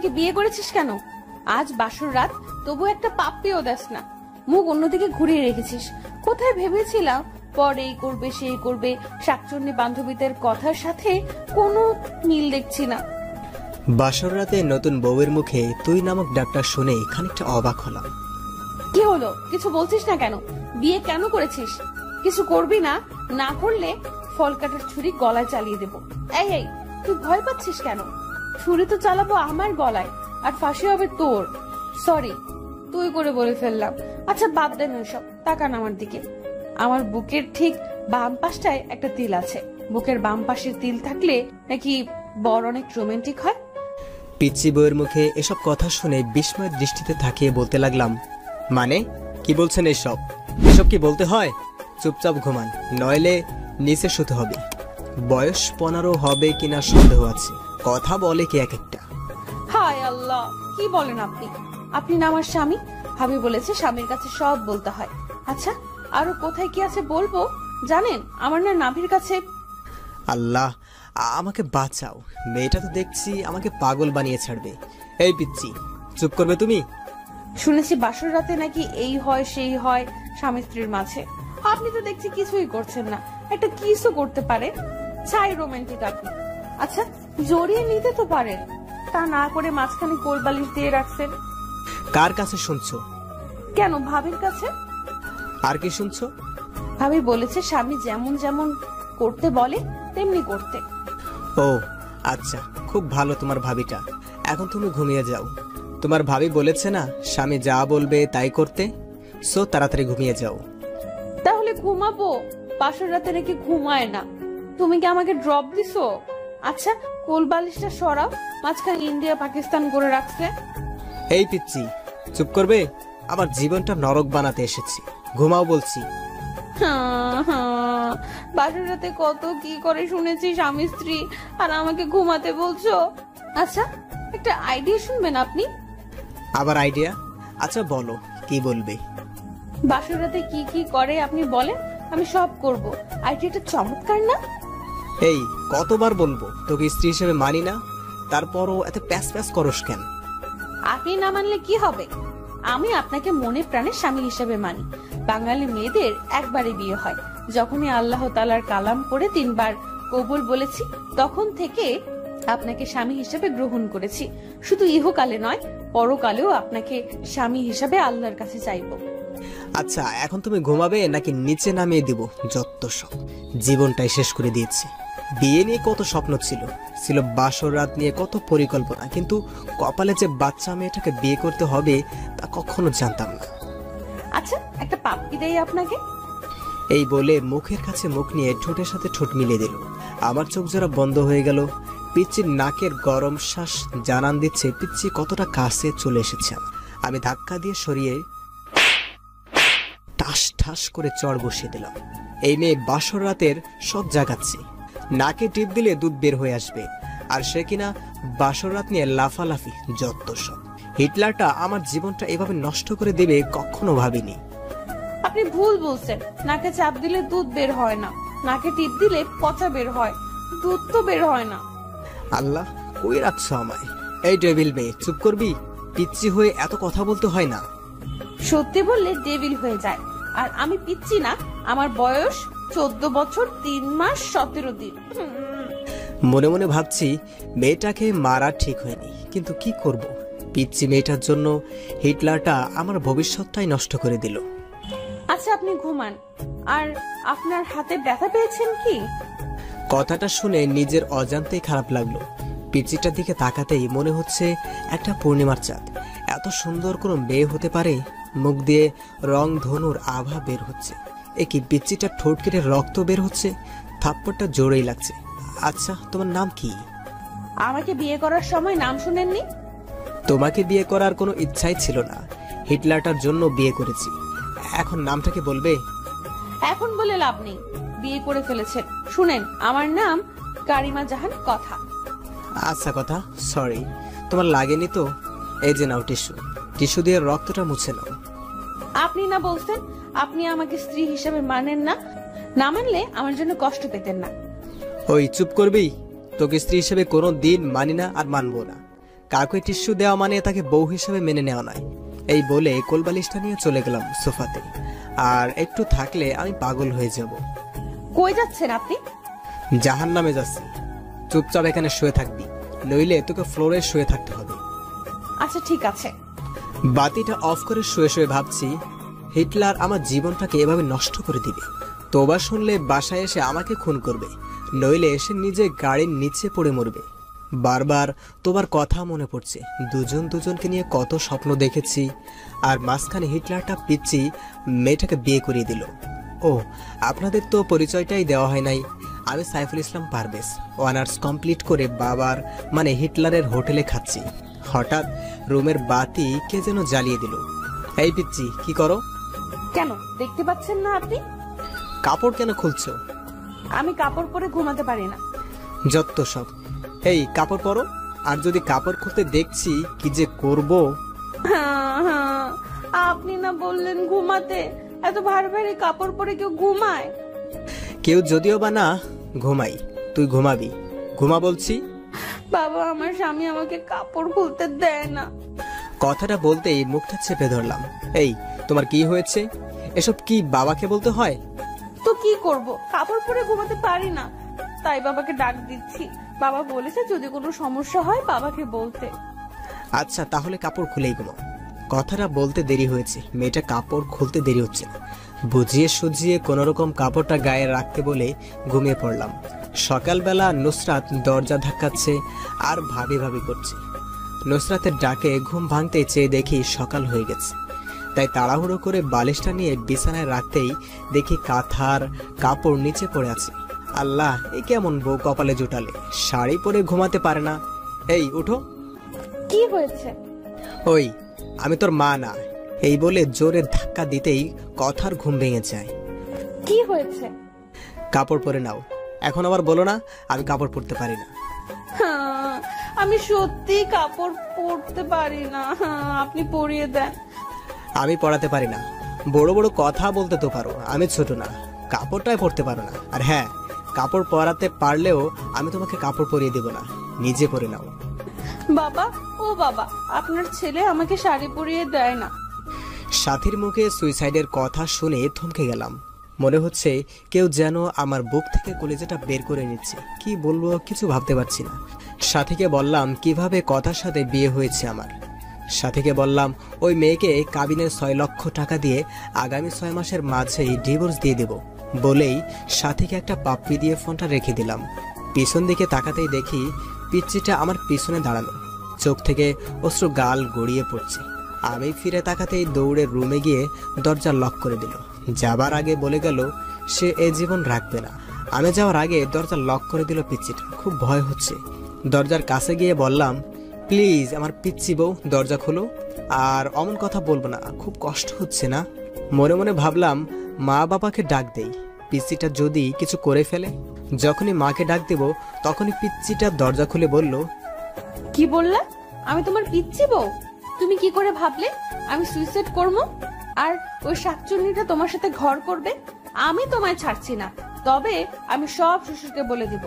আমাকে বিয়ে করেছিস কেন? আজ বাসর রাত, তবু একটা পাপ্পিও দেস না। মুখ অন্যদিকে ঘুরিয়ে রেখেছিস। কোথায় ভেবেছিলাম পর এই করবে সেই করবে, শাকচুন্নি বান্ধবীদের কথার সাথে কোনো মিল দেখছি না। বাসর রাতে নতুন বউয়ের মুখে তুই নামক ডাকটা শুনে খানিকটা অবাক হলাম। কি হলো, কিছু বলছিস না কেন? বিয়ে কেন করেছিস? কিছু করবি না? না করলে ফল কাটার ছুরি গলায় চালিয়ে দেব। এই এই, তুই ভয় পাচ্ছিস কেন? ছুরি তো চালাবো আমার গলায়, আর ফাঁসি হবে তোর। সরি, তুই করে বলে ফেললাম। আচ্ছা বাদ দেন ওইসব, তাকান আমার দিকে। আমার বুকের ঠিক বাম পাশটায় একটা তিল আছে। বুকের বাম পাশের তিল থাকলে নাকি বড় অনেক রোমান্টিক হয়। পিচ্চি বউয়ের মুখে এসব কথা শুনে বিস্ময়ের দৃষ্টিতে তাকিয়ে বলতে লাগলাম, মানে কি বলছেন এসব? এসব কি বলতে হয়? চুপচাপ ঘুমান, নইলে নিচে শুতে হবে। বয়স 15 হবে কিনা সন্দেহ আছে। কথা বলে কি এক একটা। হায় আল্লাহ, কি বলেন আপনি? আপনি না আমার স্বামী। ভাবি বলেছে স্বামীর কাছে সব বলতে হয়। আচ্ছা, আরো কোথায় কি আছে বলবো? জানেন, আমার না নাভির কাছে। আল্লাহ, আমাকে বাঁচাও। মেয়েটা তো দেখছি আমাকে পাগল বানিয়ে ছাড়বে। এই পিচ্চি, চুপ করবে তুমি? শুনেছি বাসর রাতে নাকি এই হয় সেই হয় স্বামী স্ত্রীর মাঝে। আপনি তো দেখছি কিছুই করছেন না। একটা কিসও করতে পারে। চাই রোমান্টিক আপনি। আচ্ছা, জড়িয়ে নিতে তো পারেন, তা না করে মাঝখানে কোলবালিশ দিয়ে রাখছেন। কার কাছে শুনছো? কেন, ভাবির কাছে। আর কি শুনছো? ভাবি বলেছে স্বামী যেমন যেমন করতে বলে তেমনি করতে। ও আচ্ছা, খুব ভালো তোমার ভাবিটা। এখন তুমি ঘুমিয়ে যাও। তোমার ভাবি বলেছে না স্বামী যা বলবে তাই করতে। সো তাড়াতাড়ি ঘুমিয়ে যাও। তাহলে ঘুমাবো? বাসর রাতে নাকি ঘুমায় না। তুমি কি আমাকে ড্রপ দিছো? আচ্ছা, কোলবালিশটা সরাও, মাঝখানে ইন্ডিয়া পাকিস্তান করে রাখছে। এই পিচ্চি, চুপ করবে? আমার জীবনটা নরক বানাতে এসেছি। ঘুমাও বলছি। বাসর রাতে কত কি করে শুনেছি স্বামী স্ত্রী, আর আমাকে ঘুমাতে বলছো? আচ্ছা, একটা আইডিয়া শুনবেন আপনি? আবার আইডিয়া? আচ্ছা বলো, কি বলবে? বাসর রাতে কি কি করে আপনি বলেন, আমি সব করব। আইডিয়াটা চমৎকার না? এই কতবার বলবো তোকে স্ত্রী হিসেবে মানি না, তারপরও এত প্যাস প্যাস করস কেন? আপনি না মানলে কি হবে? আমি আপনাকে মনে প্রাণে স্বামী হিসেবে মানি। বাঙালি মেয়েদের একবারে বিয়ে হয়। যখনই আল্লাহ তাআলার কালাম পড়ে 3 বার কবুল বলেছি, তখন থেকে আপনাকে স্বামী হিসেবে গ্রহণ করেছি। শুধু ইহকালে নয়, পরকালেও আপনাকে স্বামী হিসেবে আল্লাহর কাছে চাইবো। আচ্ছা, এখন তুমি ঘুমাবে নাকি নিচে নামিয়ে দিব? যত সব, জীবনটাই শেষ করে দিয়েছি। বিয়ে নিয়ে কত স্বপ্ন ছিল, ছিল বাসর রাত নিয়ে কত পরিকল্পনা, কিন্তু কপালে যে বাচ্চা মেয়েটাকে বিয়ে করতে হবে তা কখনো জানতাম না। আচ্ছা, একটা পাপ্পি দেই আপনাকে। এই বলে মুখের কাছে মুখ নিয়ে ঠোঁটের সাথে ঠোঁট মিলিয়ে দিল। আমার চোখ জোড়া বন্ধ হয়ে গেল। পিচ্চির নাকের গরম শ্বাস জানান দিচ্ছে পিচ্চি কতটা কাছে চলে এসেছে। আমি ধাক্কা দিয়ে সরিয়ে ঠাস ঠাস করে চড় বসিয়ে দিলাম। এই মেয়ে বাসর রাতের সব জাগাচ্ছে। নাকে টিপ দিলে দুধ বের হয়ে আসবে, আর সে কিনা বাসর রাত নিয়ে লাফালাফি। যত সব। হিটলারটা আমার জীবনটা এভাবে নষ্ট করে দেবে কখনো ভাবিনি। আপনি ভুল বলছেন। নাকে চাপ দিলে দুধ বের হয় না, নাকে টিপ দিলে পচা বের হয়, দুধ তো বের হয় না। আল্লাহ, কই রাখছো আমায়? এই ডেভিল মেয়ে, চুপ করবি? পিচ্চি হয়ে এত কথা বলতে হয় না। সত্যি বললে ডেভিল হয়ে যায়। আর আমি পিচ্চি না, আমার বয়স 14 বছর 3 মাস 17 দিন। মনে মনে ভাবছি মেয়েটাকে মারা ঠিক হয়নি, কিন্তু কি করব? পিচ্চি মেয়েটার জন্য হিটলারটা আমার ভবিষ্যৎটাই নষ্ট করে দিল। আচ্ছা, আপনি ঘুমান। আর আপনার হাতে ব্যথা পেয়েছেন কি? কথাটা শুনে নিজের অজান্তেই খারাপ লাগলো। পিচ্চিটার দিকে তাকাতেই মনে হচ্ছে একটা পূর্ণিমার চাঁদ। এত সুন্দর কোনো মেয়ে হতে পারে? মুখ দিয়ে রং ধনুর আভা বের হচ্ছে। এ কি, পিচ্চিটার ঠোঁট কেটে রক্ত বের হচ্ছে। থাপ্পড়টা জোরেই লাগছে। আচ্ছা, তোমার নাম কি? আমাকে বিয়ে করার সময় নাম শুনেননি? তোমাকে বিয়ে করার কোনো ইচ্ছাই ছিল না, হিটলারটার জন্য বিয়ে করেছি। এখন নামটাকে বলবে? এখন বলে লাভ নেই, বিয়ে করে ফেলেছেন। শুনেন, আমার নাম কারিমা জাহান কথা। আচ্ছা কথা, সরি। তোমার লাগেনি তো? এই যে নাও টিস্যু, টিস্যু দিয়ে রক্তটা মুছে নাও। আপনি না বলছেন আপনি আমাকে স্ত্রী হিসেবে মানেন না? না মানলে আমার জন্য কষ্ট পেতেন না। ওই চুপ করবি? তোকে স্ত্রী হিসেবে কোনো দিন মানি না, আর মানবো না। কাউকে টিস্যু দেওয়া মানে তাকে বউ হিসেবে মেনে নেওয়া নয়। এই বলে কোলবালিশটা নিয়ে চলে গেলাম সোফাতে। আর একটু থাকলে আমি পাগল হয়ে যাব। কই যাচ্ছেন আপনি? জাহান্নামে যাচ্ছি। চুপচাপ এখানে শুয়ে থাকবি, নইলে তোকে ফ্লোরে শুয়ে থাকতে হবে। আচ্ছা ঠিক আছে। বাতিটা অফ করে শুয়ে শুয়ে ভাবছি, হিটলার আমার জীবনটাকে এভাবে নষ্ট করে দিবে। তোবা শুনলে বাসায় এসে আমাকে খুন করবে, নইলে এসে নিজে গাড়ির নিচে পড়ে মরবে। বারবার তোবার কথা মনে পড়ছে। দুজন দুজনকে নিয়ে কত স্বপ্ন দেখেছি, আর মাঝখানে হিটলারটা পিচ্ছি মেয়েটাকে বিয়ে করিয়ে দিল। ও, আপনাদের তো পরিচয়টাই দেওয়া হয় নাই। আমি সাইফুল ইসলাম পারভেজ, অনার্স কমপ্লিট করে বাবার মানে হিটলারের হোটেলে খাচ্ছি। হঠাৎ রুমের বাতি কে যেন জ্বালিয়ে দিল। এই পিচ্ছি, কি করো? কেন দেখতে পাচ্ছেন না আপনি? কাপড় কেন খুলছো? আমি কাপড় পরে ঘুমাতে পারি না। যত সব। এই কাপড় পরো। আর যদি কাপড় খুলতে দেখছি কি যে করব। আপনি না বললেন ঘুমাতে, এত ভারী ভারী কাপড় পরে কেউ ঘুমায়? কেউ যদিও বা না ঘুমাই, তুই ঘুমাবি। ঘুমা বলছি। বাবা, আমার স্বামী আমাকে কাপড় খুলতে দেয় না। কথাটা বলতেই মুখটা চেপে ধরলাম। এই, তোমার কি হয়েছে? এসব কি বাবাকে বলতে হয়? তো কি করব, কাপড় পরে ঘুমাতে পারি না, তাই বাবাকে ডাক দিচ্ছি। বাবা বলেছে যদি কোনো সমস্যা হয় বাবাকে বলতে। আচ্ছা, তাহলে কাপড় খুলেই ঘুমাও। কথাটা বলতে দেরি হয়েছে, মেয়েটা কাপড় খুলতে দেরি হচ্ছে না। বুঝিয়ে সুঝিয়ে কোনোরকম কাপড়টা গায়ে রাখতে বলে ঘুমিয়ে পড়লাম। সকালবেলা নুসরাত দরজা ধাক্কাচ্ছে আর ভাবি ভাবি করছে। নুসরাতের ডাকে ঘুম ভাঙতে চেয়ে দেখি সকাল হয়ে গেছে। তাই তাড়াহুড়ো করে বালিশটা নিয়ে বিছানায় রাখতেই দেখি কাঁথার কাপড় নিচে পড়ে আছে। আল্লাহ, এ কেমন বউ কপালে জুটালে, শাড়ি পরে ঘুমাতে পারে না। এই উঠো। কি হয়েছে? ওই, আমি তোর মা না। এই বলে জোরে ধাক্কা দিতেই কথার ঘুম ভেঙে যায়। কি হয়েছে? কাপড় পরে নাও। এখন আবার বলো না আমি কাপড় পরতে পারি না। আমি সত্যি কাপড় পরতে পারি না, আপনি পরিয়ে দেন। আমি পরাতে পারি না। বড় বড় কথা বলতে তো পারো, আমি ছোট না। কাপড়টাই পরতে পারো না। আর হ্যাঁ, কাপড় পরাতে পারলেও আমি তোমাকে কাপড় পরিয়ে দেব না, নিজে পরে নাও। বাবা, ও বাবা, আপনার ছেলে আমাকে শাড়ি পরিয়ে দেয় না। সাথীর মুখে সুইসাইডের কথা শুনে থমকে গেলাম। মনে হচ্ছে কেউ যেন আমার বুক থেকে কলিজাটা বের করে নিচ্ছে। কি বলবো কিছু ভাবতে পারছি না। সাথীকে বললাম কিভাবে কথার সাথে বিয়ে হয়েছে আমার। সাথীকে বললাম ওই মেয়েকে কাবিনের 6 লক্ষ টাকা দিয়ে আগামী 6 মাসের মাঝেই ডিভোর্স দিয়ে দেব বলেই সাথীকে একটা পাপ্পি দিয়ে ফোনটা রেখে দিলাম। পিছন দিকে তাকাতেই দেখি পিচ্চিটা আমার পিছনে দাঁড়ানো, চোখ থেকে অশ্রু গাল গড়িয়ে পড়ছে। আমি ফিরে তাকাতেই দৌড়ে রুমে গিয়ে দরজা লক করে দিল। যাবার আগে বলে গেল সে এ জীবন রাখবে না। আমি যাওয়ার আগে দরজা লক করে দিল পিচ্চিটা। খুব ভয় হচ্ছে। দরজার কাছে গিয়ে বললাম, প্লিজ আমার পিচ্চি বউ দরজা খোলো, আর অমন কথা বলবো না, খুব কষ্ট হচ্ছে না। মনে মনে ভাবলাম মা বাবাকে ডাক দেই, পিচ্চিটা যদি কিছু করে ফেলে। যখনই মাকে ডাক দেব তখনই পিচ্চিটা দরজা খুলে বলল, কি বললা? আমি তোমার পিচ্ছি বউ? তুমি কি করে ভাবলে আমি সুইসাইড করব আর ওই শাকচুন্নিটা তোমার সাথে ঘর করবে? আমি তোমায় ছাড়ছি না, তবে আমি সব শ্বশুরকে বলে দিব।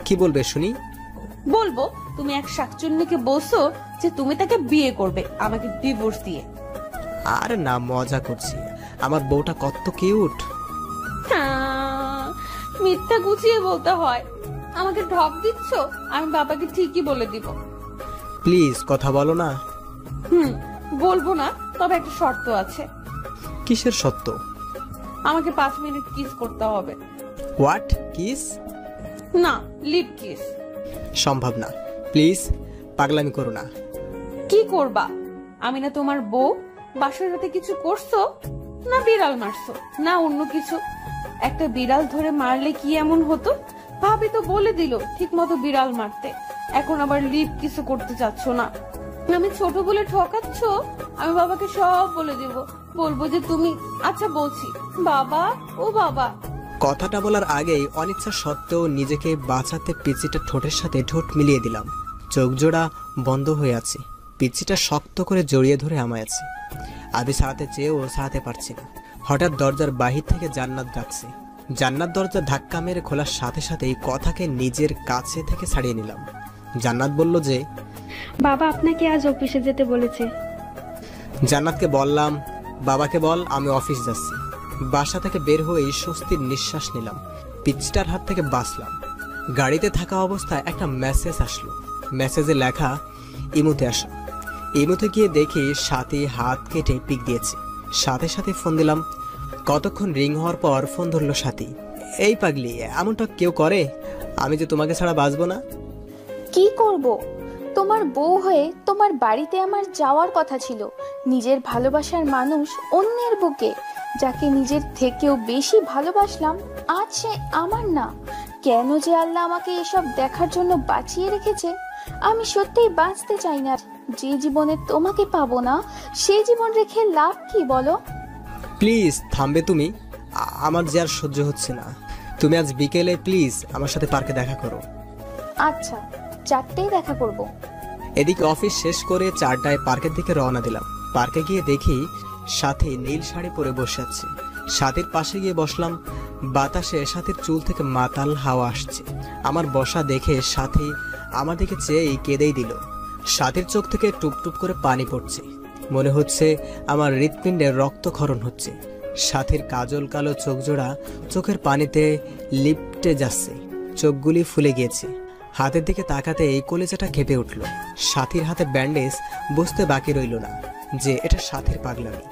কি বলবে শুনি? বলবো তুমি এক শাকচুন্নিকে বলছো যে তুমি তাকে বিয়ে করবে আমাকে ডিভোর্স দিয়ে। আর না, মজা করছি। আমার বউটা কত কিউট। মিথ্যা গুছিয়ে বলতে হয়। আমাকে ঢপ দিচ্ছ? আমি বাবাকে ঠিকই বলে দিব। প্লিজ কথা বলো না। বলবো না, তবে একটা শর্ত আছে। কিসের সত্য? আমাকে 5 মিনিট কিস করতে হবে। What kiss? না, লিপ কিস। সম্ভব না, প্লিজ পাগলামি করো না। কি করবা? আমি না তোমার বউ? বাসর রাতে কিছু করছো না? বিড়াল মারছো না অন্য কিছু? একটা বিড়াল ধরে মারলে কি এমন হতো? ভাবি তো বলে দিল ঠিক মতো বিড়াল মারতে, এখন আবার লিপ কিছু করতে চাচ্ছ না। আমি ছোট বলে ঠকাচ্ছ? আমি বাবাকে সব বলে দেব, বলবো যে তুমি। আচ্ছা বলছি, বাবা, ও বাবা। কথাটা বলার আগেই অনিচ্ছা সত্ত্বেও নিজেকে বাঁচাতে পিচ্চিটা ঠোঁটের সাথে ঠোঁট মিলিয়ে দিলাম। চোখ জোড়া বন্ধ হয়ে আছে। পিচ্চিটা শক্ত করে জড়িয়ে ধরে আমায় আছে। আমি ছাড়াতে চেয়েও ছাড়াতে পারছি না। হঠাৎ দরজার বাহির থেকে জান্নাত ডাকছে। জান্নাত দরজা ধাক্কা মেরে খোলার সাথে সাথেই কথাকে নিজের কাছে থেকে ছাড়িয়ে নিলাম। জান্নাত বলল যে, বাবা আপনাকে আজ অফিসে যেতে বলেছে। জান্নাতকে বললাম, বাবাকে বল আমি অফিস যাচ্ছি। বাসা থেকে বের হয়েই স্বস্তির নিঃশ্বাস নিলাম, পিচ্চিটার হাত থেকে বাঁচলাম। গাড়িতে থাকা অবস্থায় একটা মেসেজ আসলো। মেসেজে লেখা, ইমুতে আসো। ইমুতে গিয়ে দেখি সাথী হাত কেটে পিক দিয়েছে। সাথে সাথে ফোন দিলাম। কতক্ষণ রিং হওয়ার পর ফোন ধরলো সাথী। এই পাগলি, এমনটা কেউ করে? আমি যে তোমাকে ছাড়া বাঁচবো না। কি করব? তোমার বউ হয়ে তোমার বাড়িতে আমার যাওয়ার কথা ছিল। নিজের ভালোবাসার মানুষ অন্যের বুকে, যাকে নিজের থেকেও বেশি ভালোবাসলাম, আজ সে আমার না। কেন যে আল্লাহ আমাকে এসব দেখার জন্য বাঁচিয়ে রেখেছে। আমি সত্যিই বাঁচতে চাই না। যে জীবনে তোমাকে পাবো না, সেই জীবন রেখে লাভ কি বলো? প্লিজ থামবে তুমি? আমার যে আর সহ্য হচ্ছে না। তুমি আজ বিকেলে প্লিজ আমার সাথে পার্কে দেখা করো। আচ্ছা, 4টায় দেখা করব। এদিকে অফিস শেষ করে 4টায় পার্কের দিকে রওনা দিলাম। পার্কে গিয়ে দেখি সাথী নীল শাড়ি পরে বসে আছে। সাথীর পাশে গিয়ে বসলাম। বাতাসে সাথীর চুল থেকে মাতাল হাওয়া আসছে। আমার বসা দেখে সাথী আমার দিকে চেয়েই কেঁদেই দিল। সাথীর চোখ থেকে টুপটুপ করে পানি পড়ছে। মনে হচ্ছে আমার হৃৎপিণ্ডে রক্তক্ষরণ হচ্ছে। সাথীর কাজল কালো চোখ জোড়া চোখের পানিতে লিপটে যাচ্ছে, চোখগুলি ফুলে গিয়েছে। হাতের দিকে তাকাতে এই কলিজাটা কেঁপে উঠল। সাথীর হাতে ব্যান্ডেজ, বুঝতে বাকি রইল না যে এটা সাথীর পাগলামি।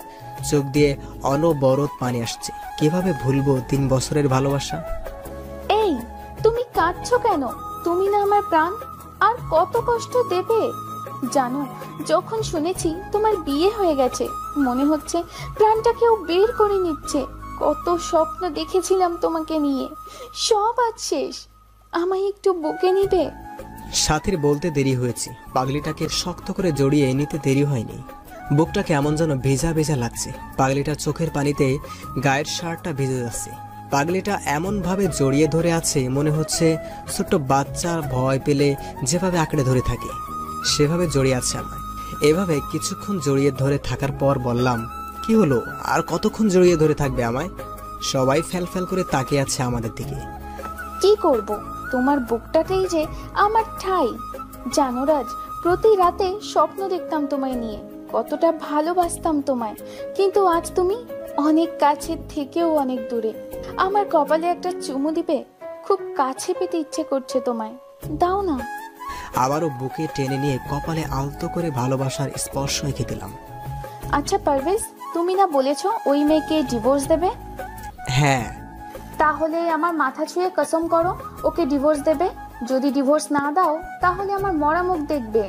চোখ দিয়ে অনবরত পানি আসছে। কিভাবে ভুলবো 3 বছরের ভালোবাসা? এই, তুমি কাঁদছো কেন? তুমি না আমার প্রাণ। আর কত কষ্ট দেবে জানো? যখন শুনেছি তোমার বিয়ে হয়ে গেছে, মনে হচ্ছে প্রাণটা কেউ বের করে নিচ্ছে। কত স্বপ্ন দেখেছিলাম তোমাকে নিয়ে, সব আজ শেষ। আমায় একটু বুকে নিবে? সাথীর বলতে দেরি হয়েছে। পাগলিটাকে শক্ত করে জড়িয়ে নিতে দেরি হয়নি। বুকটা কেমন যেন ভেজা ভেজা লাগছে। পাগলিটার চোখের পানিতে গায়ের শার্টটা ভিজে যাচ্ছে। পাগলিটা এমন ভাবে জড়িয়ে ধরে আছে, মনে হচ্ছে ছোট্ট বাচ্চা ভয় পেলে যেভাবে আঁকড়ে ধরে থাকে সেভাবে জড়িয়ে আছে আমায়। এভাবে কিছুক্ষণ জড়িয়ে ধরে থাকার পর বললাম, কি হলো? আর কতক্ষণ জড়িয়ে ধরে থাকবে আমায়? সবাই ফ্যাল ফ্যাল করে তাকিয়ে আছে আমাদের দিকে। কি করব? তোমার বুকটাতেই যে আমার ঠাই। জানো রাজ, প্রতি রাতে স্বপ্ন দেখতাম তোমায় নিয়ে, কতটা ভালোবাসতাম তোমায়। কিন্তু আজ তুমি অনেক কাছের থেকেও অনেক দূরে। আমার কপালে একটা চুমু দিবে? খুব কাছে পেতে ইচ্ছে করছে তোমায়, দাও না। আবারও বুকে টেনে নিয়ে কপালে আলতো করে ভালোবাসার স্পর্শ রেখে দিলাম। আচ্ছা পারভেজ, তুমি না বলেছো ওই মেয়েকে ডিভোর্স দেবে? হ্যাঁ। তাহলে আমার মাথা ছুঁয়ে কসম করো ওকে ডিভোর্স দেবে। যদি ডিভোর্স না দাও তাহলে আমার মরা মুখ দেখবে।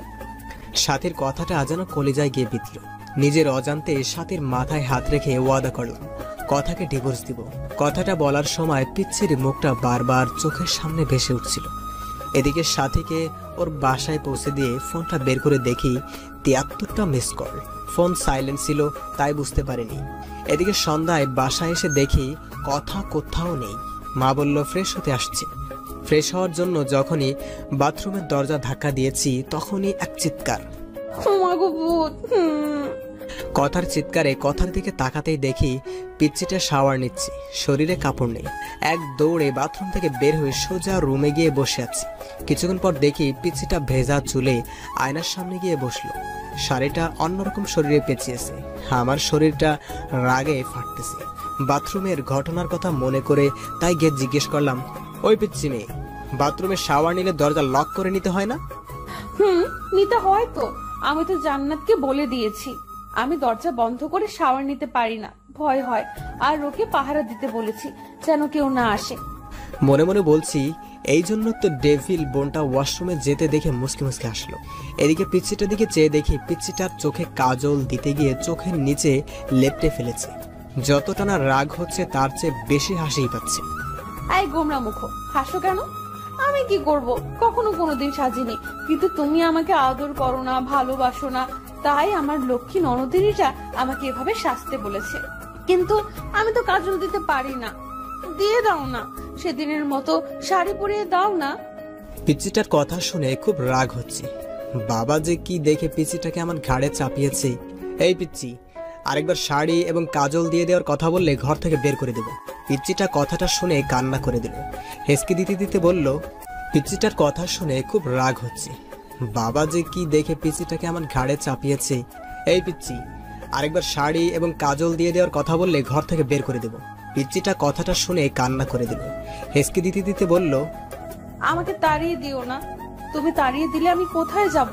সাথীর কথাটা যেন কলিজায় গিয়ে বিঁধল। নিজের অজান্তে সাথীর মাথায় হাত রেখে ওয়াদা করলাম কথাকে ডিভোর্স দিব। কথাটা বলার সময় পিচ্ছির মুখটা বারবার চোখের সামনে ভেসে উঠছিল। এদিকে সাথীকে ওর বাসায় পৌঁছে দিয়ে ফোনটা বের করে দেখি 73টা মিস কল। ফোন সাইলেন্ট ছিল, তাই বুঝতে পারিনি। এদিকে সন্ধ্যায় বাসায় এসে দেখি কথা কোথাও নেই। মা বলল ফ্রেশ হতে আসছে। ফ্রেশ হওয়ার জন্য যখনই বাথরুমের দরজা ধাক্কা দিয়েছি তখনই এক চিৎকার। কথার চিৎকারে কথার দিকে তাকাতেই দেখি পিচ্চিটা শাওয়ার নিচ্ছে, শরীরে কাপড় নেই। এক দৌড়ে বাথরুম থেকে বের হয়ে সোজা রুমে গিয়ে বসে আছি। কিছুক্ষণ পর দেখি পিচ্চিটা ভেজা চুলে আয়নার সামনে গিয়ে বসলো। শাড়িটা অন্যরকম শরীরে পেঁচিয়েছে। আমার শরীরটা রাগে ফাটতেছে। বাথরুমের ঘটনার কথা মনে করে তাই গিয়ে জিজ্ঞেস করলাম, ওই পিচ্চি মেয়ে, বাথরুমে শাওয়ার নিলে দরজা লক করে নিতে হয় না? নিতে হয় তো। আমি তো জান্নাতকে বলে দিয়েছি আমি দরজা বন্ধ করে শাওয়ার নিতে পারি না, ভয় হয়। আর ওকে পাহারা দিতে বলেছি যেন কেউ না আসে। মনে মনে বলছি, এই জন্য তো ডেভিল বোনটা ওয়াশরুমে যেতে দেখে মুসকে মুসকে আসলো। এদিকে পিচ্চিটার দিকে চেয়ে দেখি পিচ্চিটার চোখে কাজল দিতে গিয়ে চোখের নিচে লেপটে ফেলেছে। যতটা না রাগ হচ্ছে তার চেয়ে বেশি হাসিই পাচ্ছে। এই গোমরা মুখ, হাসো কেন? আমি কি করব? কখনো কোনোদিন সাজিনি। কিন্তু তুমি আমাকে আদর করো না, ভালোবাসো না, তাই আমার লক্ষ্মী ননদিনীটা আমাকে এভাবে সাজতে বলেছে। কিন্তু আমি তো কাজল দিতে পারি না। দিয়ে দাও না, সেদিনের মতো শাড়ি পরিয়ে দাও না। পিচ্চিটার কথা শুনে খুব রাগ হচ্ছে। বাবা যে কি দেখে পিচ্চিটাকে আমার ঘাড়ে চাপিয়েছে। এই পিচ্চি, আরেকবার শাড়ি এবং কাজল দিয়ে দেওয়ার কথা বললে ঘর থেকে বের করে দেব। পিচ্চিটা কথাটা শুনে কান্না করে দিল। হেসকি দিতে দিতে বলল, পিচ্চিটার কথা শুনে খুব রাগ হচ্ছে। বাবা যে কি দেখে পিচ্চিটাকে আমার ঘাড়ে চাপিয়েছে। এই পিচ্চি, আরেকবার শাড়ি এবং কাজল দিয়ে দেওয়ার কথা বললে ঘর থেকে বের করে দেব। পিচ্চিটা কথাটা শুনে কান্না করে দিল। হেসকে দিতে দিতে বলল, আমাকে তাড়িয়ে দিও না। তুমি তাড়িয়ে দিলে আমি কোথায় যাব?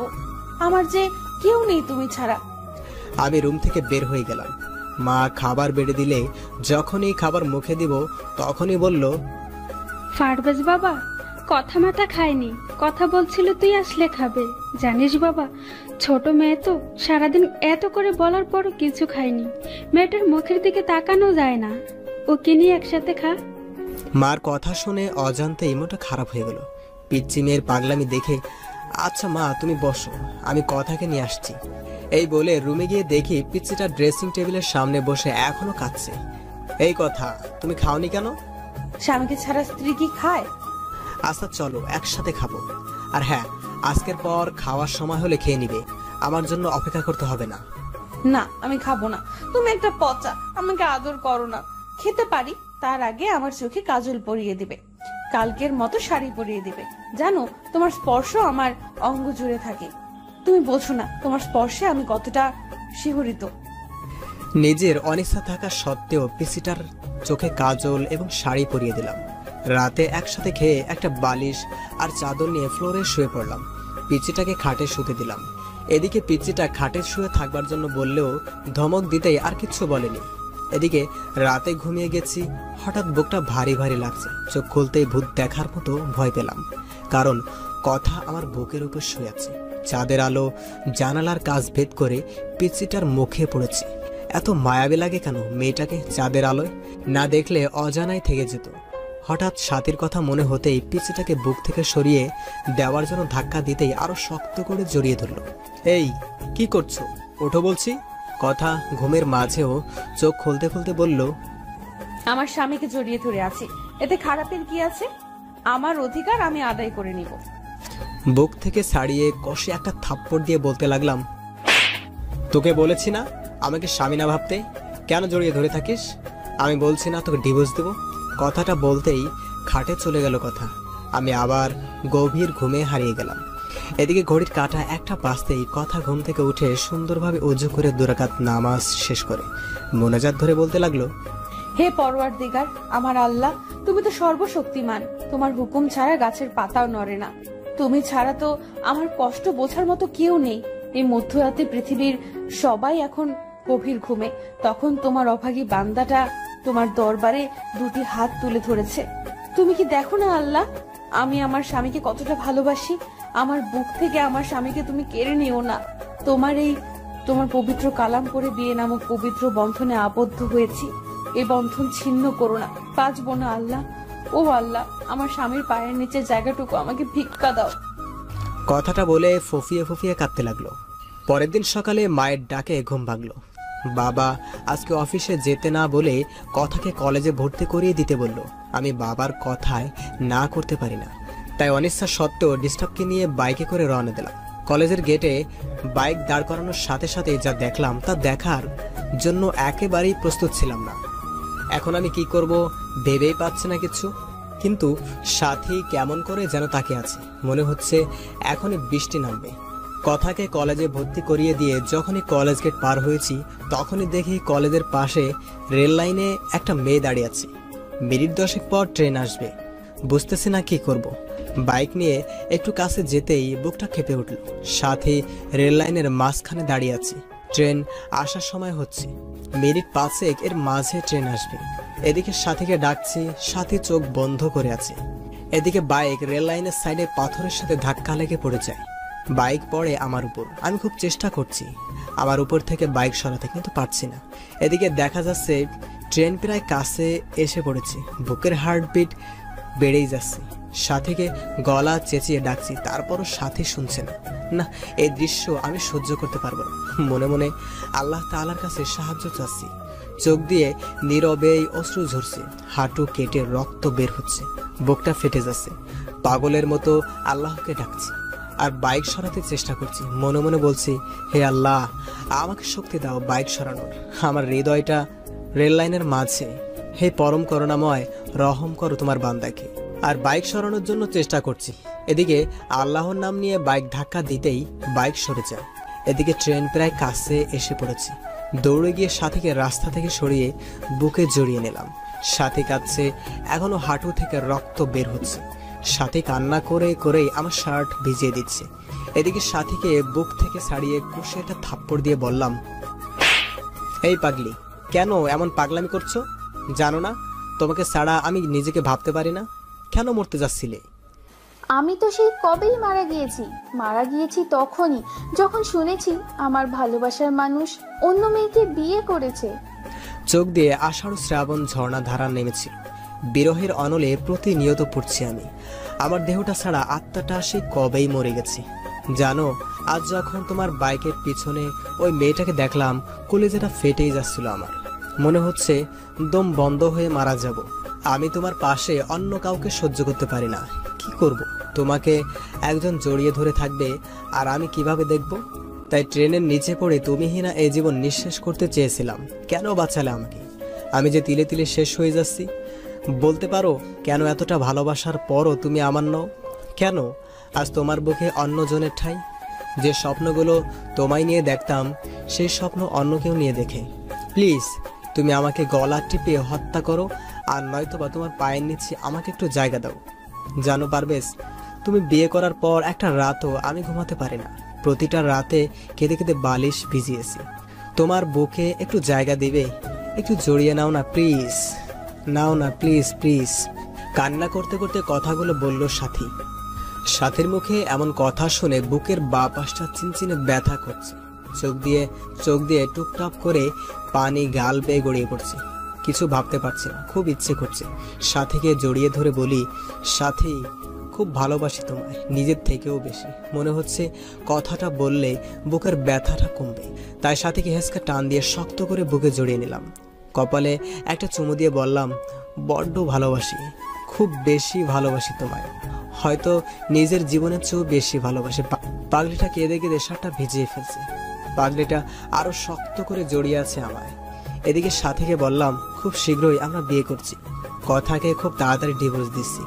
আমার যে কেউ নেই তুমি ছাড়া। আমি রুম থেকে বের হয়ে গেলাম। মা খাবার বেড়ে দিলে যখনই খাবার মুখে দিব তখনই বলল, ফারবাজ বাবা কথা মাথা খায়নি, কথা বলছিল তুই আসলে খাবে। জানিস বাবা, ছোট মেয়ে তো সারাদিন এত করে বলার পরও কিছু খায়নি। মেয়েটার মুখের দিকে তাকানো যায় না, ওকে নিয়ে একসাথে খা। মার কথা শুনে অজান্তেই মনটা খারাপ হয়ে গেল। পিচ্চি মেয়ের পাগলামি দেখে, আচ্ছা মা তুমি বসো, আমি কথাকে নিয়ে আসছি। এই বলে রুমে গিয়ে দেখি পিচ্চিটা ড্রেসিং টেবিলের সামনে বসে এখনো কাঁদছে। এই কথা, তুমি খাওনি কেন? স্বামীকে ছাড়া স্ত্রী কি খায়? আচ্ছা চলো একসাথে খাবো। আর হ্যাঁ, আজকের পর খাওয়ার সময় হলে খেয়ে নিবে, আমার জন্য অপেক্ষা করতে হবে না। না, আমি খাবো না। তুমি একটা পচা, আমাকে আদর করো না। খেতে পারি, তার আগে আমার চোখে কাজল পরিয়ে দিবে, কালকের মতো শাড়ি পরিয়ে দিবে। জানো, তোমার স্পর্শ আমার অঙ্গ জুড়ে থাকে। তুমি বোঝো না তোমার স্পর্শে আমি কতটা শিহরিত। নিজের অনিচ্ছা থাকা সত্ত্বেও পিসিটার চোখে কাজল এবং শাড়ি পরিয়ে দিলাম। রাতে একসাথে খেয়ে একটা বালিশ আর চাদর নিয়ে ফ্লোরে শুয়ে পড়লাম। পিচিটাকে খাটে শুতে দিলাম। এদিকে পিচিটা খাটে শুয়ে থাকবার জন্য বললেও ধমক দিতেই আর কিচ্ছু বলেনি। এদিকে রাতে ঘুমিয়ে গেছি, হঠাৎ বুকটা ভারী ভারী লাগছে। চোখ খুলতেই ভূত দেখার মতো ভয় পেলাম, কারণ কথা আমার বুকের উপর শুয়ে আছে। চাঁদের আলো জানালার কাজ ভেদ করে পিচিটার মুখে পড়েছে। এত মায়াবী লাগে কেন মেয়েটাকে চাঁদের আলোয়? না দেখলে অজানায় থেকে যেত। হঠাৎ সাথীর কথা মনে হতেই পিচিটাকে বুক থেকে সরিয়ে দেওয়ার জন্য ধাক্কা দিতেই আরো শক্ত করে জড়িয়ে ধরল। এই কি করছো? ওঠো বলছি। কথা ঘুমের মাঝেও চোখ খুলতে খুলতে বলল, আমার স্বামীকে জড়িয়ে ধরে আছি, এতে খারাপের কি আছে? আমার অধিকার আমি আদায় করে নিব। বুক থেকে ছাড়িয়ে কষে একটা থাপ্পড় দিয়ে বলতে লাগলাম, তোকে বলেছি না আমাকে স্বামী না ভাবতে? কেন জড়িয়ে ধরে থাকিস? আমি বলছি না তোকে ডিভোর্স দেব? কথাটা বলতেই খাটে চলে গেল কথা। আমি আবার গভীর ঘুমে হারিয়ে গেলাম। এদিকে ঘড়ির কাঁটা একটা বাজতেই কথা ঘুম থেকে উঠে সুন্দরভাবে ওযু করে 2 রাকাত নামাজ শেষ করে মোনাজাত ধরে বলতে লাগলো, হে পরওয়ারদিগার, আমার আল্লাহ, তুমি তো সর্বশক্তিমান। তোমার হুকুম ছাড়া গাছের পাতাও নড়ে না। তুমি ছাড়া তো আমার কষ্ট বোঝার মতো কেউ নেই। এই মধ্যরাতে পৃথিবীর সবাই এখন গভীর ঘুমে, তখন তোমার অভাগী বান্দাটা তোমার দরবারে 2টি হাত তুলে ধরেছে। তুমি কি দেখো না আল্লাহ, আমি আমার স্বামীকে কতটা ভালোবাসি? আমার বুক থেকে আমার স্বামীকে তুমি কেড়ে নিও না। তোমার পবিত্র কালাম করে বিয়ে নামক পবিত্র বন্ধনে আবদ্ধ হয়েছি, এই বন্ধন ছিন্ন করো না, বাঁচবো না আল্লাহ। ও আল্লাহ, আমার স্বামীর পায়ের নিচের জায়গাটুকু আমাকে ভিক্ষা দাও। কথাটা বলে ফুফিয়ে ফুফিয়ে কাঁদতে লাগলো। পরের দিন সকালে মায়ের ডাকে ঘুম ভাঙলো। বাবা আজকে অফিসে যেতে না বলে কথাকে কলেজে ভর্তি করিয়ে দিতে বলল। আমি বাবার কথায় না করতে পারি না, তাই অনিচ্ছা সত্ত্বেও ডিস্টার্বকে নিয়ে বাইকে করে রওনা দিলাম। কলেজের গেটে বাইক দাঁড় করানোর সাথে সাথে যা দেখলাম তা দেখার জন্য একেবারেই প্রস্তুত ছিলাম না। এখন আমি কি করব ভেবেই পাচ্ছি না কিছু। কিন্তু সাথী কেমন করে যেন তাকে আছে, মনে হচ্ছে এখনই বৃষ্টি নামবে। কথাকে কলেজে ভর্তি করিয়ে দিয়ে যখনই কলেজ গেট পার হয়েছি তখনই দেখি কলেজের পাশে রেল লাইনে একটা মেয়ে দাঁড়িয়ে আছে। মিনিট 10 পর ট্রেন আসবে, বুঝতেছি না কি করব। বাইক নিয়ে একটু কাছে যেতেই বুকটা কেঁপে উঠল। সাথী রেল লাইনের মাঝখানে দাঁড়িয়ে আছে। ট্রেন আসার সময় হচ্ছে, মিনিট 5 এর মাঝে ট্রেন আসবে। এদিকে সাথীকে ডাকছি, সাথী চোখ বন্ধ করে আছে। এদিকে বাইক রেল লাইনের সাইডে পাথরের সাথে ধাক্কা লেগে পড়ে যায়। বাইক পড়ে আমার উপর। আমি খুব চেষ্টা করছি আমার উপর থেকে বাইক সরাতে, কিন্তু পারছি না। এদিকে দেখা যাচ্ছে ট্রেন প্রায় কাছে এসে পড়েছে। বুকের হার্টবিট বেড়েই যাচ্ছে। সাথীকে গলা চেঁচিয়ে ডাকছি, তারপরও সাথী শুনছে না। না, এই দৃশ্য আমি সহ্য করতে পারবো না। মনে মনে আল্লাহ তাআলার কাছে সাহায্য চাচ্ছি। চোখ দিয়ে নীরবেই অশ্রু ঝরছে, হাঁটু কেটে রক্ত বের হচ্ছে, বুকটা ফেটে যাচ্ছে। পাগলের মতো আল্লাহকে ডাকছি আর বাইক সরাতে চেষ্টা করছি। মনে মনে বলছি, হে আল্লাহ, আমাকে শক্তি দাও বাইক সরানোর। আমার হৃদয়টা রেল লাইনের মাঝে। হে পরম করুণাময়, রহম করো তোমার বান্দাকে। আর বাইক সরানোর জন্য চেষ্টা করছি, এদিকে আল্লাহর নাম নিয়ে বাইক ধাক্কা দিতেই বাইক সরে যায়। এদিকে ট্রেন প্রায় কাছে এসে পড়েছে। দৌড়ে গিয়ে সাথীকে রাস্তা থেকে সরিয়ে বুকে জড়িয়ে নিলাম। সাথী কাঁদছে, এখনো হাঁটু থেকে রক্ত বের হচ্ছে। সাথী কান্না করে করেই আমার শার্ট ভিজিয়ে দিচ্ছে। এদিকে সাথীকে বুক থেকে ছাড়িয়ে কষে একটা থাপ্পড় দিয়ে বললাম, এই পাগলি, কেন এমন পাগলামি করছো? জানো না তোমাকে ছাড়া আমি নিজেকে ভাবতে পারি না? কেন মরতে যাচ্ছিলে? আমি তো সেই কবেই মারা গিয়েছি তখনই যখন শুনেছি আমার ভালোবাসার মানুষ অন্য মেয়েকে বিয়ে করেছে। চোখ দিয়ে আষাঢ় শ্রাবণ ঝর্ণা ধারা নেমেছি। বিরহের অনলে প্রতিনিয়ত পড়ছি আমি। আমার দেহটা ছাড়া আত্মাটা সেই কবেই মরে গেছে। জানো, আজ যখন তোমার বাইকের পিছনে ওই মেয়েটাকে দেখলাম, কলিজাটা ফেটেই যাচ্ছিল আমার। মনে হচ্ছে দম বন্ধ হয়ে মারা যাব। আমি তোমার পাশে অন্য কাউকে সহ্য করতে পারি না। কি করব? তোমাকে একজন জড়িয়ে ধরে থাকবে আর আমি কিভাবে দেখব? তাই ট্রেনের নিচে পড়ে তুমিহীনা এই জীবন নিঃশেষ করতে চেয়েছিলাম। কেন বাঁচালে আমাকে? আমি যে তিলে তিলে শেষ হয়ে যাচ্ছি। বলতে পারো কেন এতটা ভালোবাসার পরও তুমি আমার নও? কেন আজ তোমার বুকে অন্যজনের ঠাঁই? যে স্বপ্নগুলো তোমায় নিয়ে দেখতাম, সেই স্বপ্ন অন্য কেউ নিয়ে দেখে। প্লিজ তুমি আমাকে গলা টিপে হত্যা করো, আর নয়তো বা তোমার পায়ের নিচে আমাকে একটু জায়গা দাও। জানো পারবেশ, তুমি বিয়ে করার পর একটা রাতও আমি ঘুমাতে পারি না। প্রতিটা রাতে কেঁদে কেঁদে বালিশ ভিজিয়েছি। তোমার বুকে একটু জায়গা দিবে? একটু জড়িয়ে নাও না প্লিজ, নাও না প্লিজ প্লিজ। কান্না করতে করতে কথাগুলো বলল সাথী। সাথীর মুখে এমন কথা শুনে বুকের বাঁ পাশটা চিনচিনে ব্যথা করছে। চোখ দিয়ে টুপটাপ করে পানি গাল বেয়ে গড়িয়ে পড়ছে। কিছু ভাবতে পারছি না, খুব ইচ্ছে করছে সাথীকে জড়িয়ে ধরে বলি, সাথী খুব ভালোবাসি তোমায়, নিজের থেকেও বেশি। মনে হচ্ছে কথাটা বললে বুকের ব্যথাটা কমবে। তাই সাথীকে হেঁচকা টান দিয়ে শক্ত করে বুকে জড়িয়ে নিলাম। কপালে একটা চুমু দিয়ে বললাম, বড্ড ভালোবাসি, খুব বেশি ভালোবাসি তোমায়, হয়তো নিজের জীবনের চেয়েও বেশি ভালোবাসি। পাগলিটা কেঁদে কেঁদে শার্টটা ভিজিয়ে ফেলছে। পাগলিটা আরো শক্ত করে জড়িয়ে আছে আমায়। এদিকে সাথীকে বললাম, খুব শীঘ্রই আমরা বিয়ে করছি, কথাকে খুব তাড়াতাড়ি ডিভোর্স দিচ্ছি।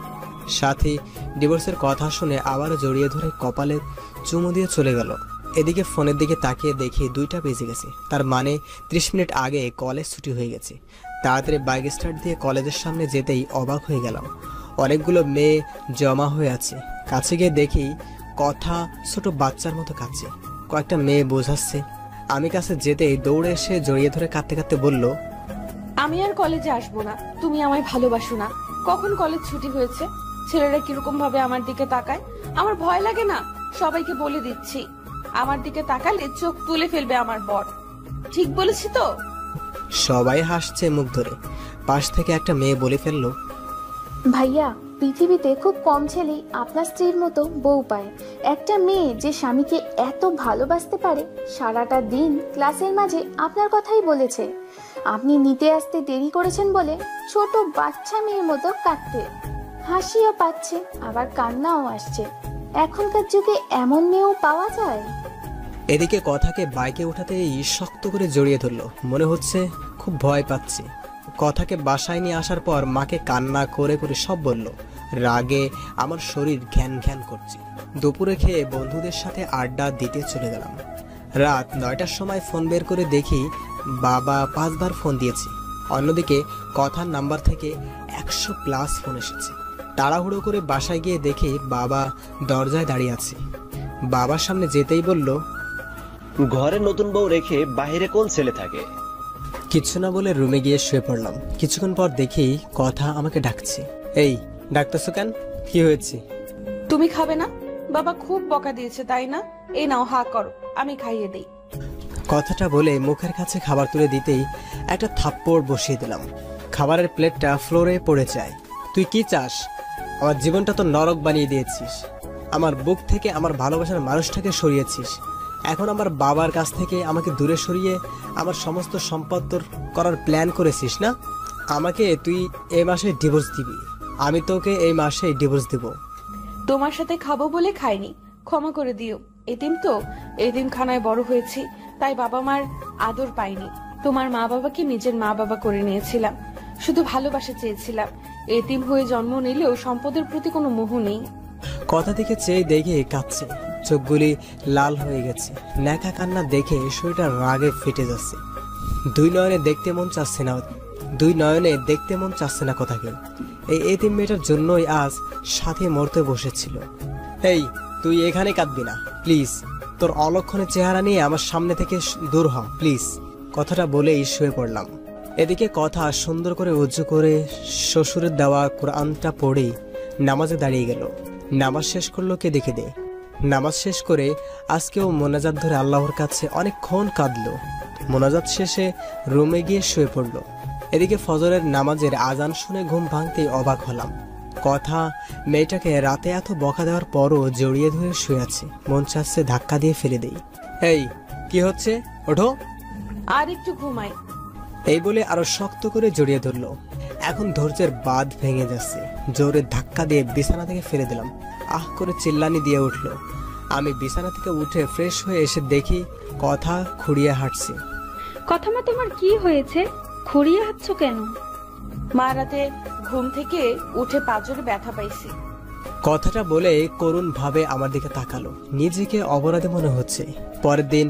সাথী ডিভোর্সের কথা শুনে আবারও জড়িয়ে ধরে কপালে চুমু দিয়ে চলে গেল। এদিকে ফোনের দিকে তাকিয়ে দেখি 2টা বেজে গেছে। তার মানে 30 মিনিট আগে কলেজ ছুটি হয়ে গেছে। তাড়াতাড়ি বাইক স্টার্ট দিয়ে কলেজের সামনে যেতেই অবাক হয়ে গেলাম। অনেকগুলো মেয়ে জমা হয়ে আছে। কাছে গিয়ে দেখি কথা ছোট বাচ্চার মতো কাঁদছে। কয়েকটা মেয়ে বোঝাচ্ছে। আমি কাছে যেতেই দৌড়ে এসে জড়িয়ে ধরে কাঁদতে কাঁদতে বলল, আমি আর কলেজে আসবো না, তুমি আমায় ভালোবাসো না। কখন কলেজ ছুটি হয়েছে? ছেলেরা কিরকম ভাবে আমার দিকে তাকায়, আমার ভয় লাগে না? সবাইকে বলে দিচ্ছি, আমার দিকে তাকালে চোখ তুলে ফেলবে আমার বর। ঠিক বলেছি তো? সবাই হাসছে মুখ ধরে। পাশ থেকে একটা মেয়ে বলে ফেললো, ভাইয়া, পৃথিবীতে খুব কম ছেলেই আপনার স্ত্রীর মতো বউ পায়। একটা মেয়ে যে স্বামীকে এত ভালোবাসতে পারে, সারাটা দিন ক্লাসের মাঝে আপনার কথাই বলেছে। আপনি নিতে আসতে দেরি করেছেন বলে ছোট বাচ্চা মেয়ের মতো কাঁদতে, হাসিও পাচ্ছে আবার কান্নাও আসছে। এখনকার যুগে এমন মেয়েও পাওয়া যায়? এদিকে কথাকে বাইকে উঠাতেই শক্ত করে জড়িয়ে ধরলো। মনে হচ্ছে খুব ভয় পাচ্ছে। কথাকে বাসায় নিয়ে আসার পর মাকে কান্না করে করে সব বলল। রাগে আমার শরীর ঘ্যান ঘ্যান করছে। দুপুরে খেয়ে বন্ধুদের সাথে আড্ডা দিতে চলে গেলাম। রাত 9টার সময় ফোন বের করে দেখি বাবা 5 বার ফোন দিয়েছে। অন্যদিকে কথার নাম্বার থেকে 100+ ফোন এসেছে। তাড়াহুড়ো করে বাসায় গিয়ে দেখি বাবা দরজায় দাঁড়িয়ে আছে। বাবার সামনে যেতেই বলল, ঘরে নতুন বউ রেখে বাইরে কোন ছেলে থাকে? কিছু না বলে রুমে গিয়ে শুয়ে পড়লাম। কিছুক্ষণ পর দেখি কথা আমাকে ডাকছে। এই ডাকতেছো কেন? কি হয়েছে? তুমি খাবে না? বাবা খুব বকা দিয়েছে তাই না? এই নাও, হা করো, আমি খাইয়ে দেই। কথাটা বলে মুখের কাছে খাবার তুলে দিতেই একটা থাপ্পড় বসিয়ে দিলাম। খাবারের প্লেটটা ফ্লোরে পড়ে যায়। তুই কি চাস? আমার জীবনটা তো নরক বানিয়ে দিয়েছিস। আমার বুক থেকে আমার ভালোবাসার মানুষটাকে সরিয়েছিস। এখন আমার বাবার কাছ থেকে আমাকে দূরে সরিয়ে আমার সমস্ত সম্পদ তোর করার প্ল্যান করেছিস না? আমাকে তুই এই মাসে ডিভোর্স দিবি। আমি তোকে এই মাসেই ডিভোর্স দিব। তোমার সাথে খাবো বলে খাইনি, ক্ষমা করে দিও। এতিম তো, এতিমখানায় বড় হয়েছি, তাই বাবা মার আদর পাইনি। তোমার মা বাবাকে নিজের মা বাবা করে নিয়েছিলাম, শুধু ভালোবাসা চেয়েছিলাম। এতিম হয়ে জন্ম নিলেও সম্পদের প্রতি কোনো মোহ নেই। কথা দিকে চেয়ে দেখে কাঁদছে, চোখগুলি লাল হয়ে গেছে। ন্যাকা কান্না দেখে শরীরটা রাগে ফেটে যাচ্ছে। দুই নয়নে দেখতে মন চাচ্ছে না কথাকে। এই এতিম মেয়েটার জন্যই আজ সাথে মরতে বসেছিল। এই তুই এখানে কাঁদবি না প্লিজ, তোর অলক্ষণে চেহারা নিয়ে আমার সামনে থেকে দূর হ প্লিজ। কথাটা বলেই শুয়ে পড়লাম। এদিকে কথা সুন্দর করে উজ্জু করে শ্বশুরের দেওয়া কোরআনটা পড়েই নামাজে দাঁড়িয়ে গেল। নামাজ শেষ করলো কে দেখে দে। নামাজ শেষ করে আজকেও মোনাজাত ধরে আল্লাহর কাছে অনেকক্ষণ কাঁদলো। মোনাজাত শেষে রুমে গিয়ে শুয়ে পড়ল। এদিকে ফজরের নামাজের আজান শুনে ঘুম ভাঙতেই অবাক হলাম। কথা মেয়েটাকে রাতে এত বকা দেওয়ার পরও জড়িয়ে ধরে শুয়ে আছে। মন চাচ্ছে ধাক্কা দিয়ে ফেলে দেই। এই কি হচ্ছে, ওঠো। আর একটু ঘুমাই। এই বলে আরো শক্ত করে জড়িয়ে ধরলো। এখন ধৈর্যের বাঁধ ভেঙে যাচ্ছে। জোরে ধাক্কা দিয়ে বিছানা থেকে ফেলে দিলাম। আহ করে চিল্লানি দিয়ে উঠলো। আমি বিছানা থেকে উঠে ফ্রেশ হয়ে এসে দেখি কথা খুঁড়িয়ে হাঁটছে। কথা মা, তোমার কি হয়েছে? খুঁড়িয়ে হাঁটছো কেন? মা, রাতে ঘুম থেকে উঠে পাঁজরে ব্যথা পাইছি। কথাটা বলে করুণ ভাবে আমার দিকে তাকালো। নিজেকে অপরাধী মনে হচ্ছে। পরের দিন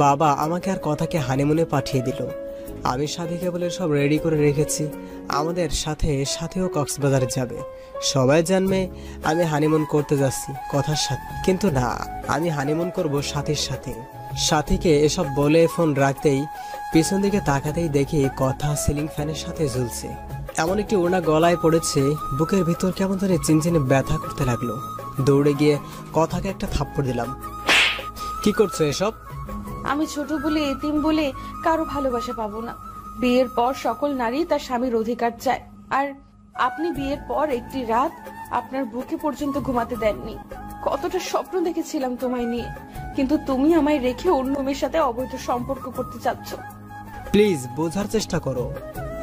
বাবা আমাকে আর কথাকে হানিমুনে পাঠিয়ে দিল। আমি সাথীকে বলে সব রেডি করে রেখেছি। আমাদের সাথেও কক্সবাজারে যাবে। সবাই জানবে আমি হানিমুন করতে যাচ্ছি কথার সাথে, কিন্তু না, আমি হানিমুন করব সাথীর সাথে। সাথীকে এসব বলে ফোন রাখতেই পিছন দিকে তাকাতেই দেখি কথা সিলিং ফ্যানের সাথে ঝুলছে। এমন একটি ওড়না গলায় পড়েছে, বুকের ভিতর কেমন ধরে চিনচিনে ব্যথা করতে লাগলো। দৌড়ে গিয়ে কথাকে একটা থাপ্পড় দিলাম। কি করছো এসব? আমি ছোট বলে, এতিম বলে কারো ভালোবাসা পাবো না। বিয়ের পর সকল নারী তার স্বামীর অধিকার চায়, আর আপনি বিয়ের পর একটি রাত আপনার বুকে পর্যন্ত ঘুমাতে দেননি। কতটা স্বপ্ন দেখেছিলাম তোমায় নিয়ে, কিন্তু তুমি আমায় রেখে অন্য মেয়ের সাথে অবৈধ সম্পর্ক করতে চাচ্ছ। প্লিজ বোঝার চেষ্টা করো,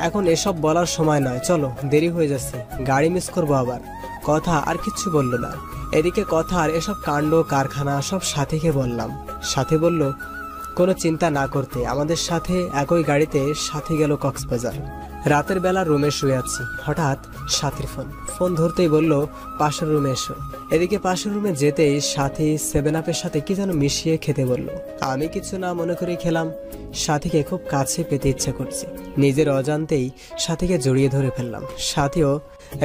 এখন এসব বলার সময় নয়। চলো, দেরি হয়ে যাচ্ছে, গাড়ি মিস করবো আবার। কথা আর কিচ্ছু বলল না। এদিকে কথা আর এসব কাণ্ড কারখানা সব সাথীকে বললাম। সাথী বলল কোনো চিন্তা না করতে। আমাদের সাথে একই গাড়িতে সাথী গেল কক্সবাজার। রাতের বেলা রুমে শুয়ে আছি, হঠাৎ সাথীর ফোন ধরতেই বলল পাশের রুমে এসো। এদিকে পাশের রুমে যেতেই সাথী 7 আপের সাথে কি যেন মিশিয়ে খেতে বলল। আমি কিছু না মনে করে খেলাম। সাথীকে খুব কাছে পেতে ইচ্ছা করছে। নিজের অজান্তেই সাথীকে জড়িয়ে ধরে ফেললাম। সাথীও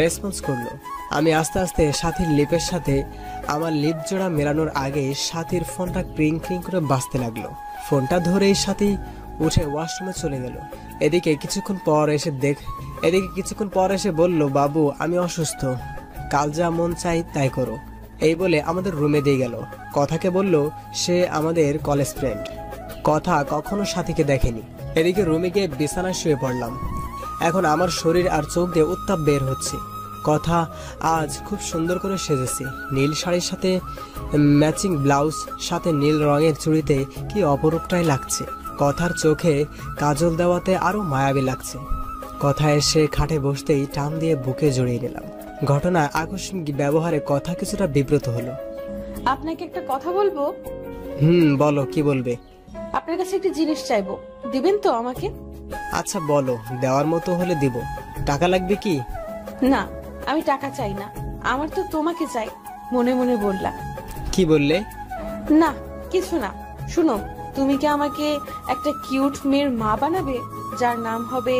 রেসপন্স করলো। আমি আস্তে আস্তে সাথীর লিপের সাথে আমার লিপ জোড়া মেলানোর আগে সাথীর ফোনটা ক্রিং ক্রিং করে বাজতে লাগলো। ফোনটা ধরেই সাথী উঠে ওয়াশরুমে চলে গেল। এদিকে কিছুক্ষণ পর এসে বলল, বাবু আমি অসুস্থ, কাল যা মন চাই তাই করো। এই বলে আমাদের রুমে দিয়ে গেল। কথাকে বলল সে আমাদের কলেজ ফ্রেন্ড। কথা কখনো সাথীকে দেখেনি। এদিকে রুমে গিয়ে বিছানায় শুয়ে পড়লাম। এখন আমার শরীর আর চোখ দিয়ে উত্তাপ বের হচ্ছে। কথা আজ খুব সুন্দর করে সেজেছে। নীল শাড়ির সাথে ম্যাচিং ব্লাউজ, সাথে নীল রঙের চুড়িতে কি অপরূপটাই লাগছে। কথার চোখে কাজল দেওয়াতে আরো মায়াবী লাগছে। কথা এসে খাটে বসতেই টান দিয়ে বুকে জড়িয়ে নিলাম। ঘটনায় আকস্মিক ব্যবহারে কথা কিছুটা বিব্রত হলো। আপনাকে একটা কথা বলবো। বলো, কি বলবে? আপনার কাছে একটা জিনিস চাইবো, দিবেন তো আমাকে? আচ্ছা বলো, দেওয়ার মতো হলে দিব। টাকা লাগবে কি? না, আমি টাকা চাই না, আমার তো তোমাকে চাই। মনে মনে বললাম। কি বললে? না কিছু না। শুনো, তুমি কি আমাকে একটা কিউট মেয়ের মা বানাবে, যার নাম হবে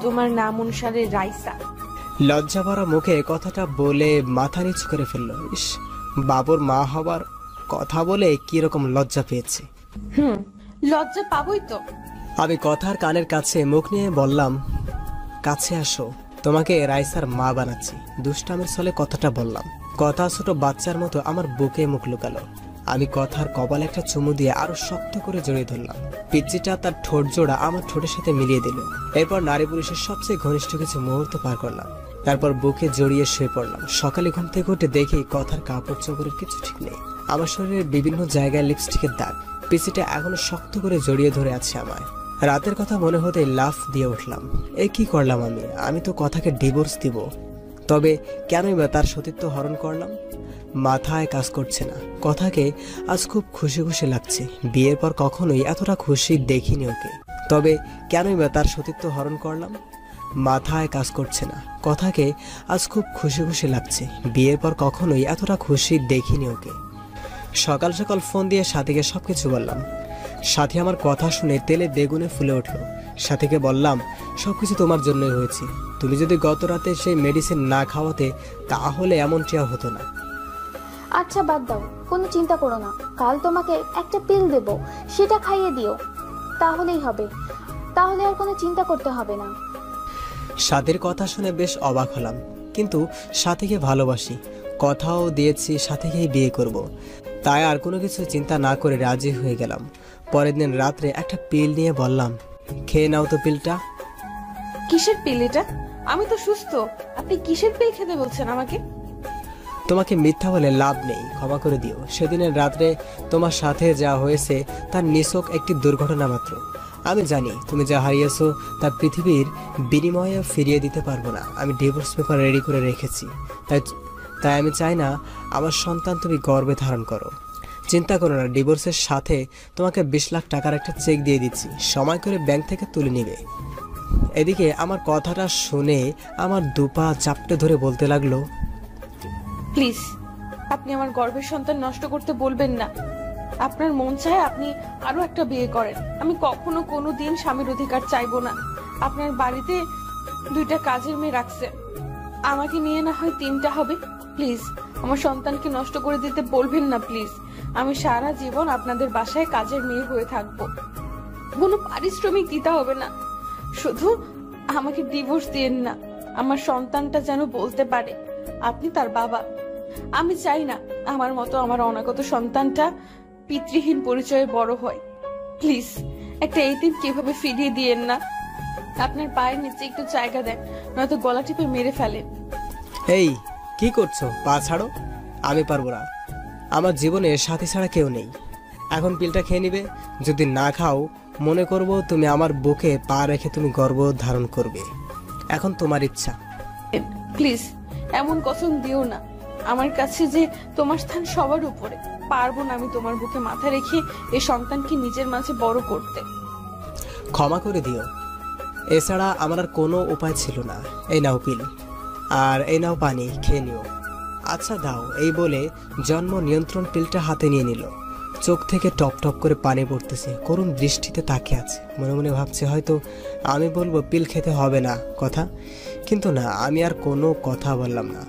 তোমার নাম অনুসারে রাইসা? লজ্জা ভরা মুখে কথাটা বলে মাথা নিচু করে ফেললো। ইস, বাবুর মা হবার কথা বলে কিরকম লজ্জা পেয়েছে। লজ্জা পাবোই তো। আমি কথার কানের কাছে মুখ নিয়ে বললাম, কাছে আসো, তোমাকে রাইসার মা বানাচ্ছি। দুষ্টামের ছলে কথাটা বললাম। কথা ছোট বাচ্চার মতো আমার বুকে মুখ লুকালো। আমি কথার কপালে একটা চুমু দিয়ে আরো শক্ত করে জড়িয়ে ধরলাম। পিচ্চিটা তার ঠোঁট জোড়া আমার ঠোঁটের সাথে মিলিয়ে দিল। এরপর নারী পুরুষের সবচেয়ে ঘনিষ্ঠ কিছু মুহূর্ত পার করলাম। তারপর বুকে জড়িয়ে শুয়ে পড়লাম। সকালে ঘুম থেকে উঠে দেখি কথার কাপড় চোপড়ের কিছু ঠিক নেই। আমার শরীরের বিভিন্ন জায়গায় লিপস্টিকের দাগ। পিচ্চিটা এখনো শক্ত করে জড়িয়ে ধরে আছে আমায়। রাতের কথা মনে হতে লাফ দিয়ে উঠলাম। এ কি করলাম আমি তো কথাকে ডিভোর্স দিব। তবে কেনই বা তার সতীত্ব হরণ করলাম? মাথায় কাজ করছে না। কথাকে আজ খুব খুশি খুশি লাগছে। বিয়ের পর কখনোই এতটা খুশি দেখিনি ওকে। তবে কেনই বা তার সতীত্ব হরণ করলাম? মাথায় কাজ করছে না। কথাকে আজ খুব খুশি খুশি লাগছে। বিয়ের পর কখনোই এতটা খুশি দেখিনি ওকে। সকাল সকাল ফোন দিয়ে সাথীকে সবকিছু বললাম। সাথী আমার কথা শুনে তেলে বেগুনে ফুলে উঠল। সাথীকে বললাম, সবকিছু তোমার জন্যই হয়েছে। তুমি যদি গত রাতে সেই মেডিসিন না খাওয়াতে তাহলে এমনটি আর হতো না। আচ্ছা বাদ দাও, কোনো চিন্তা করো না। কাল তোমাকে একটা পিল দেব, সেটা খাইয়ে দিও, তাহলেই হবে। তাহলে আর কোনো চিন্তা করতে হবে না। সাথীর কথা শুনে বেশ অবাক হলাম, কিন্তু সাথীকে ভালোবাসি, কথাও দিয়েছি সাথীকেই বিয়ে করব। তাই আর কোনো কিছু চিন্তা না করে রাজি হয়ে গেলাম। পরের দিন রাত্রে একটা পিল নিয়ে বললাম, খেয়ে নাও তো পিলটা। কিসের পিল এটা? আমি তো সুস্থ, আপনি কিসের পিল খেতে বলছেন আমাকে? তোমাকে মিথ্যা বলে লাভ নেই, ক্ষমা করে দিও। সেদিনের রাত্রে তোমার সাথে যা হয়েছে তার নিছক একটি দুর্ঘটনা মাত্র। আমি জানি তুমি যা হারিয়েছো তা পৃথিবীর বিনিময়ে ফিরিয়ে দিতে পারবো না। আমি ডিভোর্স পেপার রেডি করে রেখেছি, তাই আমি চাই না আমার সন্তান তুমি গর্ভে ধারণ করো। চিন্তা করো না, ডিভোর্সের সাথে তোমাকে 20 লাখ টাকার একটা চেক দিয়ে দিচ্ছি, সময় করে ব্যাংক থেকে তুলে নিবে। এদিকে আমার কথাটা শুনে আমার দুপা চাপটে ধরে বলতে লাগলো, প্লিজ আপনি আমার গর্ভের সন্তান নষ্ট করতে বলবেন না। আপনার মন চায় আপনি আরো একটা বিয়ে করেন, আমি কখনো কোনো দিন স্বামীর অধিকার চাইবো না। আপনার বাড়িতে 2টা কাজের মেয়ে রাখছে, আমাকে নিয়ে না হয় 3টা হবে। প্লিজ আমার সন্তানকে নষ্ট করে দিতে বলবেন না প্লিজ। আমি সারা জীবন আপনাদের বাসায় কাজের মেয়ে হয়ে থাকবো, কোনো পারিশ্রমিক দিতে হবে না। শুধু আমাকে ডিভোর্স দিয়েন না, আমার সন্তানটা যেন বলতে পারে আপনি তার বাবা। আমি চাই না আমার মতো আমার অনাগত সন্তানটা পিতৃহীন পরিচয়ে বড় হয়। প্লিজ একটা এতিম কিভাবে ফিরিয়ে দিয়েন না। আপনার পায়ের নিচে একটু জায়গা দেন, নয়তো গলা টিপে মেরে ফেলেন। এই কি করছো? পা ছাড়ো। আমি পারবো না, আমার জীবনে সাথী ছাড়া কেউ নেই। এখন পিলটা খেয়ে নিবে, যদি না খাও মনে করব তুমি আমার বুকে পা রেখে তুমি গর্ভ ধারণ করবে। এখন তোমার ইচ্ছা। প্লিজ এমন কসম দিও না, আমার কাছে যে তোমার স্থান সবার উপরে। পারবো না আমি তোমার বুকে মাথা রেখে এই সন্তানকে নিজের মাঝে বড় করতে। ক্ষমা করে দিও, এছাড়া আমার আর কোনো উপায় ছিল না। এই নাও পিল, আর এই নাও পানি, খেয়ে নিও। আচ্ছা দাও। এই বলে জন্ম নিয়ন্ত্রণ পিলটা হাতে নিয়ে নিল। চোখ থেকে টপ টপ করে পানি পড়তেছে, করুণ দৃষ্টিতে তাকিয়ে আছে। মনে মনে ভাবছে হয়তো আমি বলবো পিল খেতে হবে না কথা, কিন্তু না, আমি আর কোনো কথা বললাম না।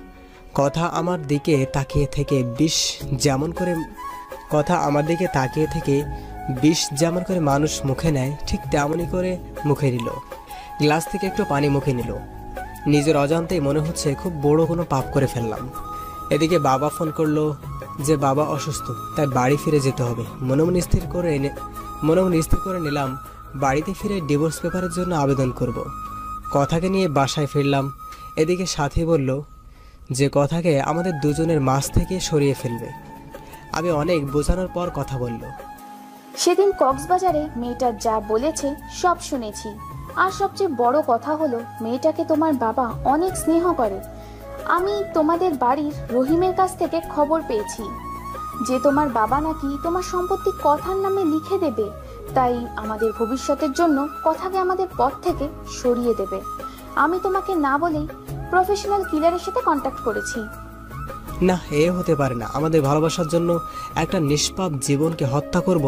কথা আমার দিকে তাকিয়ে থেকে বিষ যেমন করে মানুষ মুখে নেয়, ঠিক তেমনই করে মুখে নিল। গ্লাস থেকে একটু পানি মুখে নিল। নিজের অজান্তেই মনে হচ্ছে খুব বড় কোনো পাপ করে ফেললাম। এদিকে বাবা ফোন করলো যে বাবা অসুস্থ, তাই বাড়ি ফিরে যেতে হবে। মনে মনে স্থির করে নিলাম বাড়িতে ফিরে ডিভোর্স পেপারের জন্য আবেদন করব। কথাকে নিয়ে বাসায় ফিরলাম। এদিকে সাথী বলল যে কথাকে আমাদের দুজনের মাঝ থেকে সরিয়ে ফেলবে। আমি অনেক বোঝানোর পর কথা বলল। সেদিন কক্সবাজারে মেয়েটা যা বলেছে সব শুনেছি, আর সবচেয়ে বড় কথা হলো মেয়েটাকে তোমার বাবা অনেক স্নেহ করে। আমি তোমাদের বাড়ির রহিমের কাছ থেকে খবর পেয়েছি যে তোমার বাবা নাকি তোমার সম্পত্তি কথার নামে লিখে দেবে, তাই আমাদের ভবিষ্যতের জন্য কথাকে আমাদের পথ থেকে সরিয়ে দেবে। আমি তোমাকে না বলেই প্রফেশনাল কিলারের সাথে কন্ট্যাক্ট করেছি। না, এ হতে পারে না। আমাদের ভালোবাসার জন্য একটা নিষ্পাপ জীবনকে হত্যা করব?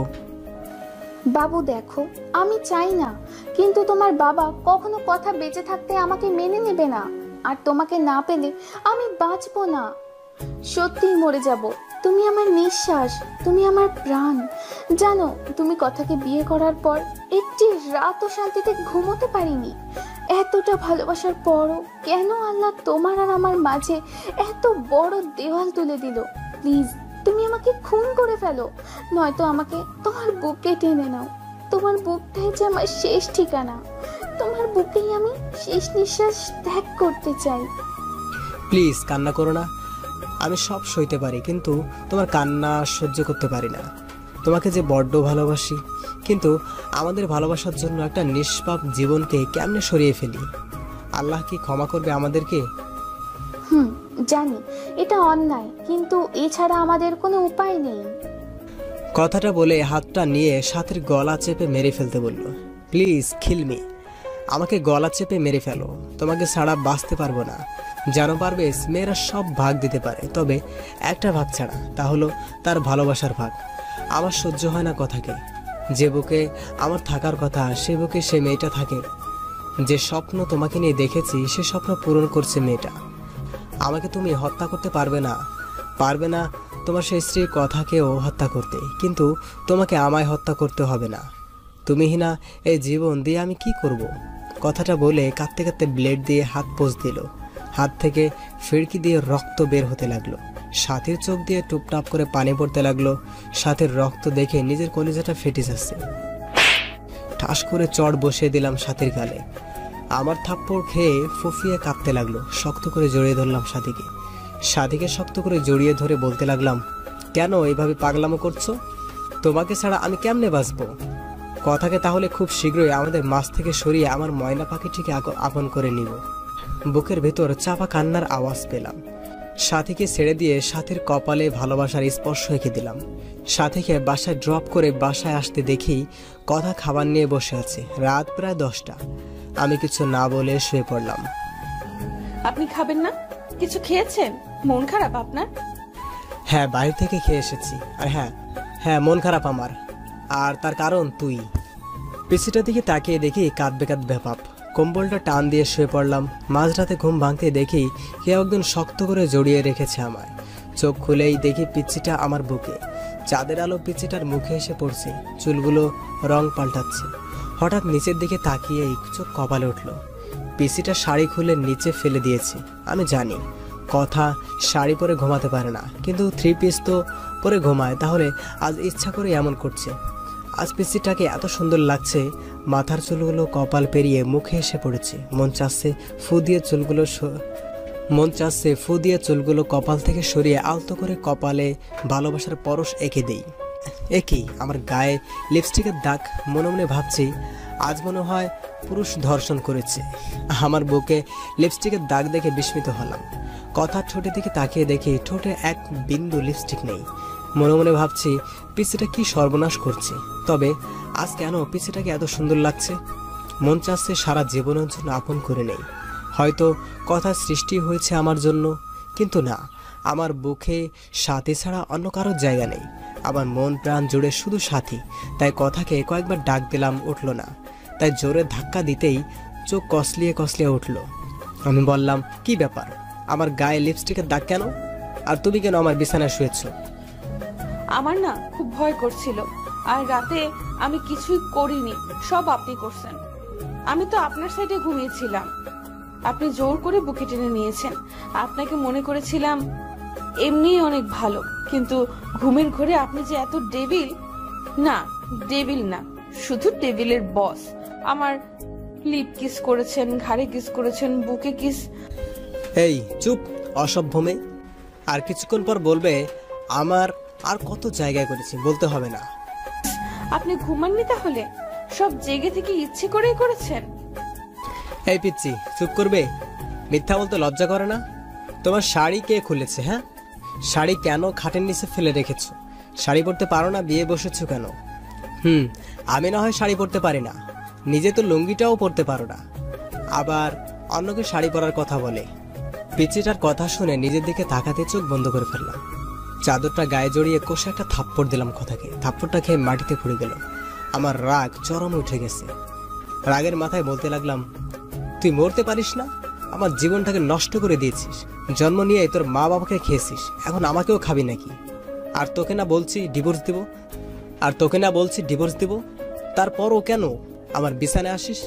বাবু দেখো, আমি চাই না, কিন্তু তোমার বাবা কখনো কথা বেঁচে থাকতে আমাকে মেনে নেবে না, আর তোমাকে না পেলে আমি বাঁচবো না, সত্যিই মরে যাব। তুমি আমার নিঃশ্বাস, তুমি আমার প্রাণ। জানো, তুমি কথাকে বিয়ে করার পর একটি রাতও শান্তিতে ঘুমোতে পারিনি। এতটা ভালোবাসার পরও কেন আল্লাহ তোমার আর আমার মাঝে এত বড় দেওয়াল তুলে দিল? প্লিজ তুমি আমাকে খুন করে ফেলো, নয়তো আমাকে তোমার বুকে টেনে নাও। তোমার বুকটাই যে আমার শেষ ঠিকানা, তোমার বুকেই আমি শেষ নিঃশ্বাস ত্যাগ করতে চাই। প্লিজ কান্না করো না। আমি সব সইতে পারি, কিন্তু তোমার কান্না সহ্য করতে পারি না। তোমাকে যে বড্ড ভালোবাসি, কিন্তু আমাদের ভালোবাসার জন্য একটা নিষ্পাপ জীবনকে কেমনে সরিয়ে ফেলি? আল্লাহ কি ক্ষমা করবে আমাদেরকে? জানি এটা অন্যায়, কিন্তু এছাড়া আমাদের কোনো উপায় নেই। কথাটা বলে হাতটা নিয়ে সাথীর গলা চেপে মেরে ফেলতে বলল। Please kill me. আমাকে গলা চেপে মেরে ফেলো, তোমাকে ছাড়া বাঁচতে পারবো না। যেন পারবে মেয়েরা সব ভাগ দিতে পারে, তবে একটা ভাগ ছাড়া, তা হলো তার ভালোবাসার ভাগ। আমার সহ্য হয় না কথাকে। যে বুকে আমার থাকার কথা সে বুকে সে মেয়েটা থাকে। যে স্বপ্ন তোমাকে নিয়ে দেখেছি সে স্বপ্ন পূরণ করছে মেয়েটা। আমাকে তুমি হত্যা করতে পারবে না, পারবে না তোমার সেই স্ত্রীর কথাকেও হত্যা করতে, কিন্তু তোমাকে আমায় হত্যা করতে হবে না। তুমিহীনা এই জীবন দিয়ে আমি কি করব? কথাটা বলে কাঁদতে কাঁদতে ব্লেড দিয়ে হাত পোঁছ দিল। হাত থেকে ফিরকি দিয়ে রক্ত বের হতে লাগলো। সাথীর চোখ দিয়ে টুপটাপ করে পানি পড়তে লাগলো। সাথীর রক্ত দেখে নিজের কলিজাটা ফেটে যাচ্ছে। ঠাস করে চড় বসিয়ে দিলাম সাথীর গালে। আমার থাপ্পড় খেয়ে ফুফিয়ে কাঁপতে লাগলো। শক্ত করে জড়িয়ে ধরলাম সাথীকে। সাথীকে শক্ত করে জড়িয়ে ধরে বলতে লাগলাম, কেন এইভাবে পাগলামো করছো? তোমাকে ছাড়া আমি কেমনে বাঁচবো? কথাকে তাহলে খুব শীঘ্রই আমাদের মাছ থেকে সরিয়ে আমার ময়না পাখিটিকে আপন করে নিব। বুকের ভেতর চাপা কান্নার আওয়াজ পেলাম। সাথীকে ছেড়ে দিয়ে সাথীর কপালে ভালোবাসার স্পর্শ এঁকে দিলাম। সাথীকে বাসায় ড্রপ করে বাসায় আসতে দেখি কথা খাবার নিয়ে বসে আছে। রাত প্রায় 10টা। আমি কিছু না বলে শুয়ে পড়লাম। আপনি খাবেন না? কিছু খেয়েছেন? মন খারাপ আপনার? হ্যাঁ, বাইরে থেকে খেয়ে এসেছি। আর হ্যাঁ মন খারাপ আমার। আর তার কারণ তুই। পিছিটার দিকে তাকিয়ে দেখি কাঁদবে কাঁদবে ভাব। কম্বলটা টান দিয়ে শুয়ে পড়লাম। মাঝরাতে ঘুম ভাঙতে দেখি কেউ একজন শক্ত করে জড়িয়ে রেখেছে আমায়। চোখ খুলেই দেখি পিচ্ছিটা আমার বুকে। চাঁদের আলো পিচ্ছিটার মুখে এসে পড়ছে। চুলগুলো রং পাল্টাচ্ছে। হঠাৎ নিচের দিকে তাকিয়েই চোখ কপালে উঠল। পিচ্ছিটা শাড়ি খুলে নিচে ফেলে দিয়েছে। আমি জানি কথা শাড়ি পরে ঘুমাতে পারে না, কিন্তু 3 পিস তো পরে ঘুমায়। তাহলে আজ ইচ্ছা করে এমন করছে। আজ পিচ্ছিটাকে এত সুন্দর লাগছে। মাথার চুলগুলো কপাল পেরিয়ে মুখে এসে পড়েছে। মন চাচ্ছে ফু দিয়ে চুলগুলো কপাল থেকে সরিয়ে আলতো করে কপালে ভালোবাসার পরশ এঁকে দেই। একই আমার গায়ে লিপস্টিকের দাগ। মনে মনে ভাবছি আজ মনে হয় পুরুষ ধর্ষণ করেছে। আমার বুকে লিপস্টিকের দাগ দেখে বিস্মিত হলাম। কথার ঠোঁটের দিকে তাকিয়ে দেখি ঠোঁটে এক বিন্দু লিপস্টিক নেই। মনে মনে ভাবছি পিচ্ছিটা কি সর্বনাশ করছে। তবে আজ কেন পিচ্ছিটাকে এত সুন্দর লাগছে? মন চাচ্ছে সারা জীবনের জন্য আপন করে নেই। হয়তো কথার সৃষ্টি হয়েছে আমার জন্য, কিন্তু না, আমার বুকে সাথী ছাড়া অন্য কারোর জায়গা নেই। আমার মন প্রাণ জুড়ে শুধু সাথী। তাই কথাকে কয়েকবার ডাক দিলাম, উঠল না। তাই জোরে ধাক্কা দিতেই চোখ কসলিয়ে কসলিয়ে উঠল। আমি বললাম, কি ব্যাপার? আমার গায়ে লিপস্টিকের দাগ কেন? আর তুমি কেন আমার বিছানায় শুয়েছ? আমার না খুব ভয় করছিল। আর রাতে আমি কিছুই করিনি, সব আপনি করছেন। আমি তো আপনার সাইডে ঘুমিয়েছিলাম। আপনি জোর করে বুকে টেনে নিয়েছেন। আপনাকে মনে করেছিলাম এমনিই অনেক ভালো, কিন্তু ঘুমের ঘরে আপনি যে এত ডেভিল। না, ডেভিল না, শুধু টেবিলের বস। আমার লিপ কিস করেছেন, ঘাড়ে কিস করেছেন, বুকে কিস। এই চুপ, অসভ্য মেয়ে। আর কিছুক্ষণ পর বলবে আমার আর কত জায়গায় করেছি, বলতে হবে না। আপনি ঘুমাননি তাহলে? সব জেগে থেকে ইচ্ছে করেই করেছেন? এই পিচ্ছি, চুপ করবে? মিথ্যা বলতে লজ্জা করে না? তোমার শাড়ি কে খুলেছে? হ্যাঁ, শাড়ি কেন খাটের নিচে ফেলে রেখেছো? শাড়ি পরতে পারো না, বিয়ে বসেছো কেন? আমি না হয় শাড়ি পরতে পারি না, নিজে তো লুঙ্গিটাও পরতে পারো না, আবার অন্যকে শাড়ি পরার কথা বলে। পিচ্ছিটার কথা শুনে নিজের দিকে তাকাতে চোখ বন্ধ করে ফেললাম। চাদরটা গায়ে জড়িয়ে কষে একটা থাপ্পড় দিলাম কথাকে। থাপ্পড়টা খেয়ে মাটিতে পড়ে গেল। আমার রাগ চরমে উঠে গেছে। রাগের মাথায় বলতে লাগলাম, তুই মরতে পারিস না? আমার জীবনটাকে নষ্ট করে দিয়েছিস। জন্ম নিয়ে তোর মা বাবাকে খেয়েছিস, এখন আমাকেও খাবি নাকি? আর তোকে না বলছি ডিভোর্স দিব, তারপরও কেন আমার বিছানায় আসিস?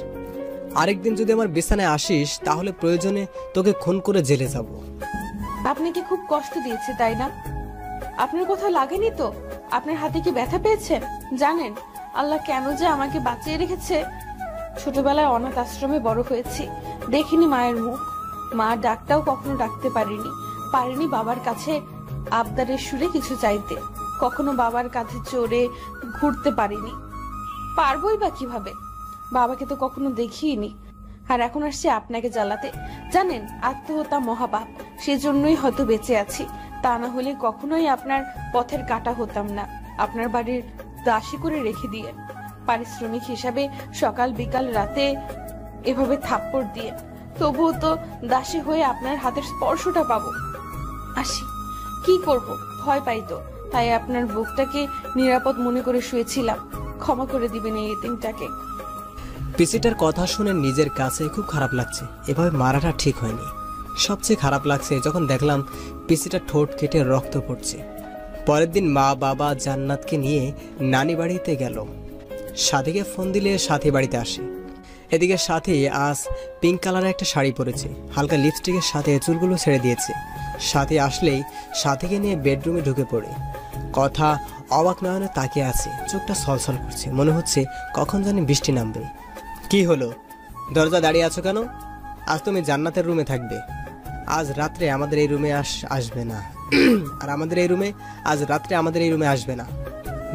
আরেকদিন যদি আমার বিছানায় আসিস তাহলে প্রয়োজনে তোকে খুন করে জেলে যাব। আপনাকে খুব কষ্ট দিয়েছে তাই না? আপনার কোথাও লাগেনি তো? আপনার হাতে কি ব্যথা পেয়েছেন? জানেন আল্লাহ কেন যে আমাকে বাঁচিয়ে রেখেছে? ছোটবেলায় অনাথ আশ্রমে বড় হয়েছি, দেখিনি মায়ের মুখ। মা ডাকটাও কখনো ডাকতে পারিনি বাবার কাছে আবদারের সুরে কিছু চাইতে। কখনো বাবার কাছে চড়ে ঘুরতে পারিনি, পারবই বা কিভাবে? বাবাকে তো কখনো দেখিনি। আর এখন আসছে আপনাকে জ্বালাতে। জানেন আত্মহত্যা মহাপাপ, সেজন্যই হয়তো বেঁচে আছি। তা না হলে কখনোই আপনার পথের কাটা হতাম না। আপনার বাড়ির দাসী করে রেখে দিয়ে পারিশ্রমিক হিসাবে সকাল বিকাল রাতে এভাবে থাপ্পড় দিয়ে, তবুও তো দাসী হয়ে আপনার হাতের স্পর্শটা পাবো। আসি, কি করব, ভয় পাই তো, তাই আপনার বুকটাকে নিরাপদ মনে করে শুয়েছিলাম। ক্ষমা করে দিবেন এই এতিমটাকে। পিসিটার কথা শুনে নিজের কাছে খুব খারাপ লাগছে। এভাবে মারাটা ঠিক হয়নি। সবচেয়ে খারাপ লাগছে যখন দেখলাম পিসিটার ঠোঁট কেটে রক্ত পড়ছে। পরের দিন মা বাবা জান্নাতকে নিয়ে নানি বাড়িতে গেল। সাথীকে ফোন দিলে সাথী বাড়িতে আসে। এদিকে সাথী আজ পিঙ্ক কালারের একটা শাড়ি পরেছে, হালকা লিপস্টিকের সাথে চুলগুলো ছেড়ে দিয়েছে। সাথী আসলেই সাথীকে নিয়ে বেডরুমে ঢুকে পড়ে। কথা অবাক নয়নে তাকিয়ে আছে, চোখটা ছলছল করছে, মনে হচ্ছে কখন জানি বৃষ্টি নামবে। কি হলো, দরজা দাঁড়িয়ে আছো কেন? আজ তুমি জান্নাতের রুমে থাকবে, আজ রাত্রে আমাদের এই রুমে আসবে না। আর আজ রাত্রে আমাদের এই রুমে আসবে না,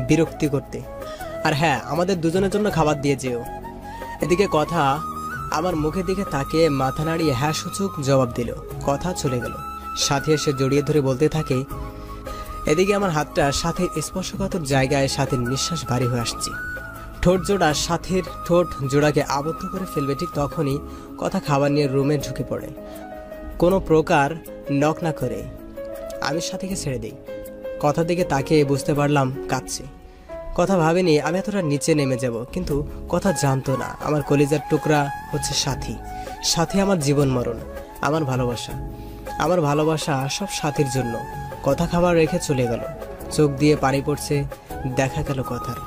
বিরক্তি করতে। আর হ্যাঁ, আমাদের দুজনের জন্য খাবার দিয়ে যেও। এদিকে কথা আমার মুখের দিকে তাকিয়ে মাথা নাড়িয়ে হ্যাঁ সূচক জবাব দিল। কথা চলে গেল। সাথী এসে জড়িয়ে ধরে বলতে থাকে, এদিকে আমার হাতটা সাথীর স্পর্শকাতর জায়গায় সাথীর নিঃশ্বাস ভারী হয়ে আসছে। ঠোঁট জোড়া সাথীর ঠোঁট জোড়াকে আবদ্ধ করে ফেলবে ঠিক তখনই কথা খাবার নিয়ে রুমে ঢুকে পড়ে, কোনো প্রকার নক না করে। আমি সাথীকে ছেড়ে দিই। কথার দিকে তাকিয়ে বুঝতে পারলাম কাঁদছে। কথা ভাবেনি আমি এতটা নিচে নেমে যাব, কিন্তু কথা জানতো না আমার কলিজার টুকরা হচ্ছে সাথী। সাথী আমার জীবন মরণ, আমার ভালোবাসা সব সাথীর জন্য। কথা খাবার রেখে চলে গেল। চোখ দিয়ে পানি পড়ছে, দেখা গেল কথার।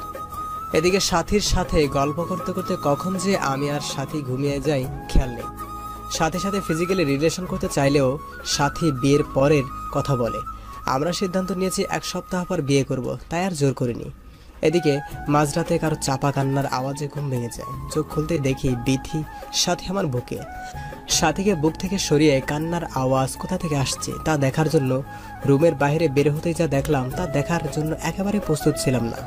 এদিকে সাথীর সাথে গল্প করতে করতে কখন যে আমি আর সাথী ঘুমিয়ে যাই খেয়াল নেই। সাথে সাথে ফিজিক্যালি রিলেশন করতে চাইলেও সাথী বিয়ের পরের কথা বলে। আমরা সিদ্ধান্ত নিয়েছি 1 সপ্তাহ পর বিয়ে করব, তাই আর জোর করিনি। এদিকে মাঝরাতে কারো চাপা কান্নার আওয়াজে ঘুম ভেঙে যায়। চোখ খুলতে দেখি বিথি সাথী আমার বুকে। সাথীকে বুক থেকে সরিয়ে কান্নার আওয়াজ কোথা থেকে আসছে তা দেখার জন্য রুমের বাইরে বের হতেই যা দেখলাম তা দেখার জন্য একেবারে প্রস্তুত ছিলাম না।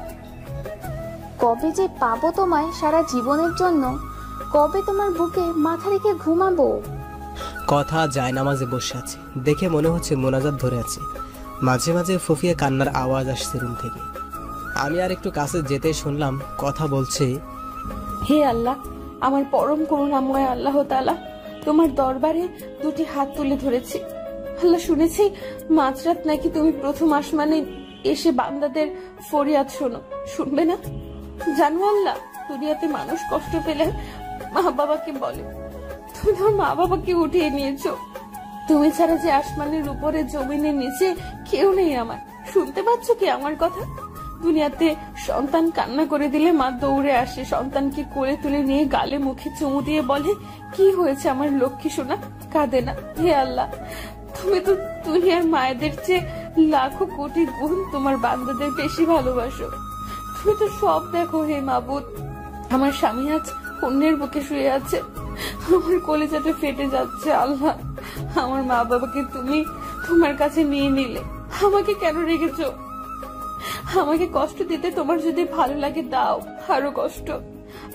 কবে যে পাবো তোমায় সারা জীবনের জন্য, কবে তোমার বুকে মাথা রেখে ঘুমাবো। কথা যায় নামাজে বসে আছে, দেখে মনে হচ্ছে মোনাজাত ধরে আছে। মাঝে মাঝে ফুফিয়ে কান্নার আওয়াজ আসছে রুম থেকে। আমি আর একটু কাছে যেতে শুনলাম কথা বলছে, হে আল্লাহ, আমার পরম করুণাময় আল্লাহ তাআলা, তোমার দরবারে 2টি হাত তুলে ধরেছি। আল্লাহ, শুনেছি মাঝরাত নাকি তুমি প্রথম আসমানে এসে বান্দাদের ফরিয়াদ শোনো, শুনবে না? জানো আল্লাহ, দুনিয়াতে মানুষ কষ্ট পেলে মা বাবাকে বলে, তুমি তোমার মা বাবাকে উঠিয়ে নিয়েছো। তুমি ছাড়া যে আসমানের উপরে জমিনের নিচে কেউ নেই আমার। শুনতে পাচ্ছ কি আমার কথা? দুনিয়াতে সন্তান কান্না করে দিলে মা দৌড়ে আসে, সন্তানকে কোলে তুলে নিয়ে গালে মুখে চুমু দিয়ে বলে, কি হয়েছে আমার লক্ষ্মী সোনা, কাঁদে না। হে আল্লাহ, তুমি তো দুনিয়ার মায়েদের চেয়ে লাখো কোটি গুণ তোমার বান্দাদের বেশি ভালোবাসো। তুমি তো সব দেখো হে মাবুদ। আমার স্বামী আজ অন্যের বুকে শুয়ে আছে, আমার কলিজাটা ফেটে যাচ্ছে। আল্লাহ, আমার মা বাবাকে তুমি তোমার কাছে নিয়ে নিলে, আমাকে কেন রেখেছো? আমাকে কষ্ট দিতে তোমার যদি ভালো লাগে দাও, আরো কষ্ট।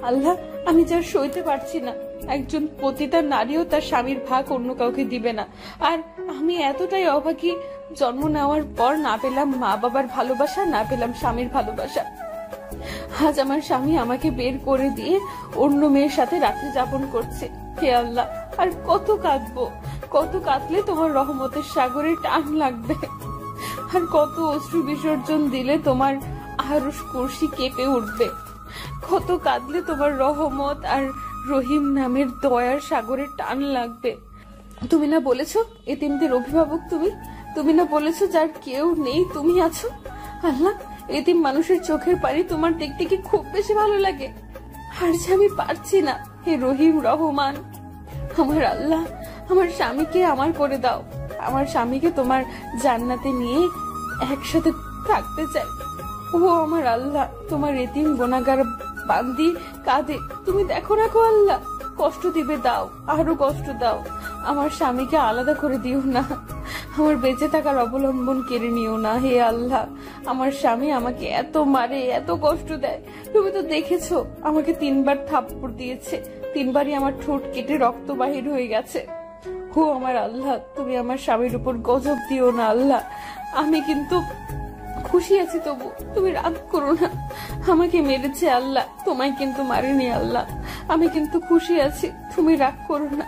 আল্লাহ, আমি যার সইতে পারছি না, একজন পতিতা নারীও তার স্বামীর ভাগ অন্য কাউকে দিবে না। আর আমি এতটাই অভাগী, জন্ম নেওয়ার পর না পেলাম মা বাবার ভালোবাসা, না পেলাম স্বামীর ভালোবাসা। আজ আমার স্বামী আমাকে বের করে দিয়ে অন্য মেয়ের সাথে রাত্রি যাপন করছে। হে আল্লাহ, আর কত কাঁদবো? কত কাঁদলে তোমার রহমতের সাগরে টান লাগবে? আর কত অশ্রু বিসর্জন দিলে তোমার আরশ কুরসি কেঁপে উঠবে? কত কাঁদলে তোমার রহমত আর রহিম নামের দয়ার সাগরে টান লাগবে? তুমি না বলেছো এতিমদের অভিভাবক তুমি না বলেছো যার কেউ নেই তুমি আছো? আল্লাহ, এতিম মানুষের চোখের পানি তোমার দেখতে কি খুব বেশি ভালো লাগে? আর যে আমি পারছি না। হে রহিম রহমান, আমার আল্লাহ, আমার স্বামীকে আমার করে দাও। আমার স্বামীকে তোমার জান্নাতে নিয়ে একসাথে থাকতে চাই। ও আমার আল্লাহ, তোমার এতিম গুনাহগার বান্দি কাঁদে, তুমি দেখো না গো আল্লাহ, কষ্ট দিবে দাও, আরো কষ্ট দাও। আমার স্বামীকে আলাদা করে দিও না, আমার বেঁচে থাকার অবলম্বন কেড়ে নিও না। হে আল্লাহ, আমার স্বামী আমাকে এত মারে, এত কষ্ট দেয়। তুমি তো দেখেছো, আমাকে 3বার থাপ্পড় দিয়েছে, 3বারই আমার ঠোঁট কেটে রক্ত বাহির হয়ে গেছে। হো আমার আল্লাহ, তুমি আমার স্বামীর উপর গজব দিও না আল্লাহ। আমি কিন্তু খুশি আছি, তবু তুমি রাগ করো না। আমাকে মেরেছে আল্লাহ, তোমায় কিন্তু মারেনি আল্লাহ। আমি কিন্তু খুশি আছি, তুমি রাগ করো না।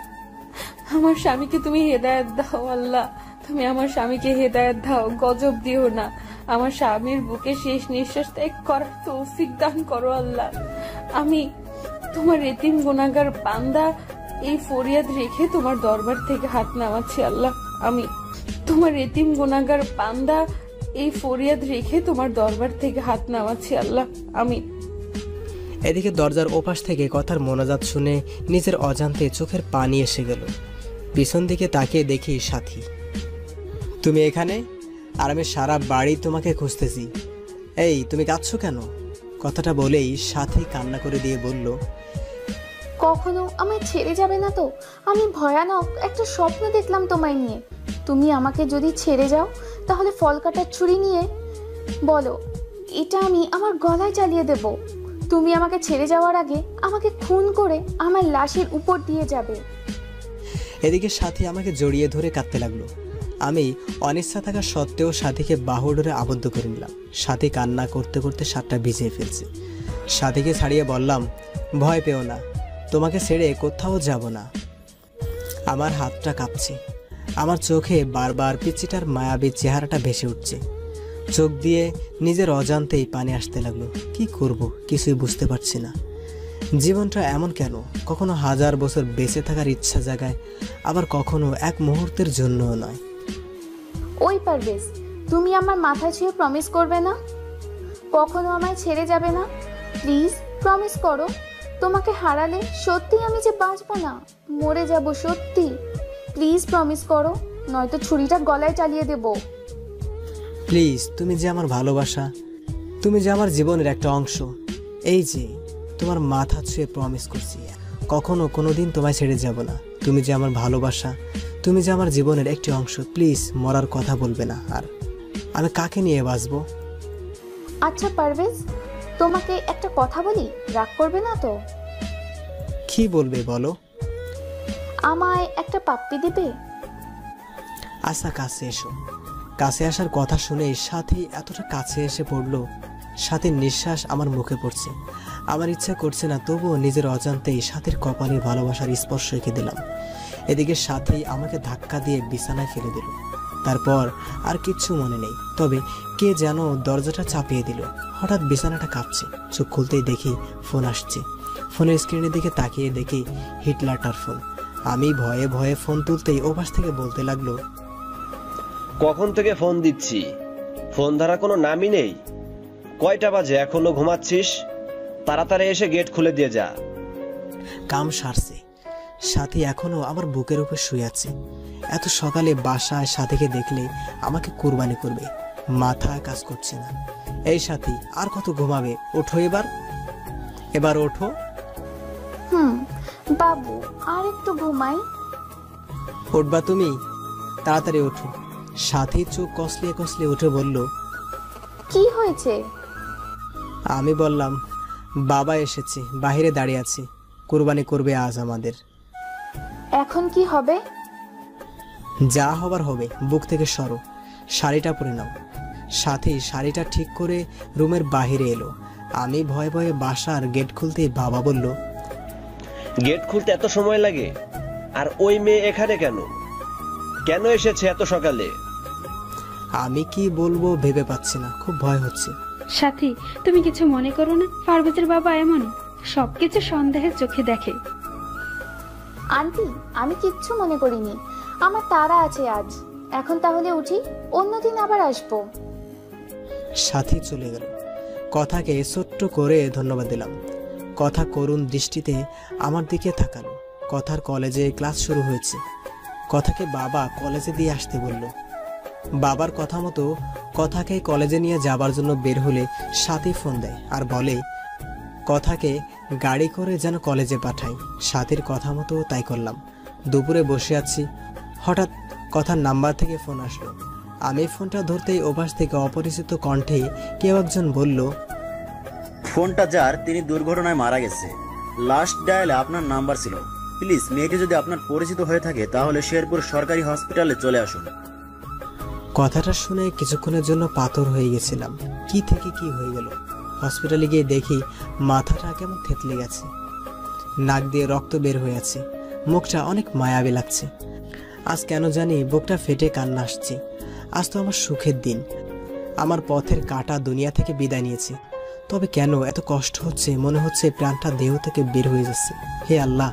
আমার স্বামীকে তুমি হেদায়েত দাও আল্লাহ, তুমি আমার স্বামীকে হেদায়েত দাও, গজব দিও না। আমার স্বামীর বুকে শেষ নিঃশ্বাস ত্যাগ করার তৌফিক দান করো আল্লাহ। আমি তোমার এতিম গুনাহগার বান্দা এই ফরিয়াদ রেখে তোমার দরবার থেকে হাত নামাচ্ছি আল্লাহ। আমি তোমার এতিম গুনাহগার বান্দা এই ফরিয়াদ রেখে তোমার দরবার থেকে হাত নামাচ্ছি আল্লাহ। আমি এদিকে দরজার ওপাশ থেকে কথার মোনাজাত শুনে নিজের অজান্তে চোখের পানি এসে গেল। পিছন দিকে তাকিয়ে দেখি সাথী। তুমি এখানে? আর আমি সারা বাড়ি তোমাকে খুঁজতেছি। এই তুমি কাঁদছো কেন? কথাটা বলেই সাথী কান্না করে দিয়ে বলল, কখনো আমায় ছেড়ে যাবে না তো? আমি ভয়ানক একটা স্বপ্ন দেখলাম তোমায় নিয়ে। তুমি আমাকে যদি ছেড়ে যাও তাহলে ফল কাটার ছুরি নিয়ে বলো এটা আমি আমার গলায় চালিয়ে দেব। তুমি আমাকে ছেড়ে যাওয়ার আগে আমাকে খুন করে আমার লাশের উপর দিয়ে যাবে। এদিকে সাথী আমাকে জড়িয়ে ধরে কাঁদতে লাগলো। আমি অনিচ্ছা থাকা সত্ত্বেও সাথীকে বাহু ধরে আবদ্ধ করে নিলাম। সাথী কান্না করতে করতে শার্টটা ভিজিয়ে ফেলছে। সাথীকে ছাড়িয়ে বললাম, ভয় পেও না, তোমাকে ছেড়ে কোথাও যাব না। আমার হাতটা কাঁপছে, আমার চোখে বারবার পিচ্চিটার মায়াবী চেহারাটা ভেসে উঠছে। চোখ দিয়ে নিজের অজান্তেই পানি আসতে লাগলো। কি করব কিছুই বুঝতে পারছি না। জীবনটা এমন কেন? কখনো 1000 বছর বেঁচে থাকার ইচ্ছা জাগায়, আবার কখনো এক মুহূর্তের জন্যও নয়। ওই পারভেজ, তুমি আমার মাথা ছুঁয়ে প্রমিস করবে না? কখনো আমায় ছেড়ে যাবে না? প্লিজ প্রমিস করো। তোমাকে হারালে সত্যি আমি যে বাঁচবো না, মরে যাব সত্যি। প্লিজ প্রমিস করো, নয়তো ছুরিটা গলায় চালিয়ে দেব। প্লিজ, তুমি যে আমার ভালোবাসা, তুমি যে আমার জীবনের একটা অংশ। এই যে তোমার মাথা ছুঁয়ে প্রমিস করছি, কখনো কোনোদিন তোমায় ছেড়ে যাব না। তুমি যে আমার ভালোবাসা, তুমি যে আমার জীবনের একটি অংশ। প্লিজ মরার কথা বলবে না। আর আমি কাকে নিয়ে বাঁচবো? আচ্ছা পারভেজ, তোমাকে একটা কথা বলি, রাগ করবে না তো? কি বলবে বলো? আমায় একটা পাপ্পি দিবে? আচ্ছা কাছে এসো। কাছে আসার কথা শুনে সাথী এতটা কাছে এসে পড়লো, সাথীর নিঃশ্বাস আমার মুখে পড়ছে। আমার ইচ্ছা করছে না, তবুও নিজের অজান্তেই সাথীর কপালে ভালোবাসার স্পর্শ এঁকে দিলাম। এদিকে সাথী আমাকে ধাক্কা দিয়ে বিছানায় ফেলে দিল। তারপর আর কিচ্ছু মনে নেই, তবে কে যেন দরজাটা চাপিয়ে দিল। হঠাৎ বিছানাটা কাঁপছে। চোখ খুলতেই দেখি ফোন আসছে। ফোনের স্ক্রিনের দিকে তাকিয়ে দেখি হিটলারটার ফোন। আমি ভয়ে ভয়ে ফোন তুলতেই ওপাশ থেকে বলতে লাগলো, কখন থেকে ফোন দিচ্ছি, ফোন ধরার কোনো নামই নেই। কয়টা বাজে, এখনো ঘুমাচ্ছিস? তাড়াতাড়ি এসে গেট খুলে দিয়ে যা। কাম সারছে, সাথী এখনো আমার বুকের উপর শুয়ে আছে। এত সকালে বাসায় সাথীকে দেখলে আমাকে কুরবানি করবে, মাথা কাজ করছে না। এই সাথী, আর কত ঘুমাবে? ওঠো এবার ওঠো। বাবু, আর একটু ঘুমাই। উঠবা তুমি? তাড়াতাড়ি ওঠো। সাথী চোখ কসলিয়ে কসলিয়ে উঠে বলল, কি হয়েছে? আমি বললাম, বাবা এসেছে, বাহিরে দাঁড়িয়ে আছে, কুরবানি করবে আজ আমাদের। এখন কি হবে? যা হবার হবে। বুক থেকে সরো, শাড়িটা পরে নাও। সাথী শাড়িটা ঠিক করে রুমের বাহিরে এলো। আমি ভয়ে ভয়ে বাসার গেট খুলতেই বাবা বলল, গেট খুলতে এত সময় লাগে? আর ওই মেয়ে এখানে কেন? কেন এসেছে এত সকালে? আমি কি বলবো ভেবে পাচ্ছি না, খুব ভয় হচ্ছে। সাথী, তুমি কিছু মনে করো না, পারভেজের বাবা এমনই, সবকিছু সন্দেহের চোখে দেখে। আন্টি, আমি কিচ্ছু মনে করিনি, আমার তাড়া আছে আজ। এখন তাহলে উঠি, অন্যদিন আবার আসবো। সাথী চলে গেল। কথাকে ছোট্ট করে ধন্যবাদ দিলাম। কথা করুণ দৃষ্টিতে আমার দিকে তাকালো। কথার কলেজে ক্লাস শুরু হয়েছে। কথাকে বাবা কলেজে দিয়ে আসতে বলল। বাবার কথা মতো কথাকে কলেজে নিয়ে যাবার জন্য বের হলে সাথী ফোন দেয় আর বলে কথাকে গাড়ি করে যেন কলেজে পাঠাই। সাথীর কথা মতো তাই করলাম। দুপুরে বসে আছি, হঠাৎ কথার নাম্বার থেকে ফোন আসলো। আমি ফোনটা ধরতেই ওপাশ থেকে অপরিচিত কণ্ঠে কেউ একজন বলল, ফোনটা যার, তিনি দুর্ঘটনায় মারা গেছে। লাস্ট ডায়ালে আপনার নাম্বার ছিল। প্লিজ, মেয়েটি যদি আপনার পরিচিত হয়ে থাকে তাহলে শেরপুর সরকারি হসপিটালে চলে আসুন। কথাটা শুনে কিছুক্ষণের জন্য পাথর হয়ে গেছিলাম। কি থেকে কি হয়ে গেল। হসপিটালে গিয়ে দেখি মাথাটা কেমন থেতলে গেছে। নাক দিয়ে রক্ত বের হয়ে আছে, মুখটা অনেক মায়াবী লাগছে। আজ কেন জানি বুকটা ফেটে কান্না আসছে। আজ তো আমার সুখের দিন, আমার পথের কাঁটা দুনিয়া থেকে বিদায় নিয়েছে। তবে কেন এত কষ্ট হচ্ছে, মনে হচ্ছে প্রাণটা দেহ থেকে বের হয়ে যাচ্ছে। হে আল্লাহ,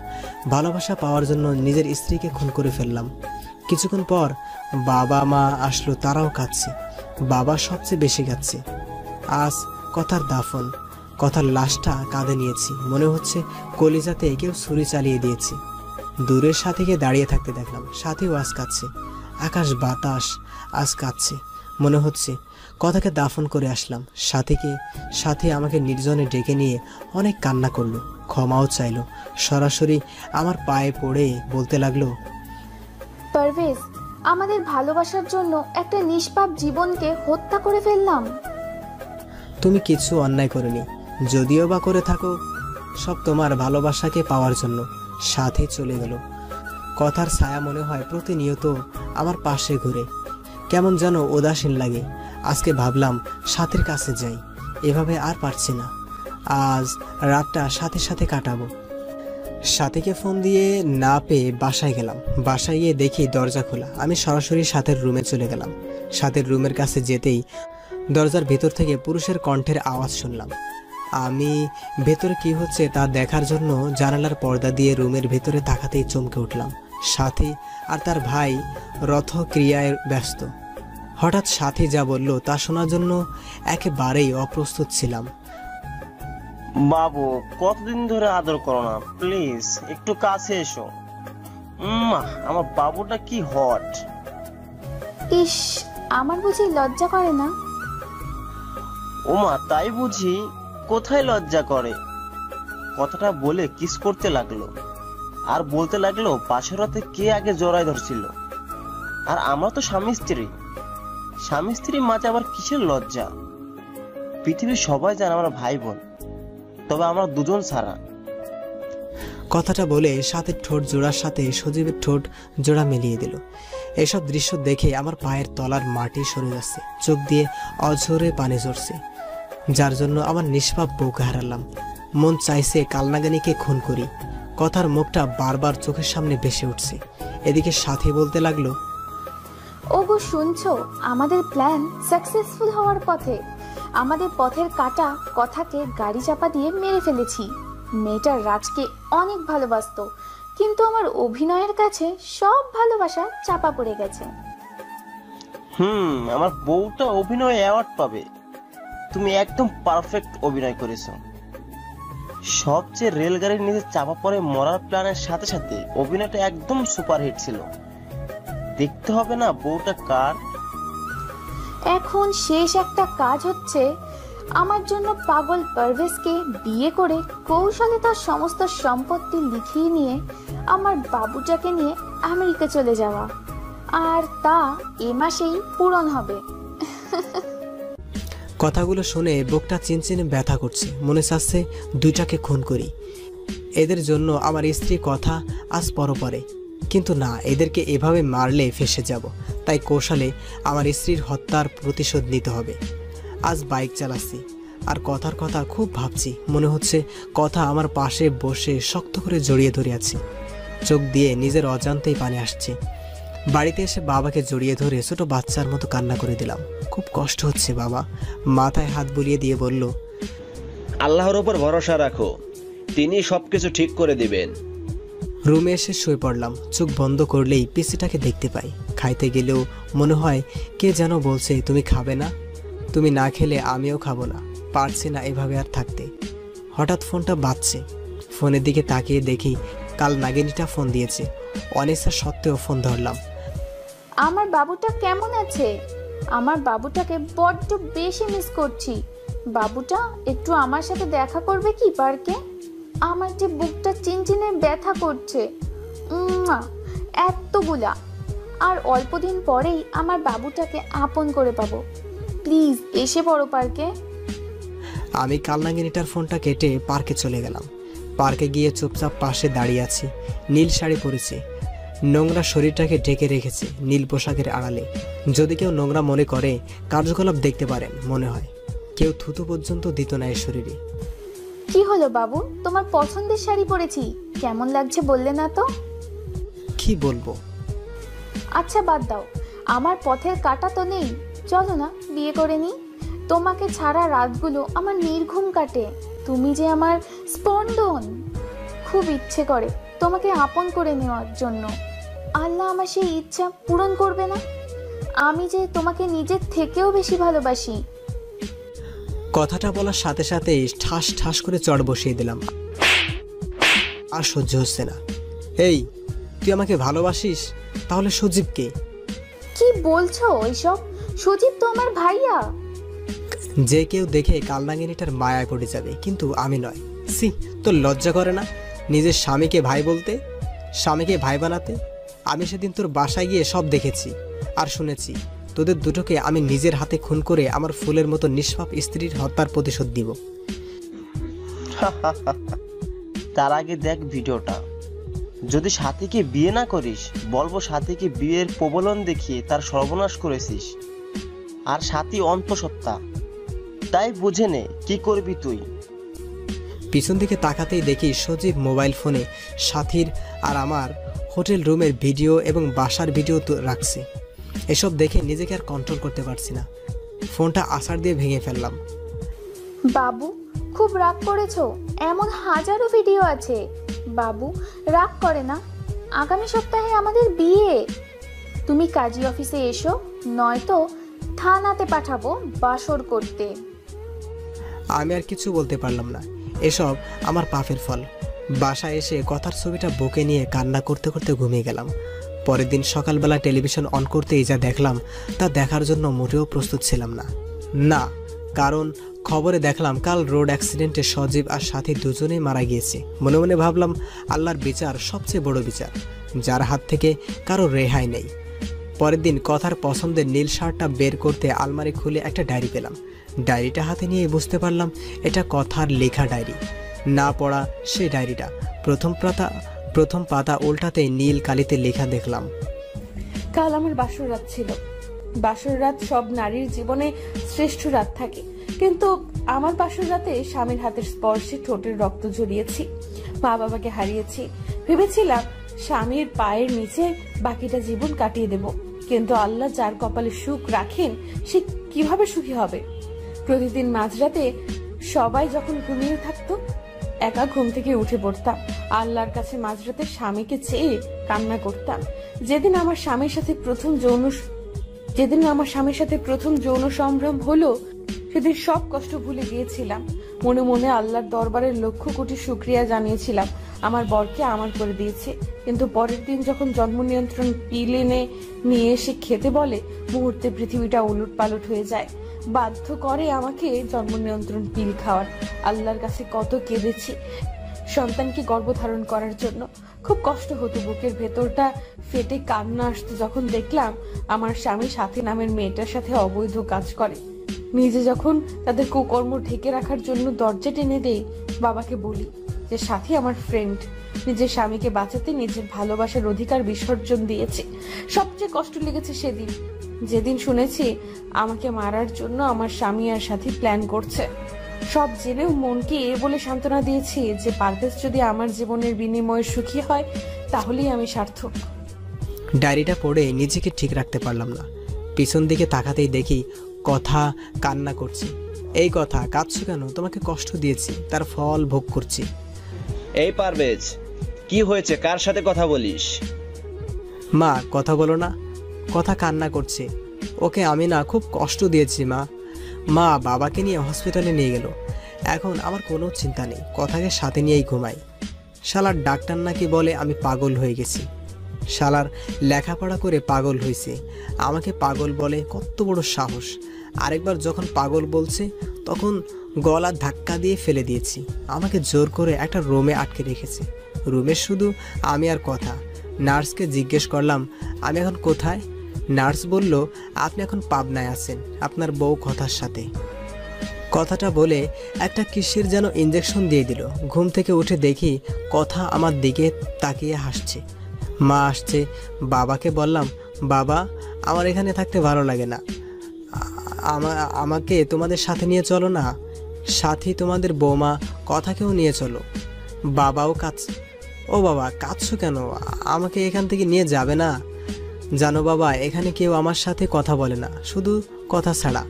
ভালোবাসা পাওয়ার জন্য নিজের স্ত্রীকে খুন করে ফেললাম। কিছুক্ষণ পর বাবা মা আসলো, তারাও কাঁদছে। বাবা সবচেয়ে বেশি কাঁদছে। আজ কথার দাফন, কথার লাশটা কাঁধে নিয়েছি, মনে হচ্ছে কলিজাতে কেউ ছুরি চালিয়ে দিয়েছে। দূরের সাথীকে দাঁড়িয়ে থাকতে দেখলাম, সাথীও আজ কাঁদছে। আকাশ বাতাস আজ কাঁদছে। মনে হচ্ছে কথাকে দাফন করে আসলাম। সাথী আমাকে নির্জনে ডেকে নিয়ে অনেক কান্না করলো, ক্ষমাও চাইলো। সরাসরি আমার পায়ে পড়ে বলতে লাগলো, পারভেজ, আমাদের ভালোবাসার জন্য একটা নিষ্পাপ জীবনকে হত্যা করে ফেললাম। তুমি কিছু অন্যায় করনি, যদিও বা করে থাকো সব তোমার ভালোবাসাকে পাওয়ার জন্য। সাথে চলে গেল। কথার ছায়া মনে হয় প্রতিনিয়ত আমার পাশে ঘুরে, কেমন যেন উদাসীন লাগে। আজকে ভাবলাম সাথীর কাছে যাই, এভাবে আর পারছি না। আজ রাতটা সাথীর সাথে কাটাবো। সাথীকে ফোন দিয়ে না পেয়ে বাসায় গেলাম। বাসায় গিয়ে দেখি দরজা খোলা। আমি সরাসরি সাথীর রুমে চলে গেলাম। সাথীর রুমের কাছে যেতেই দরজার ভেতর থেকে পুরুষের কণ্ঠের আওয়াজ শুনলাম। আমি ভেতরে কি হচ্ছে তা দেখার জন্য জানালার পর্দা দিয়ে রুমের ভেতরে তাকাতেই চমকে উঠলাম। সাথী আর তার ভাই রথক্রিয়ায় ব্যস্ত। হঠাৎ সাথী যা বলল তা শোনার জন্য একেবারেই অপ্রস্তুত ছিলাম। বাবু, কতদিন ধরে আদর করো না, প্লিজ একটু কাছে এসো। আমার বাবুটা কি হট। ইস, আমার বুঝি লজ্জা করে না? ওমা, তাই বুঝি? কোথায় লজ্জা করে? কথাটা বলে কিস করতে লাগলো, আর বলতে লাগলো পাশের রাতে কে আগে জড়ায় ধরছিল। আর আমরা তো স্বামী স্ত্রী মাঝে আবার কিসের লজ্জা? পৃথিবীর সবাই জানে আমরা ভাই বোন, তবে আমরা দুজন ছাড়া। কথাটা বলে সাথীর ঠোঁট জোড়ার সাথে সজীবের ঠোঁট জোড়া মিলিয়ে দিল। এসব দৃশ্য দেখে আমার পায়ের তলার মাটি সরে যাচ্ছে, চোখ দিয়ে অঝরে পানি ঝরছে। যার জন্য আমার নিষ্পাপ বউকে হারালাম। মন চাইছে কালনাগানিকে খুন করি। কথার মুখটা বারবার চোখের সামনে ভেসে উঠছে। এদিকে সাথী বলতে লাগলো, ওগো শুনছো, আমাদের প্ল্যান সাকসেসফুল হওয়ার পথে। আমাদের পথের কাটা কথাকে গাড়ি চাপা দিয়ে মেরে ফেলেছি। মেয়েটার রাজকে অনেক ভালোবাসতো, কিন্তু আমার অভিনয়ের কাছে সব ভালোবাসা চাপা পড়ে গেছে। আমার বউটা অভিনয় অ্যাওয়ার্ড পাবে। তুমি একদম পারফেক্ট অভিনয় করেছো। সবচেয়ে রেলগাড়ির নিচে চাপা পড়ে মরার প্ল্যানের সাথে সাথে অভিনয়টা একদম সুপারহিট ছিল। দেখতে হবে না বউটা কার? এখন শেষ একটা কাজ হচ্ছে আমার জন্য পাগল পারভেজকে বিয়ে করে কৌশলে তার সমস্ত সম্পত্তি লিখিয়ে নিয়ে আমার বাবুটাকে নিয়ে আমেরিকা চলে যাওয়া, আর তা এ মাসেই পূরণ হবে। কথাগুলো শুনে বুকটা চিনচিনে ব্যথা করছে। মনে চাচ্ছে দুইটাকে খুন করি। এদের জন্য আমার স্ত্রী কথা আজ পরপরে, কিন্তু না, এদেরকে এভাবে মারলে ফেসে যাব। তাই কৌশলে আমার স্ত্রীর হত্যার প্রতিশোধ নিতে হবে। আজ বাইক চালাচ্ছি আর কথার কথা খুব ভাবছি। মনে হচ্ছে কথা আমার পাশে বসে শক্ত করে জড়িয়ে ধরে আছে। চোখ দিয়ে নিজের অজান্তেই পানি আসছে। বাড়িতে এসে বাবাকে জড়িয়ে ধরে ছোট বাচ্চার মতো কান্না করে দিলাম। খুব কষ্ট হচ্ছে বাবা। মাথায় হাত বুলিয়ে দিয়ে বলল, আল্লাহর উপর ভরসা রাখো, তিনি সবকিছু ঠিক করে দিবেন। রুমে এসে শুয়ে পড়লাম। চোখ বন্ধ করলেই পিসিটাকে দেখতে পাই। খাইতে গেলেও মনে হয় কে যেন বলছে, তুমি খাবে না? তুমি না খেলে আমিও খাবো না। পারছি না এভাবে আর থাকতে। হঠাৎ ফোনটা বাজছে। ফোনের দিকে তাকিয়ে দেখি কাল নাগিনীটা ফোন দিয়েছে। অনিচ্ছা সত্ত্বেও ফোন ধরলাম। আমার বাবুটা কেমন আছে? আমার বাবুটাকে বড্ড বেশি মিস করছি। বাবুটা একটু আমার সাথে দেখা করবে কি পার্কে? আমার যে বুকটা চিনচিনে ব্যথা করছে। এতগুলা, আর অল্প দিন পরেই আমার বাবুটাকে আপন করে পাবো। প্লিজ এসে পড়ো পার্কে। আমি কালনাগিনীটার ফোনটা কেটে পার্কে চলে গেলাম। পার্কে গিয়ে চুপচাপ পাশে দাঁড়িয়ে আছি। নীল শাড়ি পরেছে, নোংরা শরীরটাকে ঢেকে রেখেছে নীল পোশাকের আড়ালে। যদি কেউ নোংরা মনে করে কার্যকলাপ দেখতে পারেন মনে হয়। কেউ থুতু পর্যন্ত দিত না এ শরীরে। কি হলো বাবু, তোমার পছন্দের শাড়ি পরেছি, কেমন লাগছে বললে না তো? কি বলবো? আচ্ছা বাদ দাও, আমার পথের কাঁটা তো নেই, চলো না বিয়ে করে নি। তোমাকে ছাড়া রাতগুলো আমার নির্ঘুম কাটে, তুমি যে আমার স্পন্দন। খুব ইচ্ছে করে তোমাকে আপন করে নেওয়ার জন্য, আল্লাহ আমার সেই ইচ্ছা পূরণ করবে না? আমি যে তোমাকে নিজের থেকেও বেশি ভালোবাসি। কথাটা বলার সাথে সাথেই ঠাস ঠাস করে চড় বসিয়ে দিলাম। আর সহ্য হচ্ছে না। এই, তুই আমাকে ভালোবাসিস? তাহলে সজীবকে? কি বলছো এইসব? সজীব তো আমার ভাইয়া। যে কেউ দেখে কালনাগিনীটার মায়া পড়ে যাবে, কিন্তু আমি নয়। সি, তোর লজ্জা করে না নিজের স্বামীকে ভাই বলতে, স্বামীকে ভাই বানাতে? আমি সেদিন তোর বাসায় গিয়ে সব দেখেছি আর শুনেছি। তোদের দুটোকে আমি নিজের হাতে খুন করে আমার ফুলের মতো নিষ্পাপ স্ত্রীর হত্যার প্রতিশোধ দিব। তার আগে দেখ ভিডিওটা। যদি সাথীকে বিয়ে না করিস, বলবো সাথীকে বিয়ের প্রবলন দেখিয়ে তার সর্বনাশ করেছিস। আর সাথী অন্তঃসত্ত্বা, তাই বুঝে নে কি করবি তুই। পিছন দিকে তাকাতেই দেখি সজীব মোবাইল ফোনে সাথীর আর আমার হোটেল রুমের ভিডিও এবং বাসার ভিডিও তো রাখছে। এসব দেখে নিজেকে আর কন্ট্রোল করতে পারছি না, ফোনটা আছাড় দিয়ে ভেঙে ফেললাম। বাবু খুব রাগ করেছো? এমন হাজারো ভিডিও আছে। বাবু রাগ করে না, আগামী সপ্তাহে আমাদের বিয়ে। তুমি কাজী অফিসে এসো, নয়তো থানাতে পাঠাবো বাসর করতে। আমি আর কিছু বলতে পারলাম না, এসব আমার পাপের ফল। বাসায় এসে কথার ছবিটা বুকে নিয়ে কান্না করতে করতে ঘুমিয়ে গেলাম। পরের দিন সকালবেলা টেলিভিশন অন করতেই যা দেখলাম তা দেখার জন্য মোটেও প্রস্তুত ছিলাম না, কারণ খবরে দেখলাম কাল রোড অ্যাক্সিডেন্টে সজীব আর সাথী দুজনেই মারা গিয়েছে। মনে মনে ভাবলাম, আল্লাহর বিচার সবচেয়ে বড় বিচার, যার হাত থেকে কারো রেহাই নেই। পরের দিন কথার পছন্দের নীল শার্টটা বের করতে আলমারি খুলে একটা ডায়েরি পেলাম। ডায়েরিটা হাতে নিয়ে বুঝতে পারলাম এটা কথার লেখা ডায়েরি। না পড়া সেই ডায়েরিটা প্রথম পাতা উল্টাতে নীল কালিতে লেখা দেখলাম, কাল আমার বাসর রাত ছিল। বাসর রাত সব নারীর জীবনে শ্রেষ্ঠ রাত থাকে, কিন্তু আমার বাসর রাতে স্বামীর হাতের স্পর্শে ঠোঁটের রক্ত ঝরিয়েছি, মা বাবাকে হারিয়েছি। ভেবেছিলাম স্বামীর পায়ের নিচে বাকিটা জীবন কাটিয়ে দেব, কিন্তু আল্লাহ যার কপালে সুখ রাখেন সে কিভাবে সুখী হবে? প্রতিদিন মাঝরাতে সবাই যখন ঘুমিয়ে থাকতো, একা ঘুম থেকে উঠে পড়তাম, আল্লাহর কাছে মাঝরাতে স্বামীকে চেয়ে কান্না করতাম। যেদিন আমার স্বামীর সাথে প্রথম যৌন সম্ভ্রম হলো, সেদিন সব কষ্ট ভুলে গিয়েছিলাম। মনে মনে আল্লাহর দরবারে লক্ষ কোটি শুকরিয়া জানিয়েছিলাম আমার বরকে আমার করে দিয়েছে। কিন্তু পরের দিন যখন জন্ম নিয়ন্ত্রণ পিল এনে নিয়ে এসে খেতে বলে, মুহূর্তে পৃথিবীটা উলট পালট হয়ে যায়। বাধ্য করে আমাকে জন্ম নিয়ন্ত্রণ পিল খাওয়ার। আল্লাহর কাছে কত কেঁদেছি সন্তানকে গর্ভধারণ করার জন্য। খুব কষ্ট হতো, বুকের ভেতরটা ফেটে কান্না আসতো যখন দেখলাম আমার স্বামী সাথী নামের মেয়েটার সাথে অবৈধ কাজ করে। নিজে যখন তাদের কুকর্ম ঢেকে রাখার জন্য দরজা টেনে দেই, বাবাকে বলি যে সাথী আমার ফ্রেন্ড, নিজের স্বামীকে বাঁচাতে নিজের ভালোবাসার অধিকার বিসর্জন দিয়েছে। সবচেয়ে কষ্ট লেগেছে সেদিন, যেদিন শুনেছি আমাকে মারার জন্য আমার স্বামী আর সাথী প্ল্যান করছে। সব জেনেও মনকে এ বলে সান্ত্বনা দিয়েছি যে পারভেজ যদি আমার জীবনের বিনিময়ে সুখী হয়, তাহলেই আমি সার্থক। ডায়েরিটা পড়ে নিজেকে ঠিক রাখতে পারলাম না। পিছন দিকে তাকাতেই দেখি কথা কান্না করছি। এই কথা, কাঁদছো কেন? তোমাকে কষ্ট দিয়েছি, তার ফল ভোগ করছি। এই পারভেজ, কি হয়েছে? কার সাথে কথা বলিস? মা, কথা বলো না। কথা কান্না করছে। ওকে আমি না খুব কষ্ট দিয়েছি মা বাবাকে নিয়ে হসপিটালে নিয়ে গেল। এখন আমার কোনো চিন্তা নেই, কথাকে সাথে নিয়েই ঘুমাই। শালার ডাক্তার নাকি বলে আমি পাগল হয়ে গেছি। শালার লেখাপড়া করে পাগল হয়েছে, আমাকে পাগল বলে? কত বড় সাহস! আরেকবার যখন পাগল বলছে তখন গলা ধাক্কা দিয়ে ফেলে দিয়েছি। আমাকে জোর করে একটা রুমে আটকে রেখেছে। রুমে শুধু আমি আর কথা। নার্সকে জিজ্ঞেস করলাম আমি এখন কোথায়। নার্স বলল আপনি এখন পাবনায় আছেন আপনার বউ কথার সাথে। কথাটা বলে একটা কিসের যেন ইঞ্জেকশন দিয়ে দিল। ঘুম থেকে উঠে দেখি কথা আমার দিকে তাকিয়ে হাসছে। মা আসছে। বাবাকে বললাম, বাবা আমার এখানে থাকতে ভালো লাগে না, আমাকে তোমাদের সাথে নিয়ে চলো না। সাথী তোমাদের বৌমা কথাকেও নিয়ে চলো। বাবাও কাঁদছে। ও বাবা, কাঁদছো কেন? আমাকে এখান থেকে নিয়ে যাবে না? জানো বাবা, এখানে কেউ আমার সাথে কথা বলে না, শুধু কথা ছাড়া।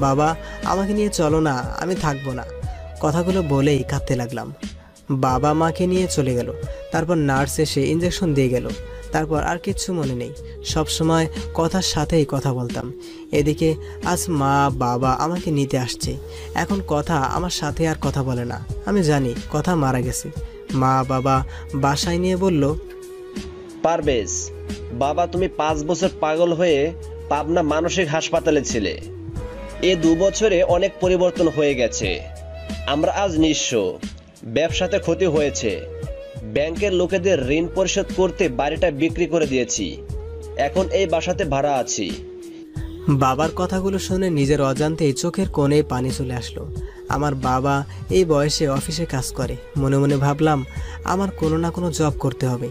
বাবা, আমাকে নিয়ে চলো না, আমি থাকবো না। কথাগুলো বলেই কাঁদতে লাগলাম। বাবা মাকে নিয়ে চলে গেল। তারপর নার্স এসে ইঞ্জেকশন দিয়ে গেল। তারপর আর কিচ্ছু মনে নেই, সব সময় কথার সাথেই কথা বলতাম। এদিকে আজ মা বাবা আমাকে নিতে আসছে। এখন কথা আমার সাথে আর কথা বলে না। আমি জানি কথা মারা গেছে। মা বাবা বাসায় নিয়ে বলল, পারভেজ বাবা, তুমি 5 বছর পাগল হয়ে পাবনা মানসিক হাসপাতালে ছিলে। এ 2 বছরে অনেক পরিবর্তন হয়ে গেছে। আমরা আজ নিঃস্ব, ব্যবসাতে ক্ষতি হয়েছে, ব্যাংকের লোকেদের ঋণ পরিশোধ করতে বাড়িটা বিক্রি করে দিয়েছি। এখন এই বাসাতে ভাড়া আছি। বাবার কথাগুলো শুনে নিজের অজান্তেই চোখের কোণে পানি চলে আসলো। আমার বাবা এই বয়সে অফিসে কাজ করে। মনে মনে ভাবলাম আমার কোনো না কোনো জব করতে হবে।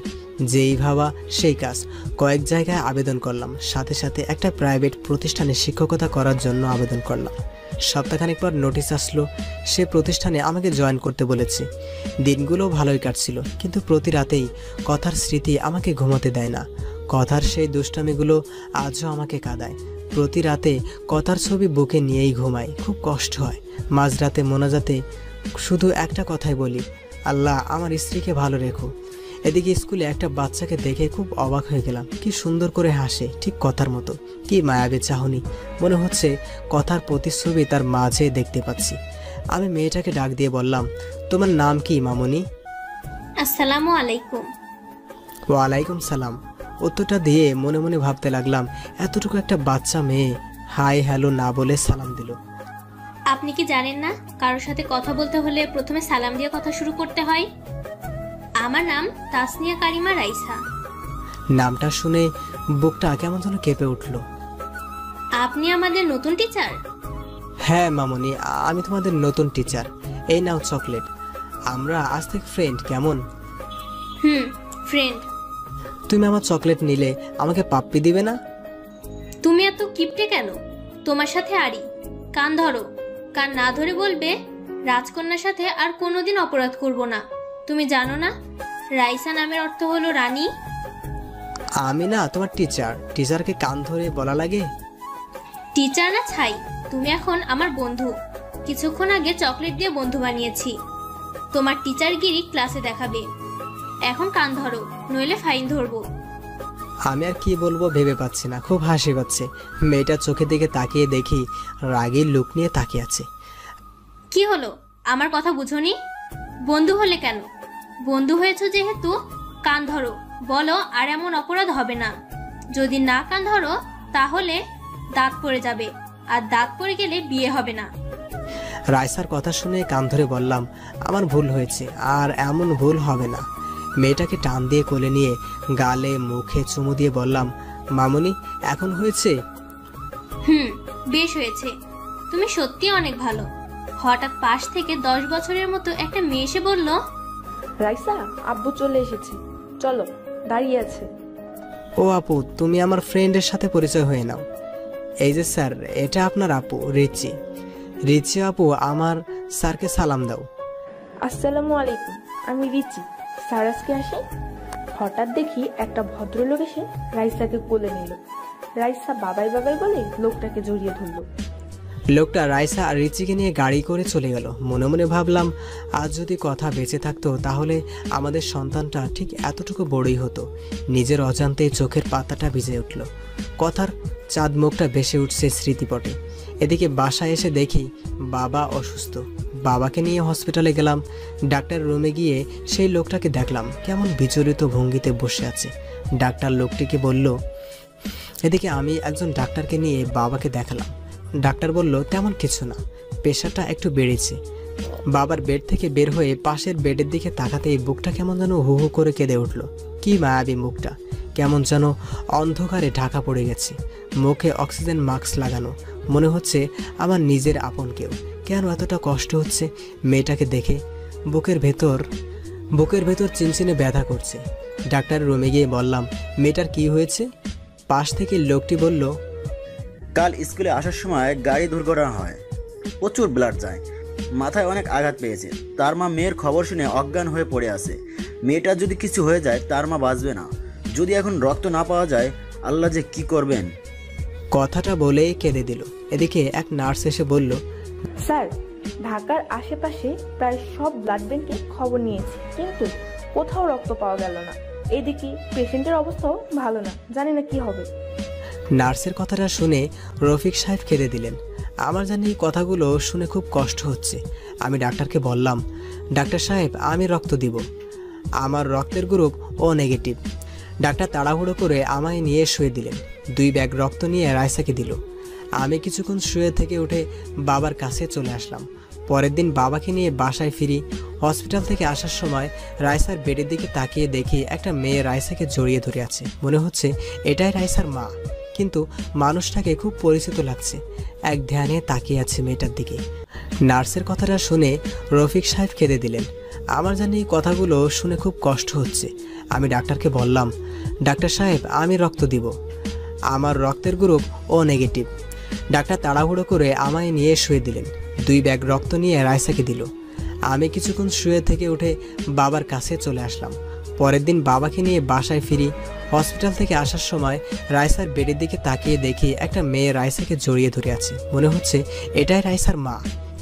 যেই ভাবা সেই কাজ। কয়েক জায়গায় আবেদন করলাম, সাথে সাথে একটা প্রাইভেট প্রতিষ্ঠানে শিক্ষকতা করার জন্য আবেদন করলাম। সপ্তাহখানেক পর নোটিশ আসলো, সে প্রতিষ্ঠানে আমাকে জয়েন করতে বলেছে। দিনগুলো ভালোই কাটছিল, কিন্তু প্রতি রাতেই কথার স্মৃতি আমাকে ঘুমোতে দেয় না। কথার সেই দুষ্টামিগুলো আজও আমাকে কাঁদায়। প্রতি রাতে কথার ছবি বুকে নিয়েই ঘুমাই, খুব কষ্ট হয়। মাঝরাতে মোনাজাতে শুধু একটা কথাই বলি, আল্লাহ আমার স্ত্রীকে ভালো রেখো। এদিকে স্কুলে একটা বাচ্চাকে দেখে খুব অবাক হয়ে গেলাম। কি সুন্দর করে হাসে, ঠিক কথার মতো। কি মায়াবী চাহনি, মনে হচ্ছে কথার প্রতিচ্ছবি তার মাঝে দেখতে পাচ্ছি। আমি মেয়েটাকে ডাক দিয়ে বললাম, তোমার নাম কি মামনি? আসসালামু আলাইকুম। ওয়ালাইকুম সালাম। উত্তরটা দিয়ে মনে মনে ভাবতে লাগলাম, এতটুকু একটা বাচ্চা মেয়ে হাই হ্যালো না বলে সালাম দিল। আপনি কি জানেন না, কারোর সাথে কথা বলতে হলে প্রথমে সালাম দিয়ে কথা শুরু করতে হয়? আমার নাম তাসনিয়া কারিমা রাইসা। নামটা শুনে বুকটা কেমন যেন কেঁপে উঠল। আপনি আমাদের নতুন টিচার? হ্যাঁ মামনি, আমি তোমাদের নতুন টিচার। এই নাও চকলেট। আমরা আজ থেকে ফ্রেন্ড, কেমন? ফ্রেন্ড। তুমি আমার চকলেট নিলে আমাকে পাপ্পি দিবে না? তুমি এত কিপটে কেন? তোমার সাথে আরি। কান ধরো। কান না ধরে বলবে, রাজকন্যার সাথে আর কোনোদিন অপরাধ করব না। তুমি জানো না রাইসা নামের অর্থ হলো রানী? আমি না তোমার টিচার, টিচারকে কান ধরে বলা লাগে? টিচার না ছাই, তুমি এখন আমার বন্ধু। কিছুক্ষণ আগে চকলেট দিয়ে বন্ধু বানিয়েছি। তোমার টিচারগিরি ক্লাসে দেখাবে। এখন কান ধরো, নইলে ফাইন ধরবো। আমি আর কি বলবো ভেবে পাচ্ছি না, খুব হাসি পাচ্ছে। মেয়েটার চোখের দিকে তাকিয়ে দেখি রাগের লুক নিয়ে তাকিয়ে আছে। কি হলো, আমার কথা বুঝোনি? বন্ধু হলে কেন? বন্ধু হয়েছো যেহেতু কান ধরো, বলো আর এমন অপরাধ হবে না। যদি না কান ধরো তাহলে দাঁত পড়ে যাবে, আর দাঁত পড়ে গেলে বিয়ে হবে না। রাইসার কথা শুনে কান ধরে বললাম, আমার ভুল হয়েছে, আর এমন ভুল হবে না। মেয়েটাকে টান দিয়ে কোলে নিয়ে গালে মুখে চুমু দিয়ে বললাম, মামনি এখন হয়েছে? বেশ হয়েছে। তুমি সত্যি অনেক ভালো। হঠাৎ পাশ থেকে 10 বছরের মতো একটা মেয়ে এসে বলল, রাইসা, আব্বু চলে এসেছে, চলো, দাঁড়িয়ে আছে। ও আপু, তুমি আমার ফ্রেন্ডের সাথে পরিচয় হয়ে নাও। এই যে স্যার, এটা আপনার আপু রিচি। রিচি আপু, আমার স্যারকে সালাম দাও। আসসালামু আলাইকুম, আমি রিচি। স্যার আজকে আসে। হঠাৎ দেখি একটা ভদ্রলোক এসে রাইসাকে কোলে নিল। রাইসা বাবাই বাবাই বলে লোকটাকে জড়িয়ে ধরল। লোকটা রাইসা আর রিচিকে নিয়ে গাড়ি করে চলে গেল। মনে মনে ভাবলাম, আজ যদি কথা বেঁচে থাকতো তাহলে আমাদের সন্তানটা ঠিক এতটুকু বড়ই হতো। নিজের অজান্তে চোখের পাতাটা ভিজে উঠল। কথার চাঁদ মুখটা ভেসে উঠছে স্মৃতিপটে। এদিকে বাসায় এসে দেখি বাবা অসুস্থ। বাবাকে নিয়ে হসপিটালে গেলাম। ডাক্তার রুমে গিয়ে সেই লোকটাকে দেখলাম কেমন বিচলিত ভঙ্গিতে বসে আছে। ডাক্তার লোকটিকে বলল, এদিকে আমি একজন ডাক্তারকে নিয়ে বাবাকে দেখালাম। ডাক্তার বলল, তেমন কিছু না, প্রেশারটা একটু বেড়েছে। বাবার বেড থেকে বের হয়ে পাশের বেডের দিকে তাকাতেই বুকটা কেমন যেন হু হু করে কেঁদে উঠল। কি মায়াবী মুখটা, কেমন যেন অন্ধকারে ঢাকা পড়ে গেছে। মুখে অক্সিজেন মাস্ক লাগানো, মনে হচ্ছে আমার নিজের আপন কেউ। কেন এতটা কষ্ট হচ্ছে মেয়েটাকে দেখে? বুকের ভেতর চিনচিনে ব্যথা করছে। ডাক্তারের রুমে গিয়ে বললাম, মেয়েটার কি হয়েছে? পাশ থেকে লোকটি বলল, কাল স্কুলে আসার সময় গাড়ি দুর্ঘটনা হয়, প্রচুর ব্লাড যায়। মাথায় অনেক আঘাত পেয়েছে। তার মা মেয়ের খবর শুনে অজ্ঞান হয়ে পড়ে আছে। মেয়েটার যদি কিছু হয়ে যায় তার মা বাঁচবে না। যদি এখন রক্ত না পাওয়া যায় আল্লাহ যে কি করবেন। কথাটা বলেই কেঁদে দিল। এদিকে এক নার্স এসে বলল, স্যার, ঢাকার আশেপাশে প্রায় সব ব্লাড ব্যাংকে খবর নিয়েছি, কিন্তু কোথাও রক্ত পাওয়া গেল না। এদিকে পেশেন্টের অবস্থাও ভালো না, জানি না কি হবে। নার্সের কথাটা শুনে রফিক সাহেব কেঁদে দিলেন। আমার জানি এই কথাগুলো শুনে খুব কষ্ট হচ্ছে। আমি ডাক্তারকে বললাম, ডাক্তার সাহেব, আমি রক্ত দিব। আমার রক্তের গ্রুপ ও নেগেটিভ। ডাক্তার তাড়াহুড়ো করে আমায় নিয়ে শুয়ে দিলেন। 2 ব্যাগ রক্ত নিয়ে রাইসাকে দিল। আমি কিছুক্ষণ শুয়ে থেকে উঠে বাবার কাছে চলে আসলাম। পরের দিন বাবাকে নিয়ে বাসায় ফিরি। হসপিটাল থেকে আসার সময় রাইসার বেডের দিকে তাকিয়ে দেখি একটা মেয়ে রাইসাকে জড়িয়ে ধরে আছে। মনে হচ্ছে এটাই রাইসার মা, কিন্তু মানুষটাকে খুব পরিচিত লাগছে। এক ধ্যানে তাকিয়ে আছে মেয়েটার দিকে। নার্সের কথাটা শুনে রফিক সাহেব কেঁদে দিলেন। আমার জানি এই কথাগুলো শুনে খুব কষ্ট হচ্ছে। আমি ডাক্তারকে বললাম, ডাক্তার সাহেব, আমি রক্ত দিব। আমার রক্তের গ্রুপ ও নেগেটিভ। ডাক্তার তাড়াহুড়ো করে আমায় নিয়ে শুয়ে দিলেন। 2 ব্যাগ রক্ত নিয়ে রাইসাকে দিল। আমি কিছুক্ষণ শুয়ে থেকে উঠে বাবার কাছে চলে আসলাম। পরের দিন বাবাকে নিয়ে বাসায় ফিরি। হসপিটাল থেকে আসার সময় রাইসার বেডের দিকে তাকিয়ে দেখি একটা মেয়ে রাইসাকে জড়িয়ে ধরে আছে। মনে হচ্ছে এটাই রাইসার মা,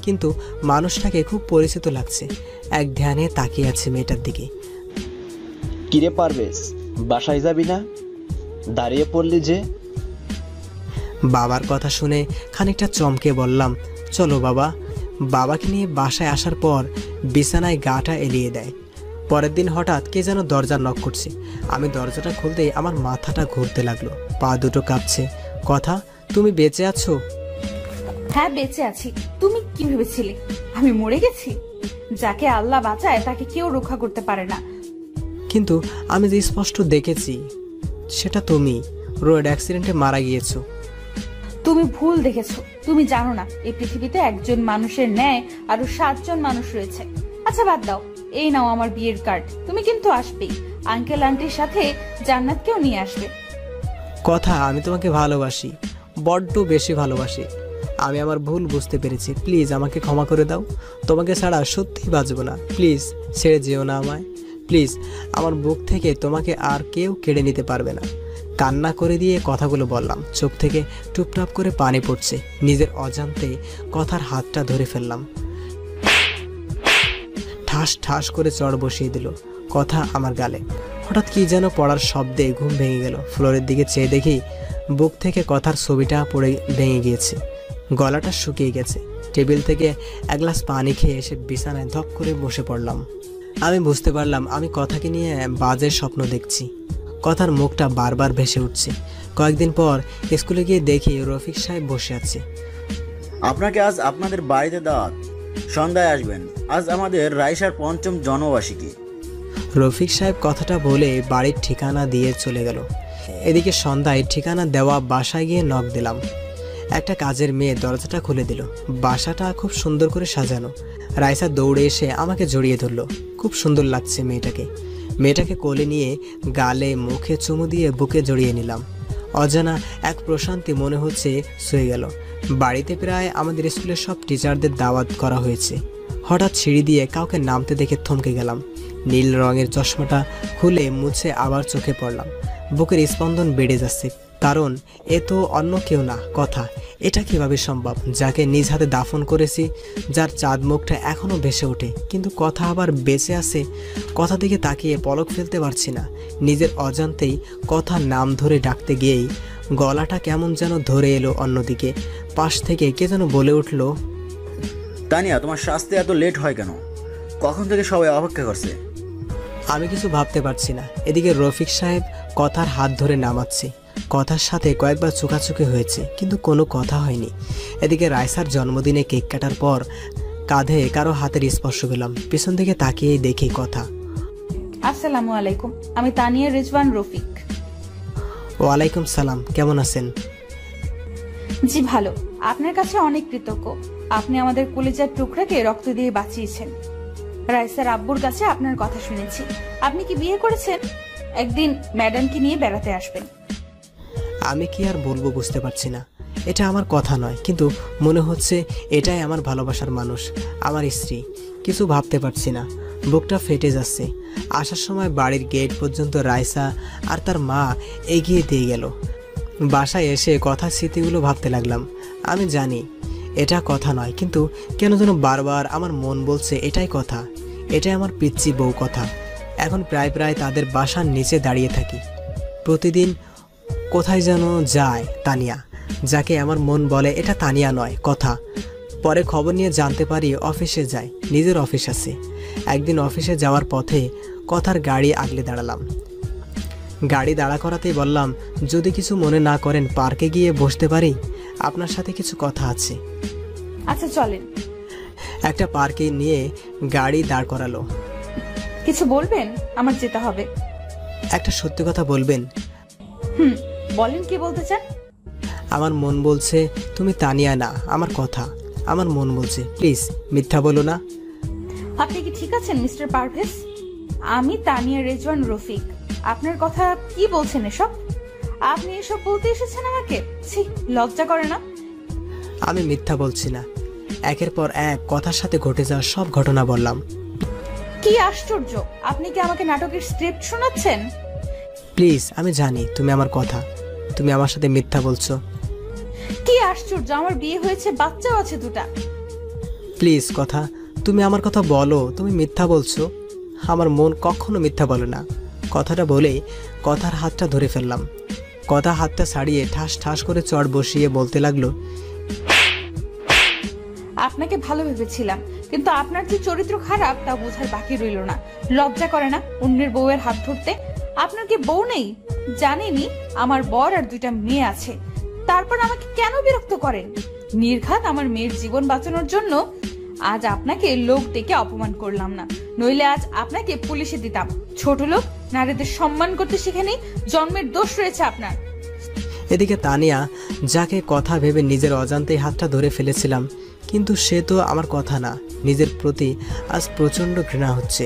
কিন্তু মানুষটাকে খুব পরিচিত লাগছে। এক ধ্যানে তাকিয়ে আছে মেয়েটার দিকে। কিরে পারভেজ, বাসায় যাবি না? দাঁড়িয়ে পড়লি যে? বাবার কথা শুনে খানিকটা চমকে বললাম, চলো বাবা। বাবাকে নিয়ে বাসায় আসার পর বিছানায় গাটা এলিয়ে দেয়। পরের দিন হঠাৎ কে যেন দরজা নক করছে। আমি দরজাটা খুলতেই আমার মাথাটা ঘুরতে লাগলো, পা দুটো কাঁপছে। কথা, তুমি বেঁচে আছো? হ্যাঁ, বেঁচে আছি। তুমি কি ভেবেছিলে আমি মরে গেছি? যাকে আল্লাহ বাঁচায় তাকে কেউ রক্ষা করতে পারে না। কিন্তু আমি যে স্পষ্ট দেখেছি সেটা তুমি রোড অ্যাক্সিডেন্টে মারা গিয়েছো। তুমি ভুল দেখেছো। তুমি জানো না এই পৃথিবীতে একজন মানুষের ন্যায় আরো 7 জন মানুষ রয়েছে। আচ্ছা বাদ দাও, এই নাও আমার বিয়ের কার্ড। তুমি কিন্তু আসবেই। আঙ্কেল আন্টির সাথে জান্নাতকেও নিয়ে আসবে। কথা, আমি তোমাকে ভালোবাসি, বড্ড বেশি ভালোবাসি। আমি আমার ভুল বুঝতে পেরেছি। প্লিজ আমাকে ক্ষমা করে দাও। তোমাকে ছাড়া সত্যিই বাঁচবো না। প্লিজ ছেড়ে যেও না আমায়। প্লিজ, আমার বুক থেকে তোমাকে আর কেউ কেড়ে নিতে পারবে না। কান্না করে দিয়ে কথাগুলো বললাম। চোখ থেকে টুপটাপ করে পানি পড়ছে। নিজের অজান্তে কথার হাতটা ধরে ফেললাম। ঠাস ঠাস করে চড় বসিয়ে দিল কথা আমার গালে। হঠাৎ কি যেন পড়ার শব্দে ঘুম ভেঙে গেল। ফ্লোরের দিকে চেয়ে দেখি বুক থেকে কথার ছবিটা পড়ে ভেঙে গিয়েছে। গলাটা শুকিয়ে গেছে। টেবিল থেকে এক গ্লাস পানি খেয়ে এসে বিছানায় ধপ করে বসে পড়লাম। আমি বুঝতে পারলাম আমি কথাকে নিয়ে বাজে স্বপ্ন দেখছি। কথার মুখটা বারবার ভেসে উঠছে। কয়েকদিন পর স্কুলে গিয়ে দেখি রফিক সাহেব বসে আছে। আপনাকে আজ আপনাদের বাড়িতে দাওয়াত, সন্ধ্যায় আসবেন। আজ আমাদের রাইসার 5ম জন্মবার্ষিকী। রফিক সাহেব কথাটা বলে বাড়ির ঠিকানা দিয়ে চলে গেল। এদিকে সন্ধ্যায় ঠিকানা দেওয়া বাসায় গিয়ে নক দিলাম। একটা কাজের মেয়ে দরজাটা খুলে দিল। বাসাটা খুব সুন্দর করে সাজানো। রাইসা দৌড়ে এসে আমাকে জড়িয়ে ধরলো। খুব সুন্দর লাগছে মেয়েটাকে। মেয়েটাকে কোলে নিয়ে গালে মুখে চুমু দিয়ে বুকে জড়িয়ে নিলাম। অজানা এক প্রশান্তি মনে হচ্ছে শুয়ে গেল। বাড়িতে প্রায় আমাদের স্কুলের সব টিচারদের দাওয়াত করা হয়েছে। হঠাৎ সিঁড়ি দিয়ে কাউকে নামতে দেখে থমকে গেলাম। নীল রঙের চশমাটা খুলে মুছে আবার চোখে পড়লাম। বুকের স্পন্দন বেড়ে যাচ্ছে, কারণ এ তো অন্য কেউ না, কথা। এটা কিভাবে সম্ভব? যাকে নিজ হাতে দাফন করেছি, যার চাঁদ মুখটা এখনো ভেসে ওঠে, কিন্তু কথা আবার বেঁচে আছে। কথা দিকে তাকিয়ে পলক ফেলতে পারছি না। নিজের অজান্তেই কথার নাম ধরে ডাকতে গিয়েই গলাটা কেমন যেন ধরে এলো অন্যদিকে। পাশ থেকে কে যেন বলে উঠল, তানিয়া, তোমার শাস্তি এত লেট হয় কেন? কখন থেকে সবাই অপেক্ষা করছে? আমি কিছু ভাবতে পারছি না। এদিকে রফিক সাহেব কথার হাত ধরে নামাচ্ছে। কথার সাথে কয়েকবার চোখাচোখি হয়েছে, কিন্তু কোনো কথা হয়নি। এদিকে রাইসার জন্মদিনে কেক কাটার পর কাঁধে কারো হাতের স্পর্শ পেলাম। পিছন থেকে তাকিয়েই দেখি কথা। আসসালামু আলাইকুম, আমি তানিয়া রিজওয়ান রফিক। ওয়ালাইকুম সালাম, কেমন আছেন? জি ভালো। আপনার কাছে অনেক কৃতজ্ঞ। আপনি আমাদের কলেজের টুকরাকে রক্ত দিয়ে বাঁচিয়েছেন। রাইসার আব্বুর কাছে আপনার কথা শুনেছি। আপনি কি বিয়ে করেছেন? একদিন ম্যাডামকে নিয়ে বেড়াতে আসবেন। আমি কি আর বলবো বুঝতে পারছি না। এটা আমার কথা নয়, কিন্তু মনে হচ্ছে এটাই আমার ভালোবাসার মানুষ, আমার স্ত্রী। কিছু ভাবতে পারছি না, বুকটা ফেটে যাচ্ছে। আসার সময় বাড়ির গেট পর্যন্ত রাইসা আর তার মা এগিয়ে দিয়ে গেল। বাসায় এসে কথার স্মৃতিগুলো ভাবতে লাগলাম। আমি জানি এটা কথা নয়, কিন্তু কেন যেন বারবার আমার মন বলছে এটাই কথা, এটাই আমার পিচ্চি বউ কথা। এখন প্রায় প্রায় তাদের বাসার নিচে দাঁড়িয়ে থাকি। প্রতিদিন কোথায় যেন যায় তানিয়া, যাকে আমার মন বলে এটা তানিয়া নয়, কথা। পরে খবর নিয়ে জানতে পারি অফিসে যায়, নিজের অফিস আছে। একদিন অফিসে যাওয়ার পথে কথার গাড়ি আগলে দাঁড়ালাম। গাড়ি দাঁড়া করাতেই বললাম, যদি কিছু মনে না করেন পার্কে গিয়ে বসতে পারি, আপনার সাথে কিছু কথা আছে। আচ্ছা চলেন। একটা পার্কে নিয়ে গাড়ি দাঁড় করালো। কিছু বলবেন? আমার যেতে হবে। একটা সত্যি কথা বলবেন? বলেন, কি বলতে চান? আমার মন বলছে তুমি তানিয়া না, আমার কথা। আমার মন বলছে প্লিজ মিথ্যা বলো না। আপনি কি ঠিক আছেন মিস্টার পারভেজ? আমি তানিয়া রেজওয়ান রফিক। আপনার কথা কি বলছেন এসব? আপনি এসব বলতে এসেছেন আমাকে? ছি, লজ্জা করে না? আমি মিথ্যা বলছি না, একের পর এক কথার সাথে ঘটে যাওয়া সব ঘটনা বললাম। কি আশ্চর্য, আপনি কি আমাকে নাটকের স্ক্রিপ্ট শোনাচ্ছেন? প্লিজ, আমি জানি তুমি আমার কথা, তুমি আমার সাথে মিথ্যা বলছো। কি আশ্চর্য, আমার বিয়ে হয়েছে, বাচ্চাও আছে দুটা। প্লিজ কথা, তুমি আমার কথা বলো, তুমি মিথ্যা বলছো। আমার মন কখনো মিথ্যা বলে না। কথাটা বলেই কথার হাতটা ধরে ফেললাম। কথা হাতটা ছাড়িয়ে ঠাস ঠাস করে চড় বসিয়ে বলতে লাগলো, আপনাকে ভালো ভেবেছিলাম, কিন্তু আপনার যে চরিত্র খারাপ তা বোঝার বাকি রইল না। লজ্জা করে না অন্যের বউয়ের হাত ধরতে? আপনার কি বউ নেই? জানেনই আমার বর আর দুইটা মেয়ে আছে, তারপর আমাকে কেন বিরক্ত করেন? নির্ঘাত আমার মেয়ের জীবন বাঁচানোর জন্য আজ আপনাকে লোক ডেকে অপমান করলাম না, নইলে আজ আপনাকে পুলিশে দিতাম। ছোট লোক, নারীদের সম্মান করতে শিখেনি, জন্মের দোষ রয়েছে আপনার। এদিকে তানিয়া, যাকে কথা ভেবে নিজের অজান্তেই হাতটা ধরে ফেলেছিলাম, কিন্তু সে তো আমার কথা না। নিজের প্রতি আজ প্রচণ্ড ঘৃণা হচ্ছে।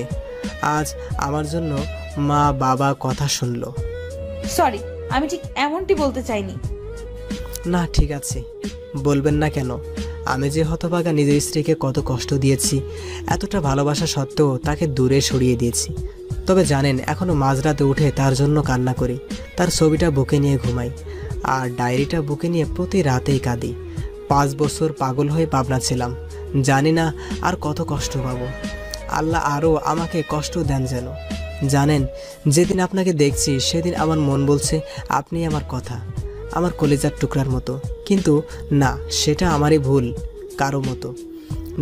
আজ আমার জন্য মা বাবা কথা শুনলো। সরি, আমি ঠিক এমনটি বলতে চাইনি। না ঠিক আছে, বলবেন না কেন? আমি যে হতভাগা নিজের স্ত্রীকে কত কষ্ট দিয়েছি, এতটা ভালোবাসা সত্ত্বেও তাকে দূরে সরিয়ে দিয়েছি। তবে জানেন, এখনো মাঝরাতে উঠে তার জন্য কান্না করি, তার ছবিটা বুকে নিয়ে ঘুমাই, আর ডায়েরিটা বুকে নিয়ে প্রতি রাতেই কাঁদি। 5 বছর পাগল হয়ে পাবনা ছিলাম, জানি না আর কত কষ্ট পাবো। আল্লাহ আরও আমাকে কষ্ট দেন যেন। জানেন, যেদিন আপনাকে দেখছি সেদিন আমার মন বলছে আপনি আমার কথা, আমার কলিজার টুকরার মতো। কিন্তু না, সেটা আমারই ভুল, কারো মতো।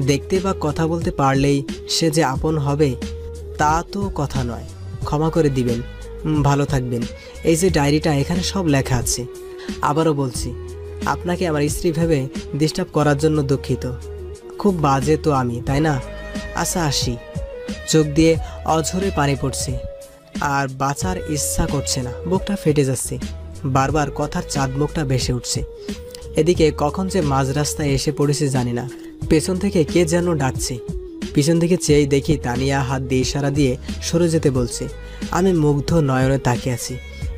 দেখতে বা কথা বলতে পারলেই সে যে আপন হবে তা তো কথা নয়। ক্ষমা করে দিবেন, ভালো থাকবেন। এই যে ডায়েরিটা, এখানে সব লেখা আছে। আবারও বলছি, আপনাকে আমার স্ত্রী ভেবে ডিস্টার্ব করার জন্য দুঃখিত। খুব বাজে তো আমি, তাই না? আচ্ছা আসি। চোখ দিয়ে অঝরে পানি পড়ছে, আর বাঁচার ইচ্ছা করছে না, বুকটা ফেটে যাচ্ছে। বারবার কথার চাঁদ মুখটা ভেসে উঠছে। এদিকে কখন যে মাঝ রাস্তায় এসে পড়েছে জানি না। পেছন থেকে কে যেন ডাকছে। পিছন থেকে চেয়ে দেখি তানিয়া হাত দিয়ে ইশারা দিয়ে সরে যেতে বলছে। আমি মুগ্ধ নয়নে তাকিয়ে আছি।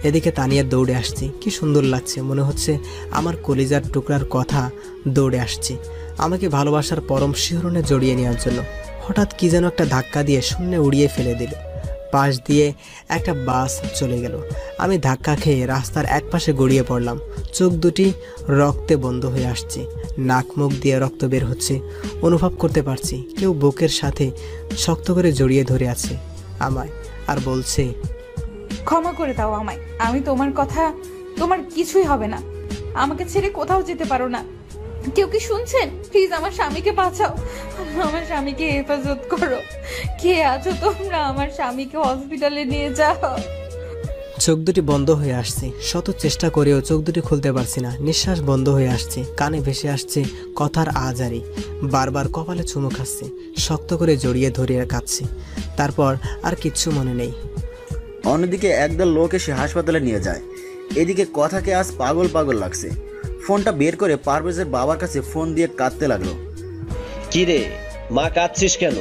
এদিকে তানিয়া দৌড়ে আসছে। কি সুন্দর লাগছে, মনে হচ্ছে আমার কলিজার টুকরার কথা দৌড়ে আসছে আমাকে ভালোবাসার পরম শিহরণে জড়িয়ে নেওয়ার জন্য। হঠাৎ কি যেন একটা ধাক্কা দিয়ে শূন্যে উড়িয়ে ফেলে দিল। পাশ দিয়ে একটা বাস চলে গেল। আমি ধাক্কা খেয়ে রাস্তার একপাশে গড়িয়ে পড়লাম। চোখ দুটি রক্তে বন্ধ হয়ে আসছে, নাক মুখ দিয়ে রক্ত বের হচ্ছে। অনুভব করতে পারছি কেউ বুকের সাথে শক্ত করে জড়িয়ে ধরে আছে আমায়, আর বলছে, ক্ষমা করে দাও আমায়, আমি তোমার কথা, তোমার কিছুই হবে না, আমাকে ছেড়ে কোথাও যেতে পারো না। কেউ কি শুনছেন? প্লিজ আমার স্বামীকে বাঁচাও, আমার স্বামীকে হেফাজত করো। কে আছো তোমরা? আমার স্বামীকে হসপিটালে নিয়ে যাও। চোখ দুটি বন্ধ হয়ে আসছে, শত চেষ্টা করেও চোখ দুটি খুলতে পারছি না। নিঃশ্বাস বন্ধ হয়ে আসছে, কানে ভেসে আসছে কথার আজারি। বারবার কপালে চুমু খাচ্ছে, শক্ত করে জড়িয়ে ধরে কাঁদছে। তারপর আর কিচ্ছু মনে নেই। অন্যদিকে একদল লোক এসে হাসপাতালে নিয়ে যায়। এদিকে কথাকে আজ পাগল পাগল লাগছে। ফোনটা বের করে পারভেজের বাবার কাছে ফোন দিয়ে কাঁদতে লাগলো। কি রে মা, কাঁদছিস কেন?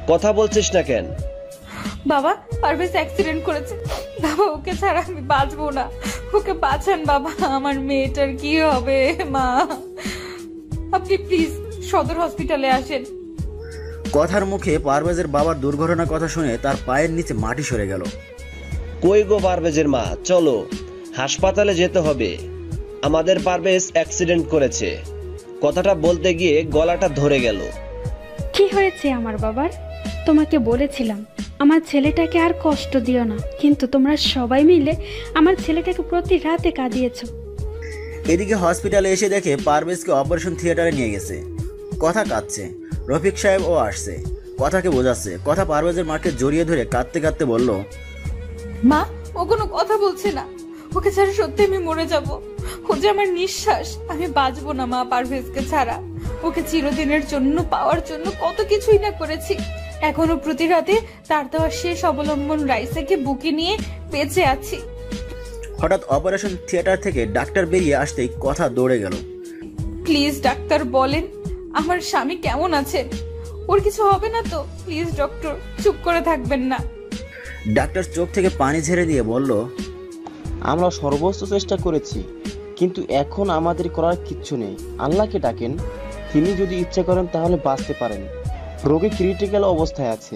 কথা বলছিস না কেন? বাবা, পারভেজ অ্যাক্সিডেন্ট করেছে। বাবা, ওকে ছাড়া আমি বাঁচবো না। ওকে বাঁচান বাবা, আমার মেয়েটার কি হবে মা? আপনি প্লিজ সদর হসপিটালে আসেন। কথার মুখে পারভেজের বাবার দুর্ঘটনার কথা শুনে তার পায়ের নিচে মাটি সরে গেল। কই গো পারভেজের মা, চলো হাসপাতালে যেতে হবে। আমাদের পারভেজ অ্যাক্সিডেন্ট করেছে। কথাটা বলতে গিয়ে গলাটা ধরে গেল। কি হয়েছে আমার বাবার? তোমাকে বলেছিলাম আমার ছেলেটাকে আর কষ্ট দিও না, কিন্তু তোমরা সবাই মিলে আমার ছেলেটাকে প্রতি রাতে কাঁদিয়েছো। এদিকে হসপিটালে এসে দেখে পারভেজকে অপারেশন থিয়েটারে নিয়ে গেছে। কথা কাঁদছে। রফিক সাহেব ও আসছে, কথাকে বোঝাচ্ছে। কথা পারভেজের মাকে জড়িয়ে ধরে কাঁদতে কাঁদতে বলল, মা, ও কোনো কথা বলছে না। ওকে ছাড়া সত্যি আমি মরে যাব। ও যে আমার নিঃশ্বাস, আমি বাঁচবো না মা পারভেজকে ছাড়া। ওকে চিরদিনের জন্য পাওয়ার জন্য কত কিছুই না করেছি। এখনো প্রতি রাতে তার দেওয়া শেষ অবলম্বন রাইসাকে বুকে নিয়ে বেঁচে আছি। হঠাৎ অপারেশন থিয়েটার থেকে ডাক্তার বেরিয়ে আসতেই কথা দৌড়ে গেল। প্লিজ ডাক্তার বলেন আমার স্বামী কেমন আছে? ওর কিছু হবে না তো? প্লিজ ডক্টর, চুপ করে থাকবেন না। ডাক্তার চোখ থেকে পানি ঝেড়ে দিয়ে বলল, আমরা সর্বোচ্চ চেষ্টা করেছি, কিন্তু এখন আমাদের করার কিচ্ছু নেই। আল্লাহকে ডাকেন, তিনি যদি ইচ্ছা করেন তাহলে বাঁচতে পারেন। রোগী ক্রিটিক্যাল অবস্থায় আছে।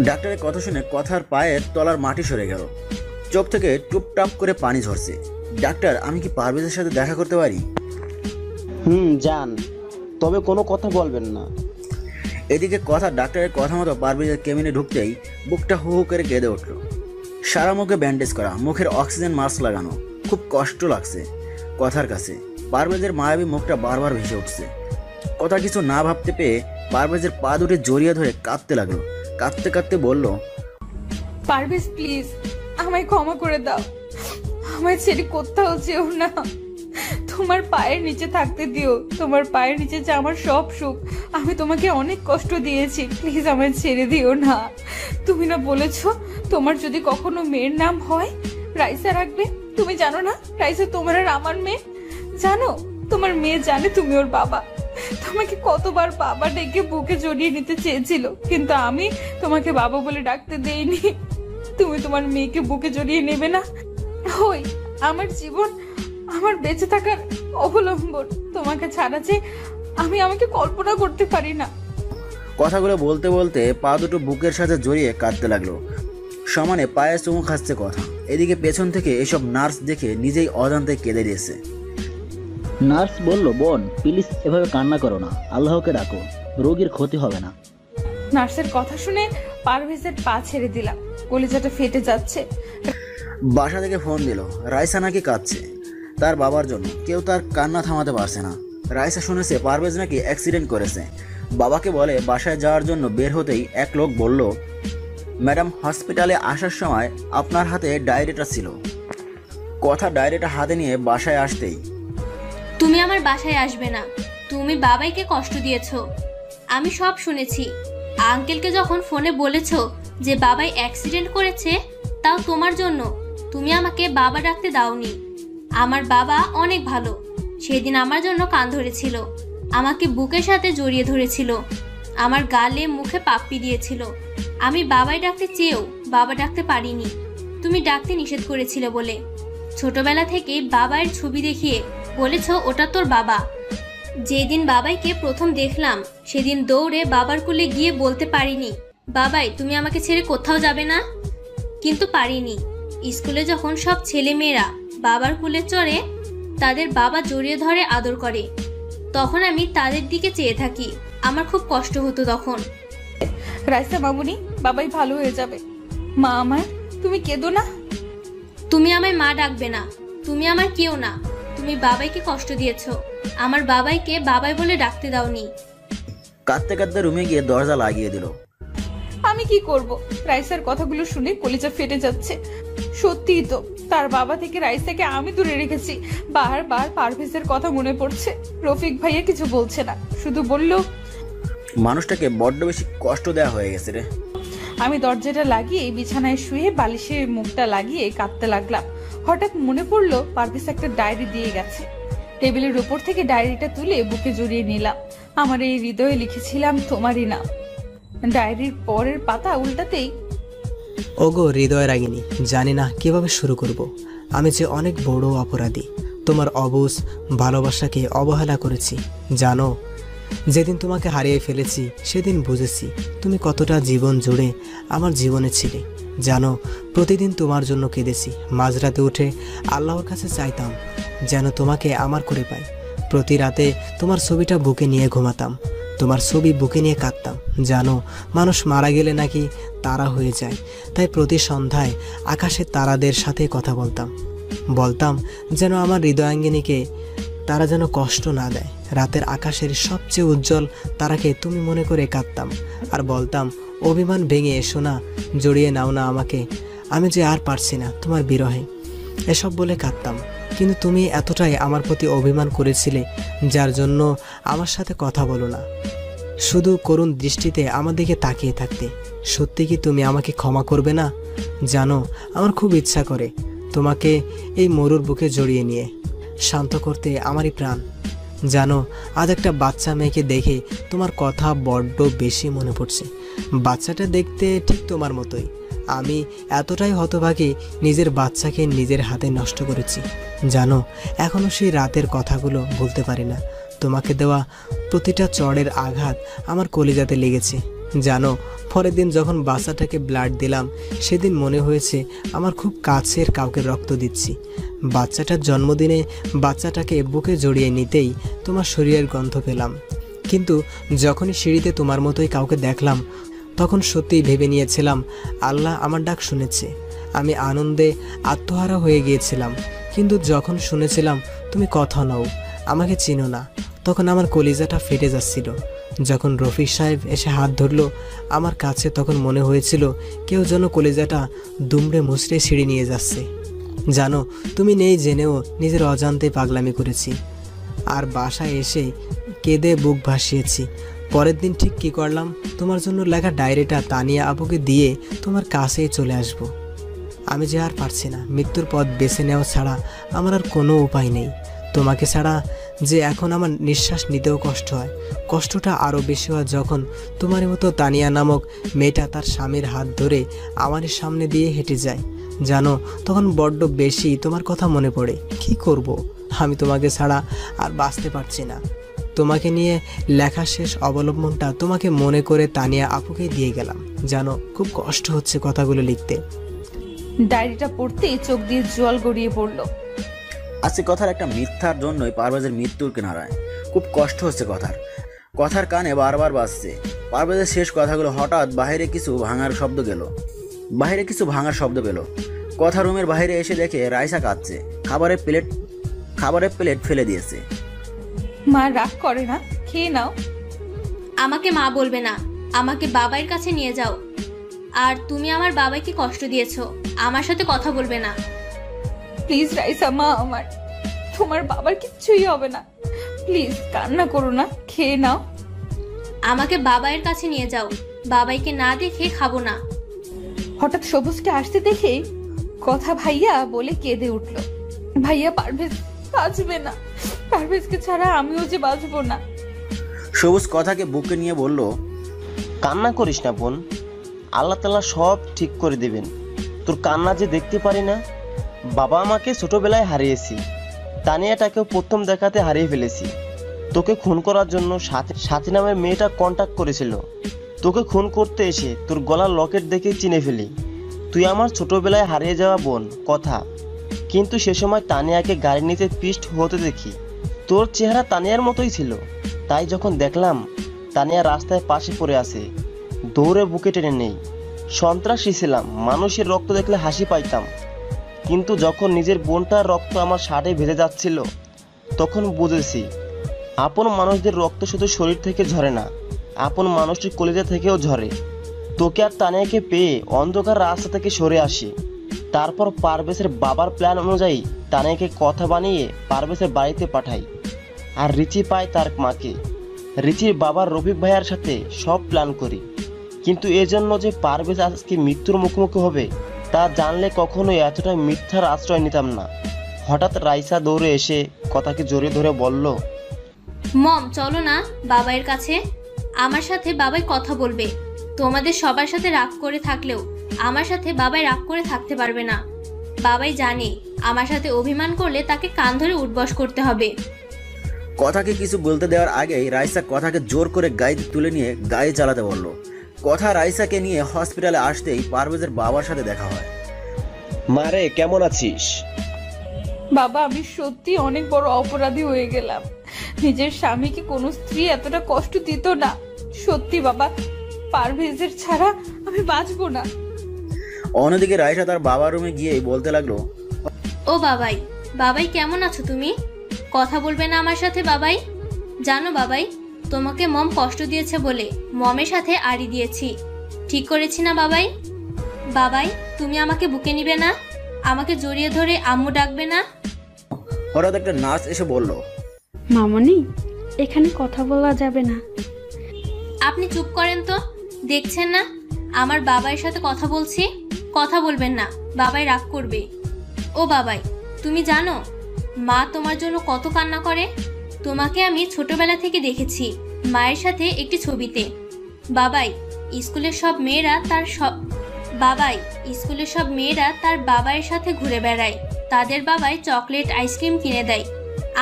ডাক্তারের কথা শুনে কথার পায়ের তলার মাটি সরে গেল। চোখ থেকে টুপটাপ করে পানি ঝরছে। ডাক্তার, আমি কি পারভেজের সাথে দেখা করতে পারি? যান, তবে কোনো কথা বলবেন না। এদিকে কথা ডাক্তারের কথা মতো পারভেজের কেবিনে ঢুকতেই বুকটা হু হু করে কেঁদে উঠল। সারা মুখে ব্যান্ডেজ করা, মুখের অক্সিজেন মাস্ক লাগানো, খুব কষ্ট লাগছে কথার কাছে। পারভেজের মায়াবী মুখটা বারবার ভেসে উঠছে। কথা কিছু না ভাবতে পেয়ে পারভেজের পা দুটি জড়িয়ে ধরে কাঁদতে লাগলো। কাঁদতে কাঁদতে বলল, পারভেজ প্লিজ আমায় ক্ষমা করে দাও। আমায় ছেড়ে কোথাও যেও না। তোমার পায়ের নিচে থাকতে দিও। তোমার পায়ের নিচে যে আমার সব সুখ। আমি তোমাকে অনেক কষ্ট দিয়েছি, প্লিজ আমায় ছেড়ে দিও না। তুমি না বলেছো তোমার যদি কখনো মেয়ের নাম হয় রাইসা রাখবে? তুমি জানো না রাইসা তোমার আর আমার মেয়ে? জানো তোমার মেয়ে জানে তুমি ওর বাবা। তোমাকে কতবার বাবা ডেকে বুকে জড়িয়ে নিতে চেয়েছিল, কিন্তু আমি তোমাকে বাবা বলে ডাকতে দেইনি। তুমি তোমার মেয়েকে বুকে জড়িয়ে নেবে না? ওই আমার জীবন, আমার বেঁচে থাকার অবলম্বন। তোমাকে ছাড়া যে আমি আমাকে কল্পনা করতে পারি না। কথাগুলো বলতে বলতে পা দুটো বুকের সাথে জড়িয়ে কাঁদতে লাগলো। সমানে পায়ে চুমু খাচ্ছে কথা। এদিকে পেছন থেকে এসব নার্স দেখে নিজেই অজান্তে কেঁদে দিয়েছে। নার্স বলল, বোন প্লিজ এভাবে কান্না করো না, আল্লাহকে ডাকো, রোগীর ক্ষতি হবে না। নার্সের কথা শুনে পারভেজের পা ছেড়ে দিলাম। কলিজাটা ফেটে যাচ্ছে। বাসা থেকে ফোন দিল, রাইসা নাকি কাঁদছে তার বাবার জন্য। কেউ তার কান্না থামাতে পারছে না। রাইসা শুনেছে পারভেজ নাকি অ্যাক্সিডেন্ট করেছে। বাবাকে বলে বাসায় যাওয়ার জন্য বের হতেই এক লোক বলল, ম্যাডাম হসপিটালে আসার সময় আপনার হাতে ডায়েরিটা ছিল। কথা ডায়েরিটা হাতে নিয়ে বাসায় আসতেই, তুমি আমার বাসায় আসবে না, তুমি বাবাইকে কষ্ট দিয়েছো। আমি সব শুনেছি। আঙ্কেলকে যখন ফোনে বলেছো যে বাবাই অ্যাক্সিডেন্ট করেছে, তাও তোমার জন্য। তুমি আমাকে বাবা ডাকতে দাওনি। আমার বাবা অনেক ভালো। সেদিন আমার জন্য কান ধরেছিল, আমাকে বুকের সাথে জড়িয়ে ধরেছিল, আমার গালে মুখে পাপ্পি দিয়েছিল। আমি বাবাই ডাকতে চেয়েও বাবা ডাকতে পারিনি, তুমি ডাকতে নিষেধ করেছিলে বলে। ছোটবেলা থেকে বাবাইয়ের ছবি দেখিয়ে বলেছো ওটা তোর বাবা। যেদিন বাবাইকে প্রথম দেখলাম সেদিন দৌড়ে বাবার কোলে গিয়ে বলতে পারিনি, বাবাই তুমি আমাকে ছেড়ে কোথাও যাবে না। কিন্তু পারিনি। স্কুলে যখন সব ছেলে মেয়েরা বাবার কোলে চড়ে, তাদের বাবা জড়িয়ে ধরে আদর করে, তখন আমি তাদের দিকে চেয়ে থাকি। আমার খুব কষ্ট হতো তখন। রাইসা মামুনি, বাবাই ভালো হয়ে যাবে। মা আমার, তুমি কেঁদো না। তুমি আমায় মা ডাকবে না, তুমি আমার কেউ না। তুমি বাবাইকে কষ্ট দিয়েছো, আমার বাবাইকে বাবাই বলে ডাকতে দাওনি। কাঁদতে কাঁদতে রুমে গিয়ে দরজা লাগিয়ে দিল। আমি কি করব? রাইসার কথাগুলো শুনে কলিজা ফেটে যাচ্ছে। সত্যিই তো, তার বাবা থেকে রাইসাকে আমি দূরে রেখেছি। বারবার পারভেজের কথা মনে পড়ছে। রফিক ভাইয়া কিছু বলছে না, শুধু বলল, মানুষটাকে বড্ড বেশি কষ্ট দেওয়া হয়ে গেছে রে। আমি দরজাটা লাগিয়ে বিছানায় শুয়ে বালিশে মুখটা লাগিয়ে কাঁদতে লাগলাম। হঠাৎ মনে পড়লো পারভেজ একটা ডায়েরি দিয়ে গেছে। টেবিলের উপর থেকে ডায়েরিটা তুলে বুকে জড়িয়ে নিলাম। আমার এই হৃদয়ে লিখেছিলাম তোমারই নাম। ডায়েরির পরের পাতা উল্টাতেই, ওগো হৃদয় রাগিনী, জানি না কিভাবে শুরু করব। আমি যে অনেক বড় অপরাধী, তোমার অবুঝ ভালোবাসাকে অবহেলা করেছি। জানো, যেদিন তোমাকে হারিয়ে ফেলেছি সেদিন বুঝেছি তুমি কতটা জীবন জুড়ে আমার জীবনে ছিলে। জানো, প্রতিদিন তোমার জন্য কেঁদেছি। মাঝরাতে উঠে আল্লাহর কাছে চাইতাম যেন তোমাকে আমার করে পাই। প্রতি রাতে তোমার ছবিটা বুকে নিয়ে ঘুমাতাম, তোমার ছবি বুকে নিয়ে কাঁদতাম। জানো, মানুষ মারা গেলে নাকি তারা হয়ে যায়, তাই প্রতি সন্ধ্যায় আকাশের তারাদের সাথে কথা বলতাম যেন আমার হৃদয়াঙ্গিনীকে তারা যেন কষ্ট না দেয়। রাতের আকাশের সবচেয়ে উজ্জ্বল তারাকে তুমি মনে করে কাঁদতাম আর বলতাম, অভিমান ভেঙে এসো না, জড়িয়ে নাও না আমাকে, আমি যে আর পারছি না তোমার বিরহে। এসব বলে কাঁদতাম, কিন্তু তুমি এতটাই আমার প্রতি অভিমান করেছিলে যার জন্য আমার সাথে কথা বলো না, শুধু করুণ দৃষ্টিতে আমার দিকে তাকিয়ে থাকতে। সত্যি কি তুমি আমাকে ক্ষমা করবে না? জানো, আমার খুব ইচ্ছা করে তোমাকে এই মরুর বুকে জড়িয়ে নিয়ে শান্ত করতে আমারই প্রাণ। জানো, আজ একটা বাচ্চা মেয়েকে দেখে তোমার কথা বড্ড বেশি মনে পড়ছে। বাচ্চাটা দেখতে ঠিক তোমার মতোই। আমি এতটাই হতভাগী, নিজের বাচ্চাকে নিজের হাতে নষ্ট করেছি। জানো, এখনও সেই রাতের কথাগুলো ভুলতে পারি না। তোমাকে দেওয়া প্রতিটা চড়ের আঘাত আমার কলিজাতে লেগেছে। জানো, পরের দিন যখন বাচ্চাটাকে ব্লাড দিলাম সেদিন মনে হয়েছে আমার খুব কাছের কাউকে রক্ত দিচ্ছি। বাচ্চাটার জন্মদিনে বাচ্চাটাকে বুকে জড়িয়ে নিতেই তোমার শরীরের গন্ধ পেলাম, কিন্তু যখনই সিঁড়িতে তোমার মতোই কাউকে দেখলাম তখন সত্যিই ভেবে নিয়েছিলাম আল্লাহ আমার ডাক শুনেছে। আমি আনন্দে আত্মহারা হয়ে গিয়েছিলাম, কিন্তু যখন শুনেছিলাম তুমি কথা নও, আমাকে চিনো না, তখন আমার কলিজাটা ফেটে যাচ্ছিল। যখন রফিক সাহেব এসে হাত ধরলো আমার কাছে, তখন মনে হয়েছিল কেউ যেন কলিজাটা দুমড়ে মুচড়ে ছিঁড়ে নিয়ে যাচ্ছে। জানো, তুমি নেই জেনেও নিজের অজান্তে পাগলামি করেছি আর বাসায় এসে কেঁদে বুক ভাসিয়েছি। পরের দিন ঠিক কী করলাম, তোমার জন্য লেখা ডায়েরিটা তানিয়া আপুকে দিয়ে তোমার কাছেই চলে আসব। আমি যে আর পারছি না, মৃত্যুর পথ বেছে নেওয়া ছাড়া আমার আর কোনো উপায় নেই। তোমাকে ছাড়া যে এখন আমার নিঃশ্বাস নিতেও কষ্ট হয়, কষ্টটা আরও বেশি হয় যখন তোমার মতো তানিয়া নামক মেয়েটা তার স্বামীর হাত ধরে আমার সামনে দিয়ে হেঁটে যায়। জানো, তখন বড্ড বেশি তোমার কথা মনে পড়ে। কি করব, আমি তোমাকে ছাড়া আর বাঁচতে পারছি না। তোমাকে নিয়ে লেখা শেষ অবলম্বনটা তোমাকে মনে করে তানিয়া আপুকে দিয়ে গেলাম। জানো, খুব কষ্ট হচ্ছে কথাগুলো লিখতে। ডায়েরিটা পড়তেই চোখ দিয়ে জল গড়িয়ে পড়লো। আজকে কথার একটা মিথ্যার জন্যই পারভেজের মৃত্যুর কিনারায়। খুব কষ্ট হচ্ছে কথার কানে বারবার বাজছে। পারভেজের শেষ কথাগুলো হঠাৎ বাইরে কিছু ভাঙার শব্দ পেল। কথা রুমের বাইরে এসে দেখে রাইসা কাঁদছে, খাবারের প্লেট ফেলে দিয়েছে। মা রাগ করে না, খেয়ে নাও। আমাকে মা বলবে না, আমাকে বাবার কাছে নিয়ে যাও। আর তুমি আমার বাবাকে কষ্ট দিয়েছো, আমার সাথে কথা বলবে না। প্লিজ রাইসা, মা আমার, তোমার বাবার কিচ্ছুই হবে না। প্লিজ কান্না করো না, খেয়ে নাও। আমাকে বাবাইয়ের কাছে নিয়ে যাও, বাবাইকে না দেখে খাবো না। হঠাৎ সবুজকে আসতে দেখে কথা ভাইয়া বলে কেঁদে উঠলো। ভাইয়া, পারভেজ বাঁচবে না, পারভেজকে ছাড়া আমিও যে বাঁচবো না। সবুজ কথাকে বুকে নিয়ে বলল, কান্না করিস না বোন, আল্লাহ তাআলা সব ঠিক করে দেবেন। তোর কান্না যে দেখতে পারি না। বাবা আমাকে ছোটবেলায় হারিয়েছি, তানিয়াটাকেও প্রথম দেখাতে হারিয়ে ফেলেছি। তোকে খুন করার জন্য সাথী নামের মেয়েটা কন্ট্যাক্ট করেছিল। তোকে খুন করতে এসে তোর গলার লকেট দেখে চিনে ফেলি তুই আমার ছোটবেলায় হারিয়ে যাওয়া বোন কথা। কিন্তু সে সময় তানিয়াকে গাড়ির নিচে পিষ্ট হতে দেখি। তোর চেহারা তানিয়ার মতোই ছিল, তাই যখন দেখলাম তানিয়া রাস্তায় পাশে পড়ে আছে, দৌড়ে বুকে টেনে নেই। সন্ত্রাসী ছিলাম, মানুষের রক্ত দেখলে হাসি পাইতাম, কিন্তু যখন নিজের বোনটার রক্ত আমার শার্টে ভেজে যাচ্ছিল তখন বুঝেছি আপন মানুষদের রক্ত শুধু শরীর থেকে ঝরে না, আপন মানুষটির কলিজা থেকেও ঝরে। তোকে আর তানিয়াকে পেয়ে অন্ধকার রাস্তা থেকে সরে আসি। তারপর পারভেজের বাবার প্ল্যান অনুযায়ী তানিয়াকে কথা বানিয়ে পারভেজের বাড়িতে পাঠাই, আর রিচি পায় তার মাকে। রিচির বাবার রফিক ভাইয়ার সাথে সব প্ল্যান করি, কিন্তু এজন্য যে পারভেজ আজকে মৃত্যুর মুখোমুখি হবে তা জানলে কখনোই এতটা মিথ্যার আশ্রয় নিতাম না। হঠাৎ রাইসা দৌড়ে এসে কথাকে জড়িয়ে ধরে বলল, মম চলো না বাবাইয়ের কাছে, আমার সাথে বাবাই কথা বলবে। তোমাদের সবার সাথে রাগ করে থাকলেও আমার সাথে বাবাই রাগ করে থাকতে পারবে না। বাবাই জানে আমার সাথে অভিমান করলে তাকে কান ধরে উঠবস করতে হবে। কথাকে কিছু বলতে দেওয়ার আগেই রাইসা কথাকে জোর করে গাড়িতে তুলে নিয়ে গাড়ি চালাতে বলল। কথা রাইসাকে নিয়ে হসপিটালে আসতেই পারভেজের বাবার সাথে দেখা হয়। মারে, কেমন আছিস? বাবা, আমি সত্যি অনেক বড় অপরাধী হয়ে গেলাম। নিজের স্বামীকে কোনো স্ত্রী এতটা কষ্ট দিত না। সত্যি বাবা, পারভেজের ছাড়া আমি বাঁচবো না। অন্যদিকে রাইসা তার বাবার রুমে গিয়েই বলতে লাগলো, ও বাবাই, বাবাই কেমন আছো তুমি? কথা বলবে না আমার সাথে বাবাই? জানো বাবাই, তোমাকে মম কষ্ট দিয়েছে বলে মমের সাথে আড়ি দিয়েছি। ঠিক করেছি না বাবাই? বাবাই, তুমি আমাকে বুকে নিবে না? আমাকে জড়িয়ে ধরে আম্মু ডাকবে না? হঠাৎ একটা নার্স এসে বলল, মামনি, এখানে কথা বলা যাবে না। আপনি চুপ করেন তো, দেখছেন না আমার বাবাইয়ের সাথে কথা বলছি? কথা বলবেন না, বাবাই রাগ করবে। ও বাবাই, তুমি জানো মা তোমার জন্য কত কান্না করে? তোমাকে আমি ছোটবেলা থেকে দেখেছি মায়ের সাথে একটি ছবিতে। বাবাই, স্কুলের সব মেয়েরা তার বাবাইয়ের সাথে ঘুরে বেড়ায়। তাদের বাবাই চকলেট আইসক্রিম কিনে দেয়।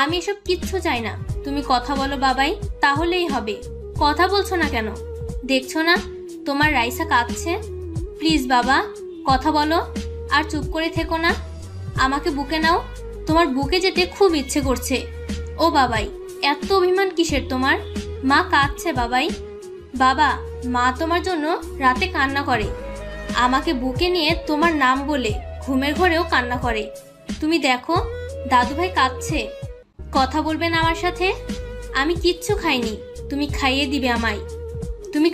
আমি এসব কিচ্ছু চাই না। তুমি কথা বলো বাবাই, তাহলেই হবে। কথা বলছো না কেন? দেখছো না তোমার রাইসা কাঁদছে? প্লিজ বাবা, কথা বলো আর চুপ করে থেকো না। আমাকে বুকে নাও, তোমার বুকে যেতে খুব ইচ্ছে করছে। ও বাবাই, এত অভিমান কিসের তোমার? মা কাঁদছে বাবাই। বাবা, মা তোমার জন্য রাতে কান্না করে। আমাকে বুকে নিয়ে তোমার নাম বলে ঘুমের ঘরেও কান্না করে। তুমি দেখো দাদু ভাই কাঁদছে। কথা বলবে না আমার সাথে? আমি কিচ্ছু খাইনি, তুমি খাইয়ে দিবে আমায়। তুমি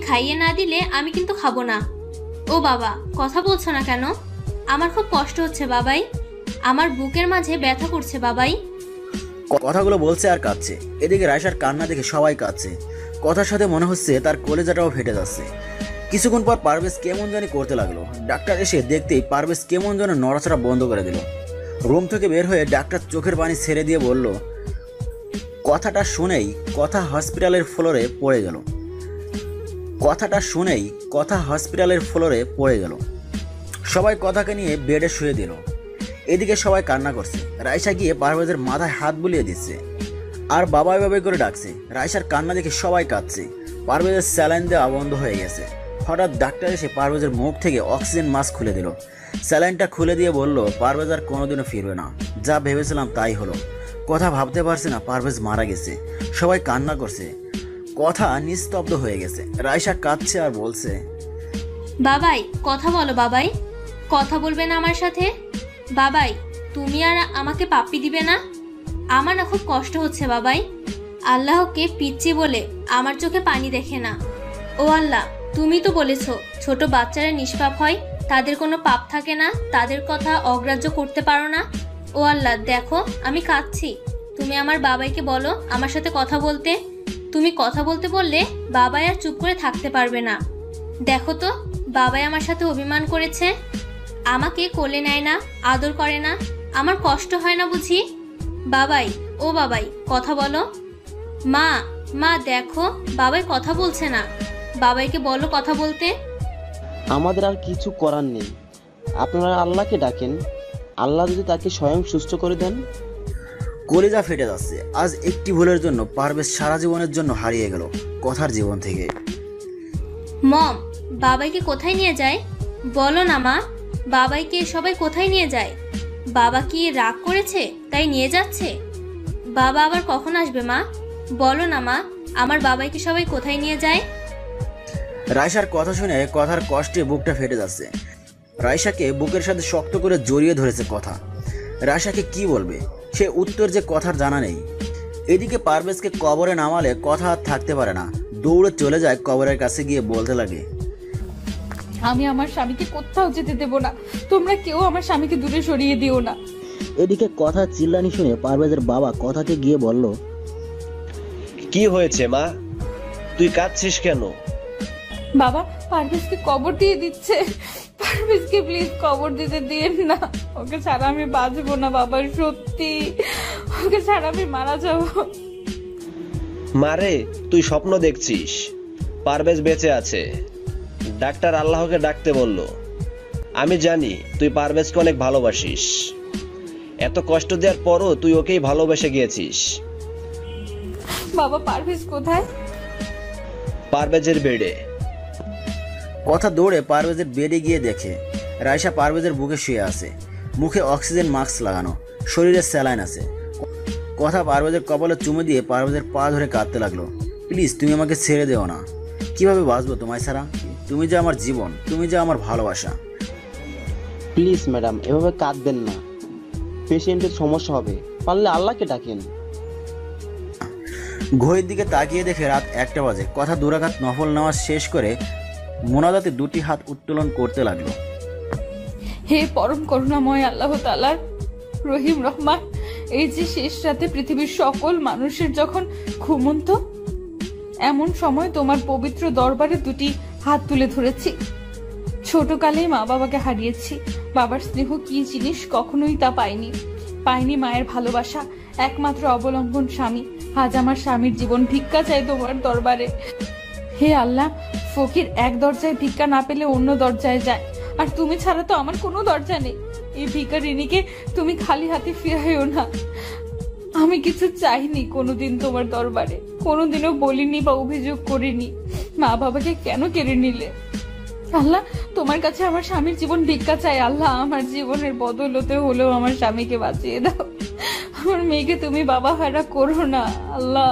খাইয়ে না দিলে আমি কিন্তু খাবো না। ও বাবা, কথা বলছো না কেন? আমার খুব কষ্ট হচ্ছে বাবাই, আমার বুকের মাঝে ব্যথা করছে বাবাই। কথাগুলো বলছে আর কাঁদছে। এদিকে রাইসার কান্না দেখে সবাই কাঁদছে। কথার সাথে মনে হচ্ছে তার কলেজাটাও ফেটে যাচ্ছে। কিছুক্ষণ পর পারভেজ কেমন জানি করতে লাগলো। ডাক্তার এসে দেখতেই পারভেজ কেমন যেন নড়াচড়া বন্ধ করে দিল। রুম থেকে বের হয়ে ডাক্তার চোখের পানি ছেড়ে দিয়ে বলল, কথাটা শুনেই কথা হসপিটালের ফ্লোরে পড়ে গেল। সবাই কথাকে নিয়ে বেডে শুয়ে দিল। এদিকে সবাই কান্না করছে। রাইসা গিয়ে পারভেজের মাথায় হাত বুলিয়ে দিচ্ছে আর বাবাই বাবাই করে ডাকছে। রাইসার কান্না দেখে সবাই কাঁদছে। পারভেজের স্যালাইন দেওয়া বন্ধ হয়ে গেছে। হঠাৎ ডাক্তার এসে পারভেজের মুখ থেকে অক্সিজেন মাস্ক খুলে দিল। স্যালাইনটা খুলে দিয়ে বলল, পারভেজ আর কোনোদিনও ফিরবে না। যা ভেবেছিলাম তাই হলো। কথা ভাবতে পারছে না পারভেজ মারা গেছে। সবাই কান্না করছে। কথা নিস্তব্ধ হয়ে গেছে। রাইসা কাঁদছে আর বলছে, বাবাই, কথা বলো বাবাই। কথা বলবে না আমার সাথে? বাবাই, তুমি আর আমাকে পাপ্পি দিবে না? আমার না খুব কষ্ট হচ্ছে বাবাই। আল্লাহকে পিচ্ছি বলে আমার চোখে পানি দেখে না। ও আল্লাহ, তুমি তো বলেছো ছোট বাচ্চারা নিষ্পাপ হয়, তাদের কোনো পাপ থাকে না, তাদের কথা অগ্রাহ্য করতে পারো না। ও আল্লাহ, দেখো আমি কাঁদছি। তুমি আমার বাবাইকে বলো আমার সাথে কথা বলতে। তুমি কথা বলতে বললে বাবাই আর চুপ করে থাকতে পারবে না। দেখো তো, বাবাই আমার সাথে অভিমান করেছে। আমাকে কোলে নেয় না, আদর করে না। আমার কষ্ট হয় না বুঝি? বাবাই, ও বাবাই, কথা বলো। মা দেখো, বাবাই কথা বলছে না। বাবাইকে বলো কথা বলতে। আমাদের আর কিছু করার নেই, আপনারা আল্লাহকে ডাকেন। আল্লাহ যদি তাকে স্বয়ং সুস্থ করে দেন। কলিজা ফেটে যাচ্ছে। আজ একটি ভুলের জন্য পারভেজ সারা জীবনের জন্য হারিয়ে গেল কথার জীবন থেকে। মম, বাবাইকে কোথায় নিয়ে যায়? বলো না মা, বাবাইকে সবাই কোথায় নিয়ে যায়? বাবা কি রাগ করেছে তাই নিয়ে যাচ্ছে? বাবা আবার কখন আসবে মা? বলো না মা, আমার বাবাইকে সবাই কোথায় নিয়ে যায়? রাইসার কথা শুনে কথার কষ্টে বুকটা ফেটে যাচ্ছে। রাইসাকে বুকের সাথে শক্ত করে জড়িয়ে ধরেছে কথা। রাইসাকে কি বলবে? সে উত্তর যে কথার জানা নেই। এদিকে পারভেজকে কবরে নামালে কথা আর থাকতে পারে না। দৌড়ে চলে যায় কবরের কাছে গিয়ে বলতে লাগে, আমি আমার স্বামীকে কোথাও যেতে দেব না। তোমরা কেউ আমার স্বামীকে দূরে সরিয়ে দিও না। এদিকে কথা চিল্লানি শুনে পারভেজের বাবা কথাকে গিয়ে বলল, কি হয়েছে মা, তুই কাঁদছিস কেন? বাবা, পারভেজকে কবর দিয়ে দিচ্ছে। পারভেজকে প্লিজ কবর দিতে দিন না। ওকে ছাড়া আমি বাঁচবো না বাবা, সত্যি ওকে ছাড়া আমি মারা যাব। মারে, তুই স্বপ্ন দেখছিস। পারভেজ বেঁচে আছে। ডাক্তার আল্লাহকে ডাকতে বলল। আমি জানি তুই পারভেজকে অনেক ভালোবাসিস। এত কষ্ট দেওয়ার পরও তুই ওকেই ভালোবেসে গিয়েছিস। বাবা পারভেজ কোথায়? পারভেজের বেডে। কথা দৌড়ে পারভেজের বেডে গিয়ে দেখে রাইসা পারভেজের বুকে শুয়ে আছে, মুখে অক্সিজেন মাস্ক লাগানো, শরীরে স্যালাইন আছে। কথা পারভেজের কপালে চুমে দিয়ে পারভেজের পা ধরে কাঁদতে লাগলো। প্লিজ তুমি আমাকে ছেড়ে দেও না, কিভাবে বাঁচবো তোমায় ছাড়া? তুমি যে আমার জীবন, তুমি যে আমার ভালোবাসা। প্লিজ ম্যাডাম, এভাবে কাঁদবেন না, পেশেন্টের সমস্যা হবে, পারলে আল্লাহকে ডাকেন। ঘড়ির দিকে তাকিয়ে দেখে রাত 1টা বাজে। কথা দুরাকাত নফল নামাজ শেষ করে মোনাজাতে 2টি হাত উত্তোলন করতে লাগলো। হে পরম করুণাময় আল্লাহ তাআলার রহিম রহমান, এই যে শেষ রাতে পৃথিবীর সকল মানুষের যখন ঘুমন্ত, এমন সময় তোমার পবিত্র দরবারে 2টি হাত তুলে ধরেছি। ছোটকালেই মা বাবাকে হারিয়েছি। বাবার স্নেহ কি জিনিস কখনোই তা পাইনি মায়ের ভালোবাসা, একমাত্র অবলম্বন স্বামী। আজ আমার স্বামীর জীবন ভিক্ষা চাই তোমার দরবারে। হে আল্লাহ, ফকির এক দরজায় ভিক্ষা না পেলে অন্য দরজায় যায়, আর তুমি ছাড়া তো আমার কোনো দরজা নেই। এই ভিখারিনীকে তুমি খালি হাতে ফিরাইও না। আমি কিছু চাইনি কোনোদিন তোমার দরবারে, কোনোদিনও বলিনি বা অভিযোগ করিনি। মা বাবাকে কেন কেড়ে নিলে? আল্লাহ, তোমার কাছে আমার স্বামীর জীবন ভিক্ষা চাই। আল্লাহ, আমার জীবনের বদলতে হলেও আমার স্বামীকে বাঁচিয়ে দাও। আমার মেয়েকে তুমি বাবা হারা করো না। আল্লাহ,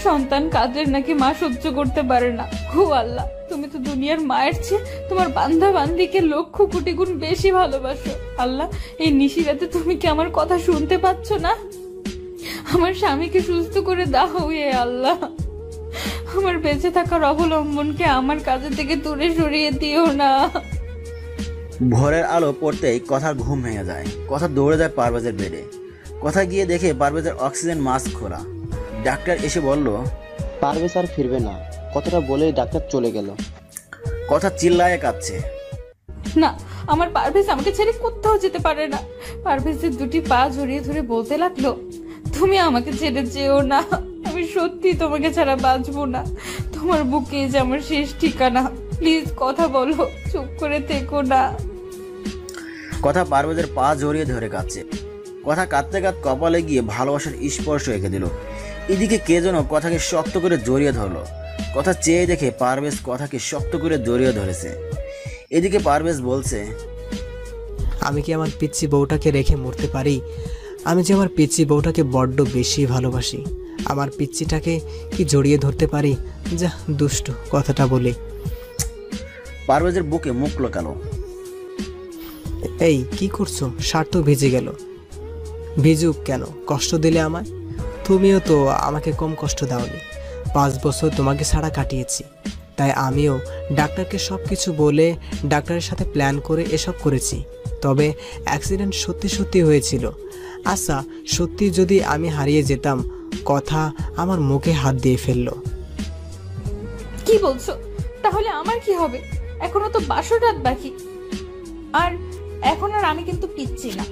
সন্তান কাজের নাকি মা সহ্য করতে পারে না। হো আল্লাহ, তুমি তো দুনিয়ার মায়ের চেয়ে তোমার বান্ধা বান্দিকে লক্ষ কোটি গুণ বেশি ভালোবাসো। আল্লাহ, এই নিশিরাতে তুমি কি আমার কথা শুনতে পাচ্ছ না? আমার স্বামীকে সুস্থ করে দাও হে আল্লাহ। আমার বেঁচে থাকার অবলম্বনকে আমার কাজে থেকে দূরে সরিয়ে দিও না। ভোরের আলো পড়তেই কথার ঘুম ভেঙে যায়। কথা দৌড়ে যায় পারভেজের বেডে। কথা গিয়ে দেখে পারভেজের অক্সিজেন মাস্ক খোলা। ডাক্তার এসে বলল, পারভেজ আর ফিরবে না। কথাটা বলে ডাক্তার চলে গেল। কথা চিল্লায়ে কাঁদছে। না, আমার পারভেজ আমাকে ছেড়ে কোথাও যেতে পারে না। পারভেজের 2টি পা জড়িয়ে ধরে বলতে লাগলো, তুমি আমাকে ছেড়ে যেও না। আমি সত্যি তোমাকে ছাড়া বাঁচবো না। তোমার বুকে যে আমার শেষ ঠিকানা। প্লিজ কথা বলো, চুপ করে থেকো না। কথা পারভেজের পা জড়িয়ে ধরে কাঁদছে। কথা কাঁদতে কাঁদতে কপালে গিয়ে ভালোবাসার স্পর্শ এঁকে দিল। এদিকে কে যেন কথাকে শক্ত করে জড়িয়ে ধরলো। কথা চেয়ে দেখে পারভেজ কথাকে শক্ত করে জড়িয়ে ধরেছে। এদিকে পারভেজ বলছে, আমি কি আমার পিচ্চি বউটাকে রেখে মরতে পারি? আমি যে আমার পিচ্চি বউটাকে বড্ড বেশি ভালোবাসি। আমার পিচ্চিটাকে কি জড়িয়ে ধরতে পারি? যা দুষ্টু, কথাটা বলে। পারভেজের বুকে মুখ লোকালো। এই কি করছো? শার্ট তো ভিজে গেল। ভিজুক কেন? কষ্ট দিলে আমায়? তুমিও তো আমাকে কম কষ্ট দাওনি। 5 বছর তোমাকে ছাড়া কাটিয়েছি, তাই আমিও ডাক্তারকে সব কিছু বলে ডাক্তারের সাথে প্ল্যান করে এসব করেছি। তবে অ্যাক্সিডেন্ট সত্যি সত্যি হয়েছিল। আচ্ছা, সত্যি যদি আমি হারিয়ে যেতাম? কথা আমার মুখে হাত দিয়ে ফেললো। কি বলছো? তাহলে আমার কি হবে? এখনো তো 12 রাত বাকি। আর এখন আর আমি কিন্তু পিচ্ছি না।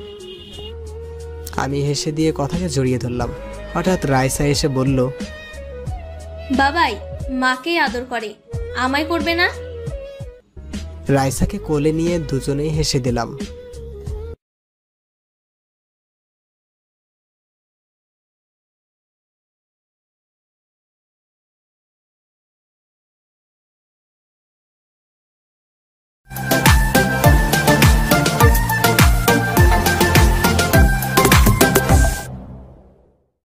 আমি হেসে দিয়ে কথাকে জড়িয়ে ধরলাম। হঠাৎ রাইসা এসে বলল, বাবাই মাকে আদর করে, আমায় করবে না? রাইসাকে কোলে নিয়ে দুজনেই হেসে দিলাম।